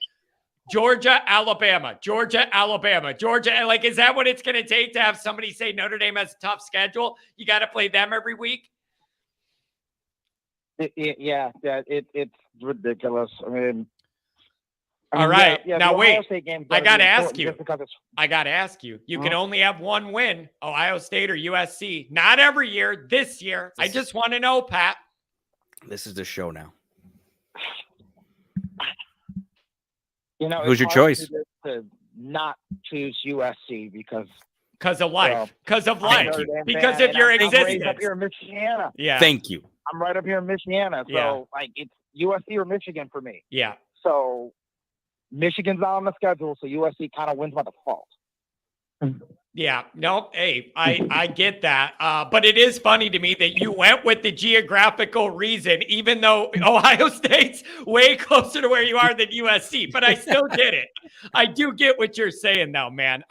Georgia, Alabama. Like, is that what it's going to take to have somebody say Notre Dame has a tough schedule? You got to play them every week? It's ridiculous. I mean, all right. Now, wait. I got to ask you. You can only have one win, Ohio State or USC. Not every year, this year. I just want to know, Pat. This is the show now. Who's your choice? To not choose USC because of life. Because of your existence. I'm up here in Michiana. Yeah. Thank you. I'm right up here in Michiana. So, it's USC or Michigan for me. Yeah. So, Michigan's on the schedule, so USC kind of wins by default. Yeah, no, hey, I get that. But it is funny to me that you went with the geographical reason, even though Ohio State's way closer to where you are than USC, but I still get it. I do get what you're saying though, man.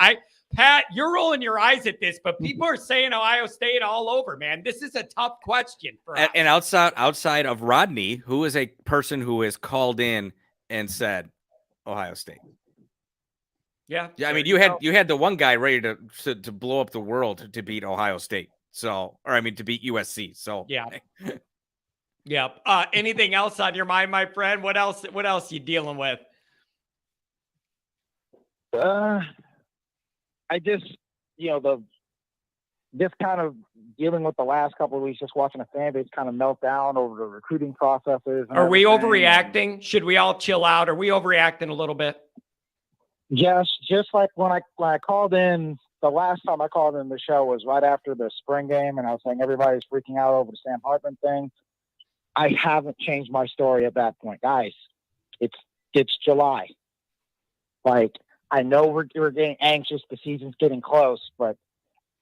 Pat, you're rolling your eyes at this, but people are saying Ohio State all over, man. This is a tough question for us. And outside of Rodney, who is a person who has called in and said Ohio State. Yeah. I mean, you had the one guy ready to blow up the world to beat Ohio State. To beat USC. So yeah. Yeah. Anything else on your mind, my friend? What else you dealing with? I just, the just kind of dealing with the last couple of weeks, just watching a fan base kind of melt down over the recruiting processes. Are we everything. overreacting? Should we all chill out? Are we overreacting a little bit? Yes, just like when I called in, the last time I called in the show was right after the spring game, and I was saying everybody's freaking out over the Sam Hartman thing. I haven't changed my story at that point, guys. It's July. Like, I know we're getting anxious. The season's getting close, but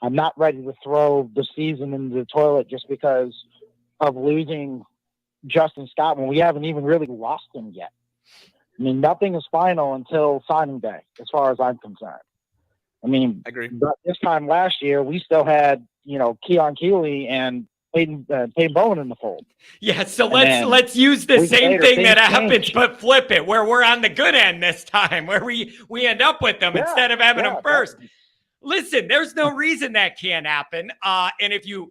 I'm not ready to throw the season into the toilet just because of losing Justin Scott when we haven't even really lost him yet. I mean, nothing is final until signing day, as far as I'm concerned. I mean, I agree. But this time last year, we still had, Keon Keeley and Peyton Bowen in the fold. Yeah, so let's use the same thing that happens, but flip it, where we're on the good end this time, where we end up with them instead of having them first. Listen, there's no reason that can't happen. And if you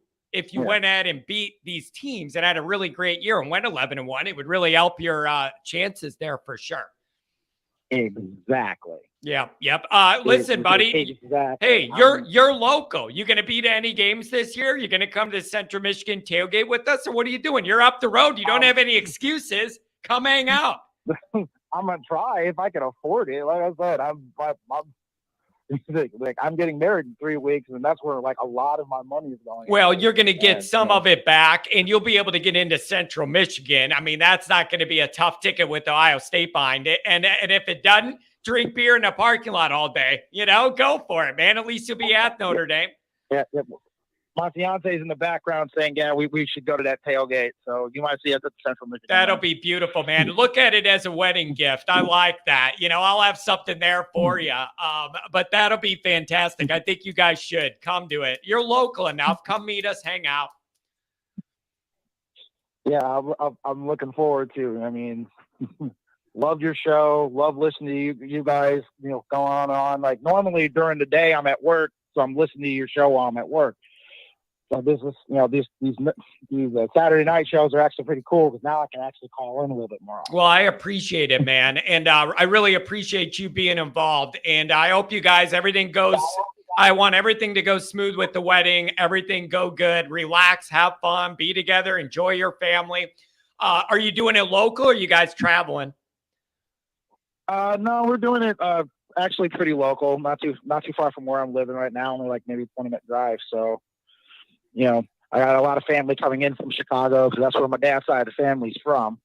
went ahead and beat these teams and had a really great year and went 11-1, it would really help your chances there for sure. Exactly. Yep. Listen, buddy. Exactly. Hey, you're local. You going to be to any games this year? You going to come to Central Michigan tailgate with us, or what are you doing? You're up the road. You don't have any excuses. Come hang out. I'm gonna try if I can afford it. Like I said, I'm I'm getting married in 3 weeks, and that's where like a lot of my money is going. Well, you're going to get some of it back, and you'll be able to get into Central Michigan. I mean, that's not going to be a tough ticket with Ohio State behind it. And if it doesn't, drink beer in a parking lot all day. Go for it, man. At least you'll be at Notre Dame. Yeah. My fiance's in the background saying, yeah, we should go to that tailgate. So you might see us at the Central Michigan. That'll be beautiful, man. Look at it as a wedding gift. I like that. I'll have something there for you. But that'll be fantastic. I think you guys should come to it. You're local enough. Come meet us, hang out. Yeah, I'm looking forward to it. I mean, love your show. Love listening to you guys, going on and on. Like normally during the day I'm at work, so I'm listening to your show while I'm at work. So this is, these Saturday night shows are actually pretty cool because now I can actually call in a little bit more often. Well, I appreciate it, man. And I really appreciate you being involved. And I hope you guys, I want everything to go smooth with the wedding. Everything go good, relax, have fun, be together, enjoy your family. Are you doing it local or are you guys traveling? No, we're doing it actually pretty local, not too far from where I'm living right now, only like maybe 20-minute drive. So, I got a lot of family coming in from Chicago because that's where my dad's side of the family's from.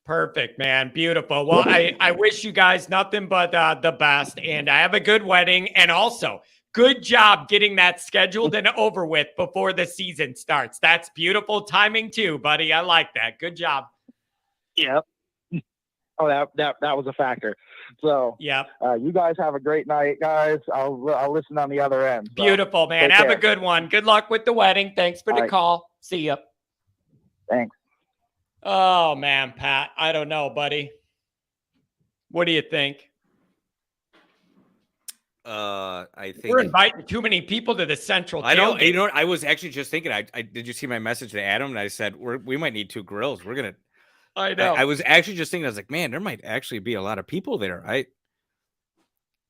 Perfect, man. Beautiful. Well, I wish you guys nothing but the best, and I have a good wedding, and also good job getting that scheduled and over with before the season starts. That's beautiful timing too, buddy. I like that. Good job. Yep. Oh, that was a factor. So, yep. You guys have a great night, guys. I'll listen on the other end. So. Beautiful, man. Have a good one. Good luck with the wedding. Thanks for the call. See ya. Thanks. Oh, man, Pat. I don't know, buddy. What do you think? I think we're inviting too many people to the Central. I don't. I was actually just thinking. I did you see my message to Adam? And I said we might need 2 grills. We're gonna. I know. I was actually just thinking. I was like, man, there might actually be a lot of people there.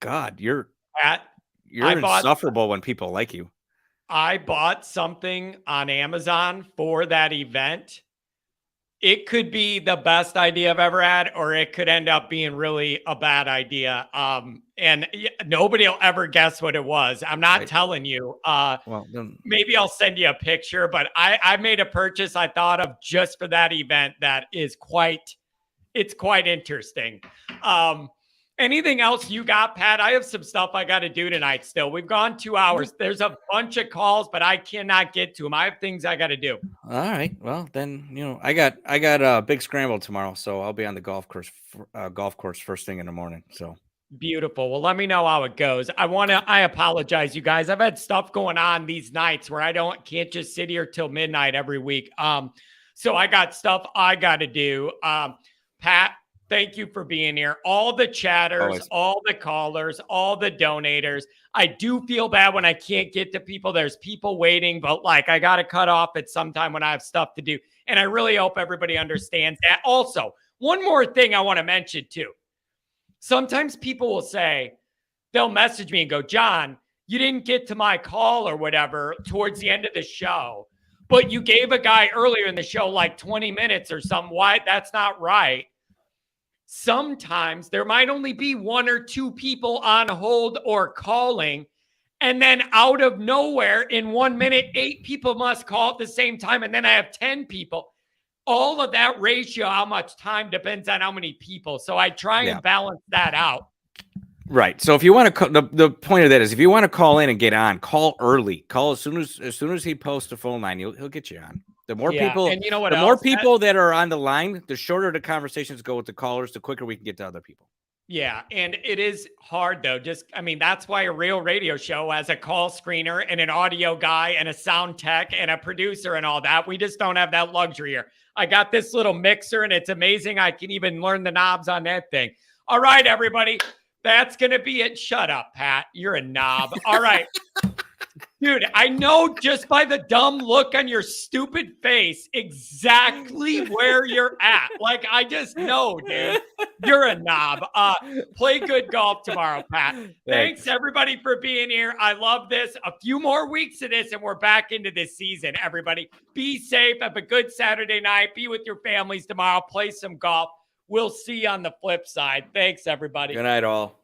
God, you're insufferable when people like you. I bought something on Amazon for that event. It could be the best idea I've ever had, or it could end up being really a bad idea. And nobody will ever guess what it was. I'm not telling you. Maybe I'll send you a picture, but I made a purchase I thought of just for that event that is quite interesting. Anything else you got, Pat? I have some stuff I got to do tonight still. We've gone 2 hours. There's a bunch of calls, but I cannot get to them. I have things I got to do. All right. Well, then, I got a big scramble tomorrow, so I'll be on the golf course first thing in the morning. So beautiful. Well, let me know how it goes. I apologize, you guys. I've had stuff going on these nights where I can't just sit here till midnight every week. So I got stuff I got to do. Pat, thank you for being here. All the chatters, always. All the callers, all the donators. I do feel bad when I can't get to people. There's people waiting, but I got to cut off at some time when I have stuff to do. And I really hope everybody understands that. Also, one more thing I want to mention too. Sometimes people will say, they'll message me and go, John, you didn't get to my call or whatever towards the end of the show, but you gave a guy earlier in the show like 20 minutes or something. Why? That's not right. Sometimes there might only be 1 or 2 people on hold or calling. And then out of nowhere, in 1 minute, 8 people must call at the same time. And then I have 10 people. All of that ratio, how much time depends on how many people. So I try and balance that out. Right. So if you want to, the point of that is if you want to call in and get on, call early. Call as soon as he posts a phone line, he'll get you on. The more people, and you know what the else? more people that are on the line, the shorter the conversations go with the callers, the quicker we can get to other people. Yeah, and it is hard though. That's why a real radio show has a call screener and an audio guy and a sound tech and a producer and all that. We just don't have that luxury here. I got this little mixer and it's amazing. I can even learn the knobs on that thing. All right, everybody. That's going to be it. Shut up, Pat. You're a knob. All right. Dude, I know just by the dumb look on your stupid face exactly where you're at. Like, I just know, dude. You're a knob. Play good golf tomorrow, Pat. Thanks, everybody, for being here. I love this. A few more weeks of this, and we're back into this season, everybody. Be safe. Have a good Saturday night. Be with your families tomorrow. Play some golf. We'll see you on the flip side. Thanks, everybody. Good night, all.